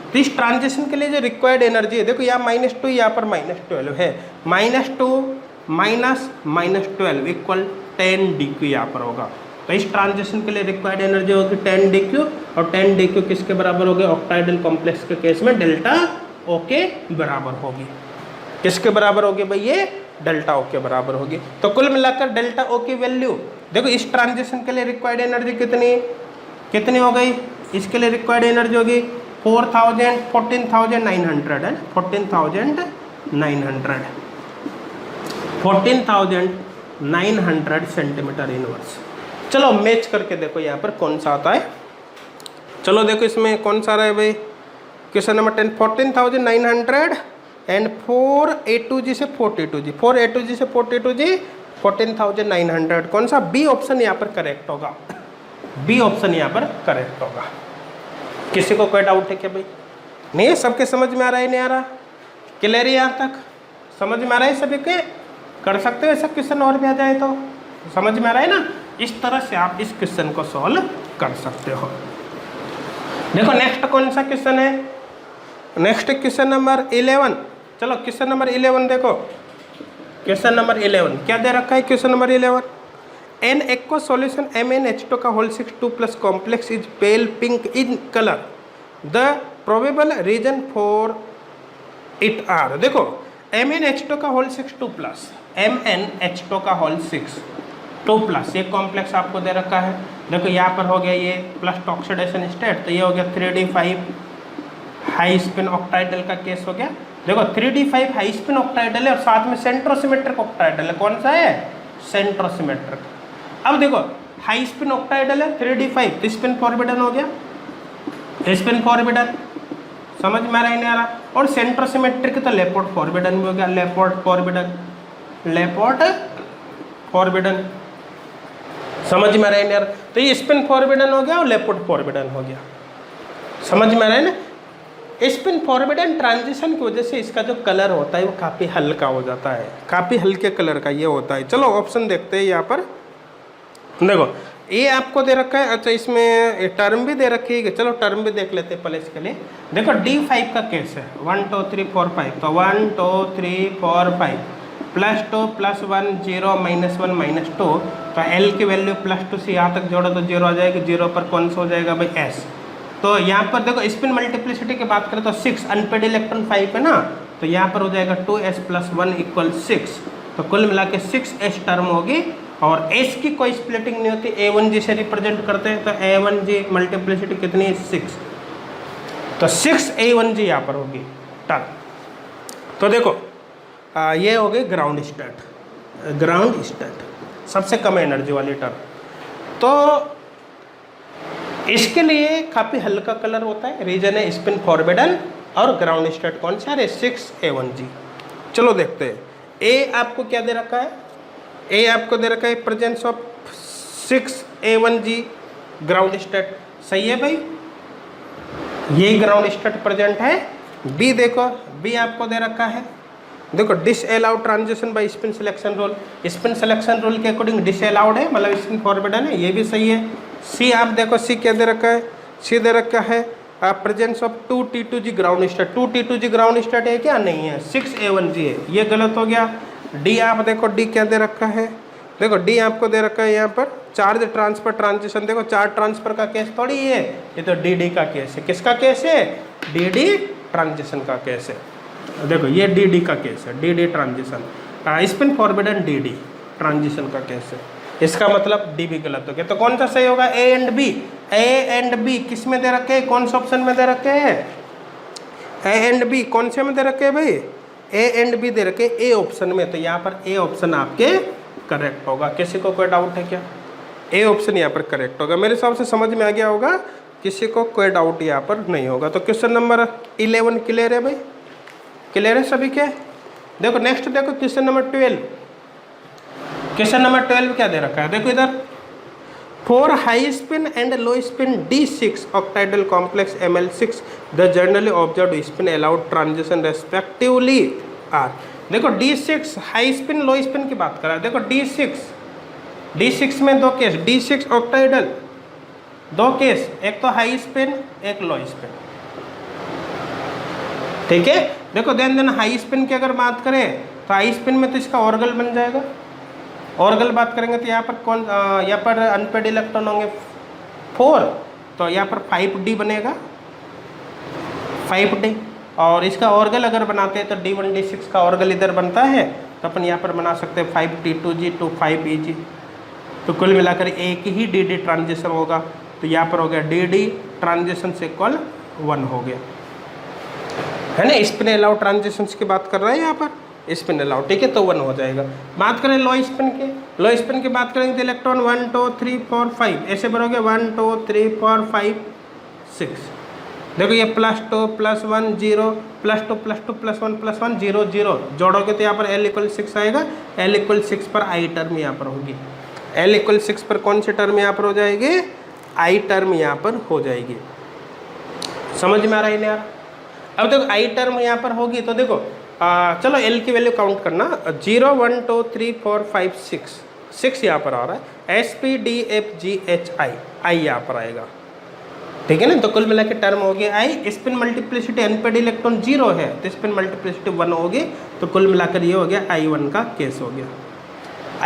तो इस ट्रांजिशन के लिए जो रिक्वायर्ड एनर्जी है, देखो यहाँ -2 यहाँ पर -12 है, -2 -12 इक्वल 10dq यहाँ पर होगा। तो इस ट्रांजिशन के लिए रिक्वायर्ड एनर्जी होगी 10dq, और 10dq किसके बराबर होगी, ऑक्टाइडल कॉम्प्लेक्स के केस में डेल्टा ओ के बराबर होगी। किसके बराबर होगी भाई, ये डेल्टा ओ के बराबर होगी। तो कुल मिलाकर डेल्टा ओ की वैल्यू देखो इस ट्रांजिशन के लिए रिक्वायर्ड एनर्जी कितनी हो गई, इसके लिए रिक्वायर्ड एनर्जी होगी 14,900 है, 14,900 सेंटीमीटर इनवर्स। चलो मैच करके देखो यहाँ पर कौन सा आता है। चलो देखो इसमें कौन सा रहा है भाई, क्वेश्चन नंबर 10 14,900 एंड 4A2G से 4T2G 4A2G से 4T2G 14,900, कौन सा बी ऑप्शन यहाँ पर करेक्ट होगा, बी ऑप्शन यहाँ पर करेक्ट होगा। किसी को कोई डाउट है क्या भाई, नहीं सबके समझ में आ रहा है, नहीं आ रहा, क्लियर है यहाँ तक, समझ में आ रहा है सभी के, कर सकते हो ऐसा क्वेश्चन और भी आ जाए तो समझ में आ रहा है ना। इस तरह से आप इस क्वेश्चन को सॉल्व कर सकते हो। देखो नेक्स्ट कौन सा क्वेश्चन है, नेक्स्ट क्वेश्चन नंबर 11। चलो क्वेश्चन नंबर 11 देखो, क्वेश्चन नंबर 11 क्या दे रखा है, question number 11 an aqua solution MnH2 का whole 6 complex is pale pink in colour, the probable reason for it are. देखो MnH2 का होल 6 2+, MnH2 का होल 6 2+ ये कॉम्प्लेक्स आपको दे रखा है। देखो यहाँ पर हो गया ये प्लस ऑक्सीडेशन स्टेट, तो ये हो गया 3d5 हाई स्पिन ऑक्टाइडल का केस हो गया। देखो 3d5 हाई स्पिन ऑक्टाइडल है और साथ में सेंट्रोसिमेट्रिक ऑक्टाइडल है। कौन सा है? सेंट्रोसिमेट्रिक। अब देखो हाई स्पिन ऑक्टाइडल है 3d5, तो स्पिन फॉरबिडन हो गया, स्पिन फॉरबिडन, समझ में आ रहा है नहीं आ रहा? और सेंट्रोसिमेट्रिक तो लेपोर्ट फॉरबिडन भी हो गया, लेपोर्ट फॉरबिडन, लेपोर्ट फॉरबिडन, समझ में आ रहा है नहीं आ रहा? तो ये स्पिन फॉरबिडन हो गया और लेपोर्ट फॉरबिडन हो गया, समझ में आ रहा है ना? स्पिन फॉरबिडन ट्रांजिशन की वजह से इसका जो कलर होता है वो काफ़ी हल्का हो जाता है, काफ़ी हल्के कलर का ये होता है। चलो ऑप्शन देखते हैं यहाँ पर। देखो ये आपको दे रखा है, अच्छा इसमें टर्म भी दे रखी है, चलो टर्म भी देख लेते हैं पहले इसके लिए। देखो D5 का केस है 1 2 3 4 5, तो 1 2 3 4 5 +2 +1 0 -1 -2, तो L की वैल्यू +2 से यहाँ तक जोड़ो तो 0 आ जाएगी, 0 पर कौन सा हो जाएगा भाई S। तो यहाँ पर देखो स्पिन मल्टीप्लिसिटी की बात करें तो 6 अनपेड इलेक्ट्रॉन 5 है ना, तो यहाँ पर हो जाएगा 2s + 1 = 6, तो कुल मिला के 6s टर्म होगी। और s की कोई स्प्लिटिंग नहीं होती, A1G से रिप्रेजेंट करते हैं, तो A1G मल्टीप्लिसिटी कितनी है? 6, तो 6 A1G यहाँ पर होगी टर्म। तो देखो ये हो गई ग्राउंड स्टेट, ग्राउंड स्टेट सबसे कम एनर्जी वाली टर्म। तो इसके लिए काफ़ी हल्का कलर होता है, रीजन है स्पिन फॉरबिडन, और ग्राउंड स्टेट कौन सा है? 6 A1G। चलो देखते हैं ए आपको क्या दे रखा है। ए आपको दे रखा है presence of 6 A1G ground state, सही है भाई, ये ग्राउंड स्टेट प्रेजेंट है। बी देखो, बी आपको दे रखा है, देखो disallowed transition by spin selection rule, spin selection rule के अकॉर्डिंग डिसअलाउड है, मतलब स्पिन फॉरबिडन है, ये भी सही है। सी आप देखो, सी क्या दे रखा है? सी दे रखा है presence of 2T2G ground state, 2T2G ground state है क्या? नहीं है, 6 A1G है, ये गलत हो गया। डी आप देखो, डी क्या दे रखा है? देखो डी आपको दे रखा है यहाँ पर चार्ज ट्रांसफर ट्रांजिशन, देखो चार्ज ट्रांसफर का केस थोड़ी है, ये तो डी का केस है। किसका केस है? डी ट्रांजिशन का केस है। देखो ये डी का केस है, D transition, spin forbidden D transition का केस है, इसका मतलब डी भी गलत हो गया। तो कौन सा सही होगा? A and B. A and B किस में दे रखे हैं? कौन सा ऑप्शन में दे रखे हैं? ए एंड बी कौन से में दे रखे हैं भाई? ए एंड बी दे रखे ए ऑप्शन में, तो यहाँ पर ए ऑप्शन आपके करेक्ट होगा। किसी को कोई डाउट है क्या? ए ऑप्शन यहाँ पर करेक्ट होगा, मेरे हिसाब से समझ में आ गया होगा, किसी को कोई डाउट यहाँ पर नहीं होगा। तो क्वेश्चन नंबर 11 क्लियर है भाई, क्लियर है सभी के? देखो नेक्स्ट देखो क्वेश्चन नंबर 12। क्वेश्चन नंबर 12 क्या दे रखा है? देखो इधर, for high spin and low spin D6 octahedral complex Ml6 the generally observed spin allowed transition respectively are. देखो D6 हाई स्पिन लो स्पिन की बात करा, देखो D6 में दो केस, D6 ऑक्टाइडल दो केस, एक तो हाई स्पिन एक लो स्पिन, ठीक है। देखो देन हाई स्पिन की अगर बात करें तो हाई स्पिन में तो इसका ऑर्गल बन जाएगा, ऑर्गल बात करेंगे तो यहाँ पर कौन, यहाँ पर अनपेड इलेक्ट्रॉन होंगे 4, तो यहाँ पर 5D बनेगा, 5D। और इसका ऑर्गल अगर बनाते हैं तो D1D6 का ऑर्गल इधर बनता है, तो अपन यहाँ पर बना सकते हैं 5D2G to 5EG, तो कुल मिलाकर एक ही DD ट्रांजिशन होगा, तो यहाँ पर हो गया DD ट्रांजिशन से इक्वल 1 हो गया, है ना। स्पिन अलाउड ट्रांजिशंस की बात कर रहे हैं यहाँ पर, स्पिन अलाउड, ठीक है, तो 1 हो जाएगा। बात करें लो स्पिन के, लो स्पिन की बात करेंगे तो इलेक्ट्रॉन 1 2 3 4 5 ऐसे भरोगे, 1 2 3 4 5 6। देखो ये +2 +1 0 +2 +2 +1 +1 0 0 जोड़ोगे तो यहाँ पर L = 6 आएगा। L = 6 पर I टर्म यहाँ पर होगी, L = 6 पर कौन सी टर्म यहाँ पर हो जाएगी? I टर्म यहाँ पर हो जाएगी, समझ में आ रहा है ना यार? अब देखो I टर्म यहाँ पर होगी तो देखो चलो L की वैल्यू काउंट करना, 0 1 2 3 4 5 6 यहाँ पर आ रहा है, SPDFGHI I यहाँ पर आएगा, ठीक है ना। तो कुल मिला के टर्म हो गया I। Spin multiplicity unpaired electron 0 है तो स्पिन मल्टीप्लिसिटी 1 होगी, तो कुल मिलाकर ये हो गया I1 का केस हो गया,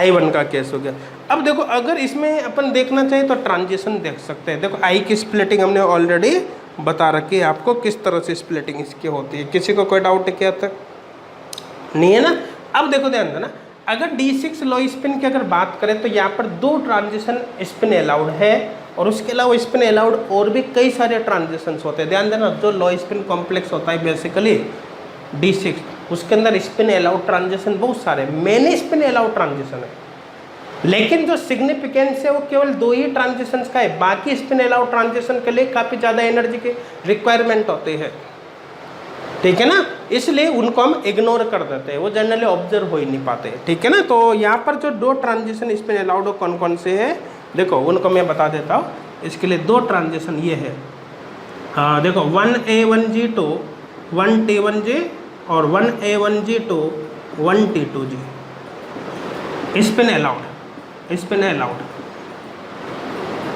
I1 का केस हो गया। अब देखो अगर इसमें अपन देखना चाहिए तो ट्रांजिशन देख सकते हैं। देखो I की स्प्लिटिंग हमने ऑलरेडी बता रखी है आपको, किस तरह से स्प्लिटिंग इसकी होती है। किसी को कोई डाउट है क्या तक? नहीं है ना। अब देखो ध्यान देना, अगर D6 लो स्पिन की अगर बात करें तो यहाँ पर 2 ट्रांजिशन स्पिन अलाउड है, और उसके अलावा स्पिन अलाउड और भी कई सारे ट्रांजिशंस होते हैं। ध्यान देना, जो लो स्पिन कॉम्प्लेक्स होता है बेसिकली D6, उसके अंदर स्पिन अलाउड ट्रांजिशन बहुत सारे, मेनी स्पिन अलाउड ट्रांजिशन है, लेकिन जो सिग्निफिकेंस है वो केवल 2 ही ट्रांजिशंस का है। बाकी स्पिन अलाउड ट्रांजिशन के लिए काफ़ी ज़्यादा एनर्जी के रिक्वायरमेंट होते हैं, ठीक है ना, इसलिए उनको हम इग्नोर कर देते हैं, वो जनरली ऑब्जर्व हो ही नहीं पाते, ठीक है ना। तो यहाँ पर जो 2 ट्रांजिशन स्पिन अलाउड हो कौन कौन से हैं, देखो उनको मैं बता देता हूँ। इसके लिए 2 ट्रांजिशन ये है, देखो 1A1G to 1T1G और 1A1G to 1T2G spin allowed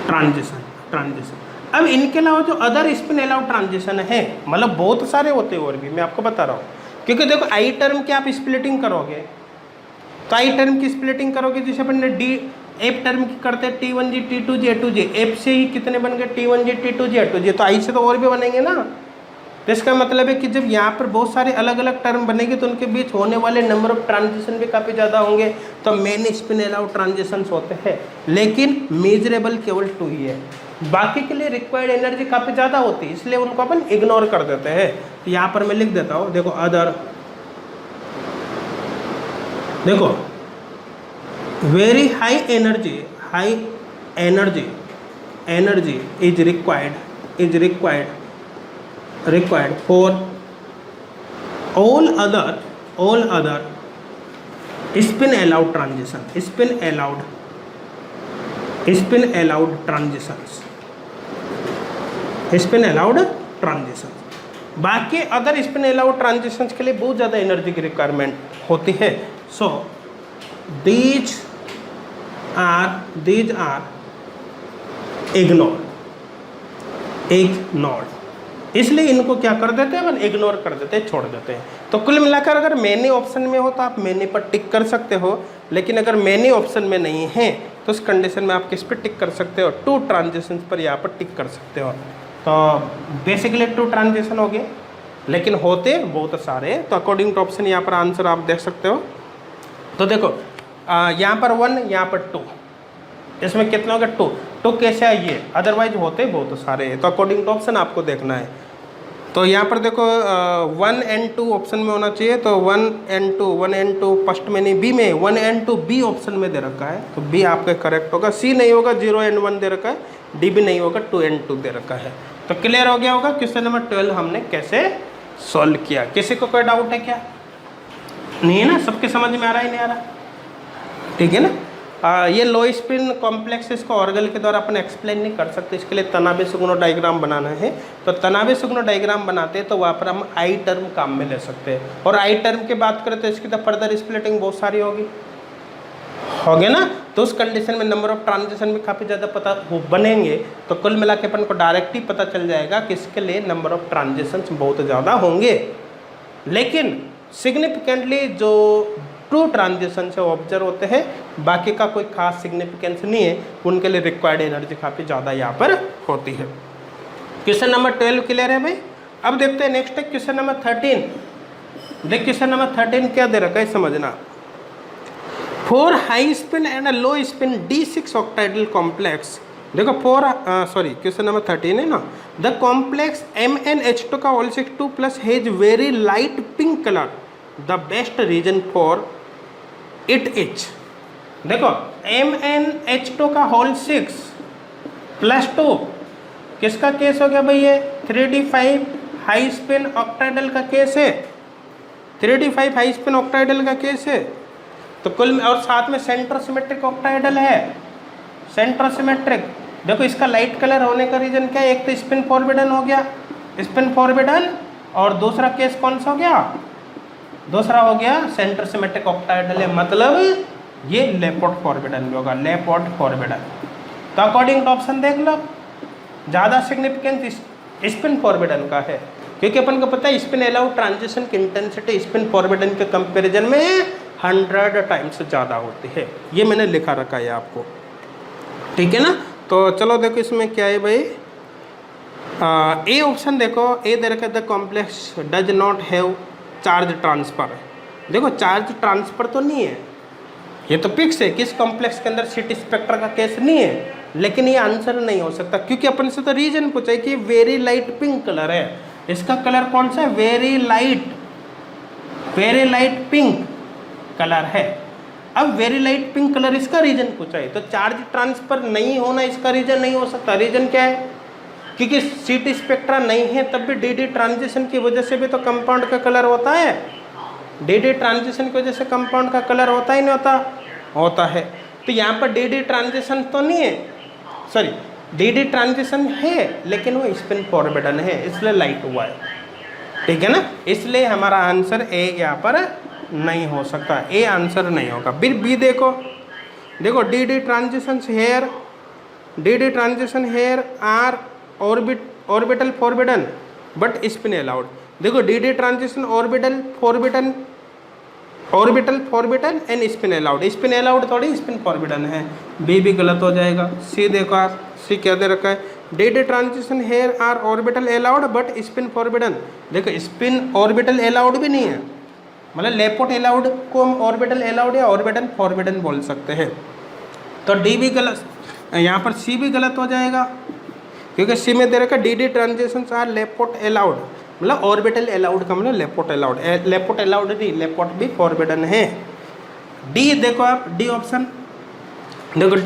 transition. अब इनके अलावा जो अदर स्पिन अलाउड ट्रांजिशन है, मतलब बहुत सारे होते हैं और भी, मैं आपको बता रहा हूँ। क्योंकि देखो आई टर्म की आप स्प्लिटिंग करोगे तो आई टर्म की स्प्लिटिंग करोगे, जैसे अपन ने डी एफ टर्म की करते हैं T1G T2G A2G, एफ से ही कितने बन गए T1G T2G A2G, तो आई से तो और भी बनेंगे ना। तो इसका मतलब है कि जब यहाँ पर बहुत सारे अलग अलग टर्म बनेंगे तो उनके बीच होने वाले नंबर ऑफ ट्रांजिशन भी काफ़ी ज़्यादा होंगे। तो मेन स्पिन अलाउड ट्रांजिशंस होते हैं, लेकिन मेजरेबल केवल 2 ही है, बाकी के लिए रिक्वायर्ड एनर्जी काफ़ी ज़्यादा होती है, इसलिए उनको अपन इग्नोर कर देते हैं। तो यहाँ पर मैं लिख देता हूँ, देखो अदर, देखो very high energy is required for all other spin allowed transitions. बाकी अदर स्पिन अलाउड ट्रांजिशंस के लिए बहुत ज़्यादा एनर्जी की रिक्वायरमेंट होती है। सो दीज आर इग्नोर्ड, इसलिए इनको क्या कर देते हैं, इग्नोर कर देते हैं, छोड़ देते हैं। तो कुल मिलाकर अगर मेनी ऑप्शन में हो तो आप मेनी पर टिक कर सकते हो, लेकिन अगर मेनी ऑप्शन में नहीं है तो उस कंडीशन में आप किस पर टिक कर सकते हो, 2 ट्रांजिशन पर यहाँ पर टिक कर सकते हो। तो बेसिकली 2 ट्रांजिशन हो गए, लेकिन होते बहुत सारे। तो अकॉर्डिंग टू ऑप्शन यहाँ पर आंसर आप देख सकते हो। तो देखो यहाँ पर 1, यहाँ पर 2, इसमें कितना होगा 2 कैसे है ये, अदरवाइज होते बहुत सारे हैं। तो अकॉर्डिंग टू ऑप्शन आपको देखना है। तो यहाँ पर देखो 1 and 2 ऑप्शन में होना चाहिए, तो 1 and 2 फर्स्ट में नहीं, बी में 1 and 2 बी ऑप्शन में दे रखा है, तो बी आपका करेक्ट होगा। सी नहीं होगा, 0 and 1 दे रखा है, डी भी नहीं होगा, 2 and 2 दे रखा है। तो क्लियर हो गया होगा क्वेश्चन नंबर 12 हमने कैसे सॉल्व किया। किसी को कोई डाउट है क्या? नहीं है ना, सबके समझ में आ रहा है, नहीं आ रहा, ठीक है ना। ये लो स्पिन कॉम्प्लेक्स इसको ऑर्गल के द्वारा अपन एक्सप्लेन नहीं कर सकते, इसके लिए तनावे सुगुणों डायग्राम बनाना है। तो तनावे सुगुणों डायग्राम बनाते हैं तो वहाँ पर हम आई टर्म काम में ले सकते हैं, और आई टर्म की बात करें तो इसकी तो फर्दर स्प्लिटिंग बहुत सारी होगी ना। तो उस कंडीशन में नंबर ऑफ ट्रांजिशन भी काफ़ी ज़्यादा पता वो बनेंगे। तो कुल मिला के अपन को डायरेक्ट ही पता चल जाएगा कि इसके लिए नंबर ऑफ ट्रांजिशन बहुत ज़्यादा होंगे, लेकिन सिग्निफिकेंटली जो 2 ट्रांजिशन से ऑब्जर्व होते हैं, बाकी का कोई खास सिग्निफिकेंस नहीं है, उनके लिए रिक्वायर्ड एनर्जी काफ़ी ज़्यादा यहाँ पर होती है। क्वेश्चन नंबर 12 क्लियर है भाई। अब देखते हैं नेक्स्ट है क्वेश्चन नंबर 13। देख क्वेश्चन नंबर 13 क्या दे रखा है समझना। For high spin and low spin D6 octahedral complex, देखो क्वेश्चन नंबर 13 है ना। द कॉम्प्लेक्स MnH2 का whole 6 2 plus has very light pink colour, the best reason for it is. देखो MnH2 का होल 6 प्लस 2 किसका केस हो गया भाई, ये 3d5 हाई स्पिन ऑक्टाइडल का केस है, 3d5 हाई स्पिन ऑक्टाइडल का केस है। तो कुल और साथ में सेंट्रोसिमेट्रिक ऑक्टाइडल है, सेंट्रोसिमेट्रिक। देखो इसका लाइट कलर होने का रीजन क्या है, एक तो स्पिन फॉरबिडन हो गया, स्पिन फॉरबिडन, और दूसरा केस कौन सा हो गया, दूसरा हो गया सेंट्रोसिमेट्रिक ऑक्टाइडल है, मतलब ये लेपोर्ट फॉरबिडन भी होगा, लेपोर्ट फॉरबिडन। तो अकॉर्डिंग टू ऑप्शन देख लो, ज़्यादा सिग्निफिकेंस स्पिन फॉरबिडन का है, क्योंकि अपन को पता है स्पिन अलाउड ट्रांजिशन की इंटेंसिटी स्पिन फॉरबिडन के कंपैरिजन में 100 टाइम्स ज़्यादा होती है। ये मैंने लिखा रखा है आपको, ठीक है ना। तो चलो देखो इसमें क्या है भाई, ए ऑप्शन देखो, ए दे रखा है the complex does not have charge transfer. देखो चार्ज ट्रांसफ़र तो नहीं है, ये तो फिक्स है, किस कॉम्प्लेक्स के अंदर सिटी स्पेक्ट्रा का केस नहीं है, लेकिन ये आंसर नहीं हो सकता क्योंकि अपन से तो रीजन पूछा है कि वेरी लाइट पिंक कलर है, इसका कलर कौन सा है, वेरी लाइट पिंक कलर है। अब वेरी लाइट पिंक कलर इसका रीजन पूछा है, तो चार्ज ट्रांसफर नहीं होना इसका रीजन नहीं हो सकता। रीजन क्या है, क्योंकि सिटी स्पेक्ट्रा नहीं है तब भी डी ट्रांजिशन की वजह से भी तो कंपाउंड का कलर होता है, डी ट्रांजिशन की वजह से कंपाउंड का कलर होता ही नहीं होता है। तो यहाँ पर डी ट्रांजिशन तो नहीं है, सॉरी डी ट्रांजिशन है लेकिन वो स्पिन फॉरवर्डन है, इसलिए लाइट हुआ है, ठीक है ना। इसलिए हमारा आंसर ए यहाँ पर नहीं हो सकता, ए आंसर नहीं होगा। फिर बी देखो d transition here are orbital forbidden but spin allowed. देखो d transition orbital forbidden and spin allowed थोड़ी स्पिन फॉरवर्डन है, बी भी गलत हो जाएगा। सी देखो आप, सी क्या दे रखा है, D transition here are orbital allowed but spin forbidden. देखो स्पिन ऑर्बिटल अलाउड भी नहीं है, मतलब लेपोर्ट अलाउड को हम ऑर्बिटल अलाउड या ऑर्बिटल फॉरवर्डन बोल सकते हैं। तो डी भी गलत, यहाँ पर सी भी गलत हो जाएगा क्योंकि सी में दे रखा डी ट्रांजिशन आर लेपोर्ट अलाउड, मतलब ऑर्बिटल अलाउड का मतलब लेपोर्ट अलाउड नहीं, लेपोर्ट भी फॉरवर्डन है। डी देखो आप, डी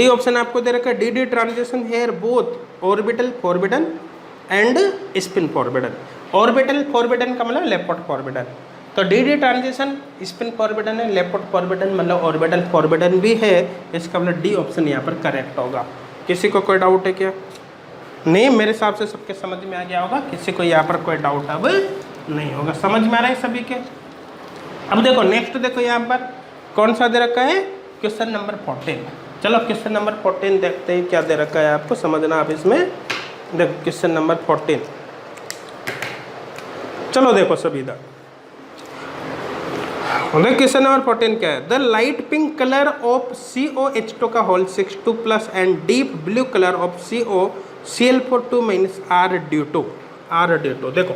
ऑप्शन आपको दे रखा है D transition here both orbital forbidden and spin forbidden. Orbital forbidden का मतलब लेपोर्ट फॉरवर्डन, तो डी ट्रांजिशन स्पिन फॉरवर्डन है, लेपोर्ट फॉरवर्डन मतलब ऑर्बिटल फॉरवर्डन भी है, इसका मतलब डी ऑप्शन यहाँ पर करेक्ट होगा। किसी को कोई डाउट है क्या? नहीं, मेरे हिसाब से सबके समझ में आ गया होगा, किसी को यहाँ पर कोई डाउट अब नहीं होगा, समझ में आ रहा है सभी के। अब देखो नेक्स्ट देखो यहाँ पर कौन सा दे रखा है, क्वेश्चन नंबर 14। चलो क्वेश्चन नंबर 14 देखते हैं क्या दे रखा है, आपको समझना आप इसमें। देखो क्वेश्चन नंबर 14, चलो देखो सभी इधर। क्वेश्चन नंबर 14 क्या है, the light pink colour of COH2 का whole 6 2+ and deep blue colour of COCl4 - are due to. देखो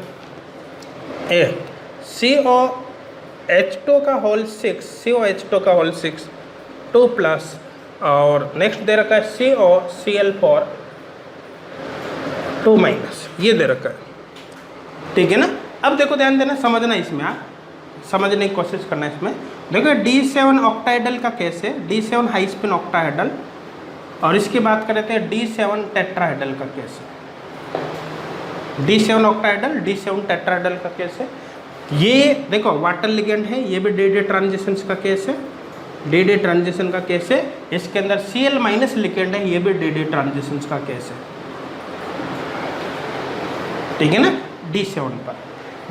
ए COH2 का होल 6 2+ और नेक्स्ट दे रखा है COCl4 2-, ये दे रखा है, ठीक है ना। अब देखो ध्यान देना, समझना इसमें, आप समझने की कोशिश करना इसमें। देखो D7 ऑक्टाहेड्रल का केस है, D7 हाई स्पिन ऑक्टाहेड्रल, और इसकी बात करें तो D7 टेट्राहेड्रल का केस है। D7 ऑक्टाहेड्रल, D7 टेट्राहेड्रल का केस है। ये देखो वाटर लिगेंड है, ये भी डी ट्रांजिशन का केस है, डी ट्रांजिशन का केस है। इसके अंदर Cl- लिगेंड है, ये भी डी ट्रांजिशन का केस है, ठीक है ना। D7 पर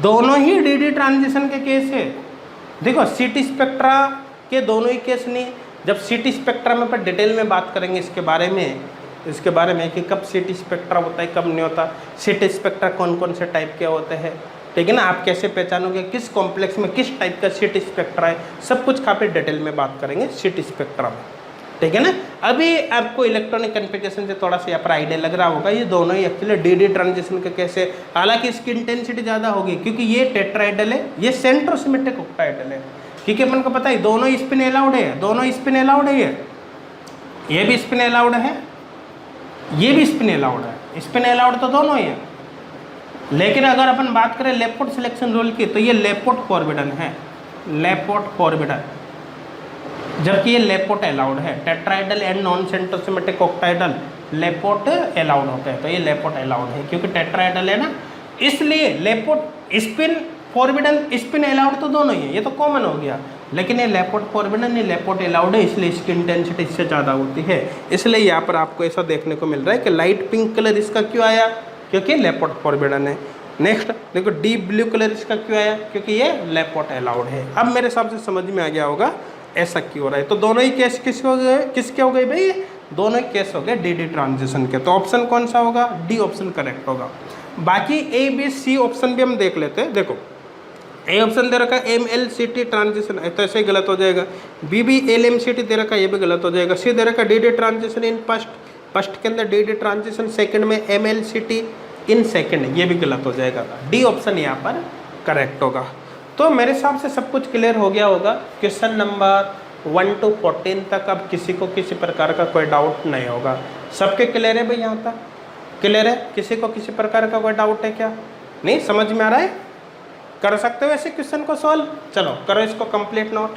दोनों ही डी ट्रांजिशन के केस है। देखो सिटी स्पेक्ट्रा के दोनों ही केस नहीं, जब सिटी स्पेक्ट्रा में पर डिटेल में बात करेंगे इसके बारे में कि कब सिटी स्पेक्ट्रा होता है कब नहीं होता, सिटी स्पेक्ट्रा कौन कौन से टाइप के होते हैं, ठीक है ना, आप कैसे पहचानोगे किस कॉम्प्लेक्स में किस टाइप का सिटी स्पेक्ट्रा है, सब कुछ काफ़ी डिटेल में बात करेंगे सिटी स्पेक्ट्रा में, ठीक है ना। अभी आपको इलेक्ट्रॉनिक कन्फिगरेशन से थोड़ा सा यहाँ पर आइडिया लग रहा होगा, ये दोनों ही एक्चुअली डी ट्रांजिशन के कैसे, हालांकि इसकी इंटेंसिटी ज़्यादा होगी क्योंकि ये टेट्राहेड्रल है, ये सेंट्रोसिमेट्रिक ऑक्टाहेड्रल है, क्योंकि अपन को पता है दोनों स्पिन अलाउड है, ये भी स्पिन अलाउड है, ये भी स्पिन अलाउड है, स्पिन अलाउड तो दोनों ही है। लेकिन अगर अपन बात करें लेपोर्ट सिलेक्शन रूल की तो ये लेपोर्ट फॉरवर्डन है, जबकि ये लेपोर्ट अलाउड है। Tetrahedral and non centrosymmetric octahedral Laporte allowed होते हैं, तो ये लेपोर्ट अलाउड है क्योंकि टेट्राहेड्रल है ना, इसलिए लेपोर्ट स्पिन फॉरवर्डन स्पिन अलाउड तो दोनों ही है, ये तो कॉमन हो गया। लेकिन ये लेपोर्ट फॉरवर्डन ये लेपोर्ट अलाउड है, इसलिए इसकी इंटेंसिटी इससे ज़्यादा होती है। इसलिए यहाँ पर आपको ऐसा देखने को मिल रहा है कि लाइट पिंक कलर इसका क्यों आया, क्योंकि लेपोर्ट फॉरवर्डन है। नेक्स्ट देखो डीप ब्लू कलर इसका क्यों आया, क्योंकि ये लेपोर्ट अलाउड है। अब मेरे हिसाब से समझ में आ गया होगा ऐसा क्यों हो रहा है। तो दोनों ही केस किसके हो गए भाई, दोनों ही केस हो गए डी ट्रांजिशन के। तो ऑप्शन कौन सा होगा, डी ऑप्शन करेक्ट होगा। बाकी ए बी सी ऑप्शन भी हम देख लेते हैं। देखो ए ऑप्शन दे रखा है MLCT ट्रांजिशन, तो ऐसे ही गलत हो जाएगा। बी LMCT दे रखा है, ये भी गलत हो जाएगा। सी दे रखा है डी ट्रांजिशन इन फर्स्ट के अंदर डी ट्रांजिशन, सेकंड में MLCT इन सेकंड, ये भी गलत हो जाएगा। डी ऑप्शन यहाँ पर करेक्ट होगा। तो मेरे हिसाब से सब कुछ क्लियर हो गया होगा। क्वेश्चन नंबर 1 to 14 तक अब किसी को किसी प्रकार का कोई डाउट नहीं होगा। सबके क्लियर है भाई? यहाँ तक क्लियर है? किसी को किसी प्रकार का कोई डाउट है क्या? नहीं समझ में आ रहा है? कर सकते हो ऐसे क्वेश्चन को सॉल्व? चलो करो इसको कंप्लीट नोट।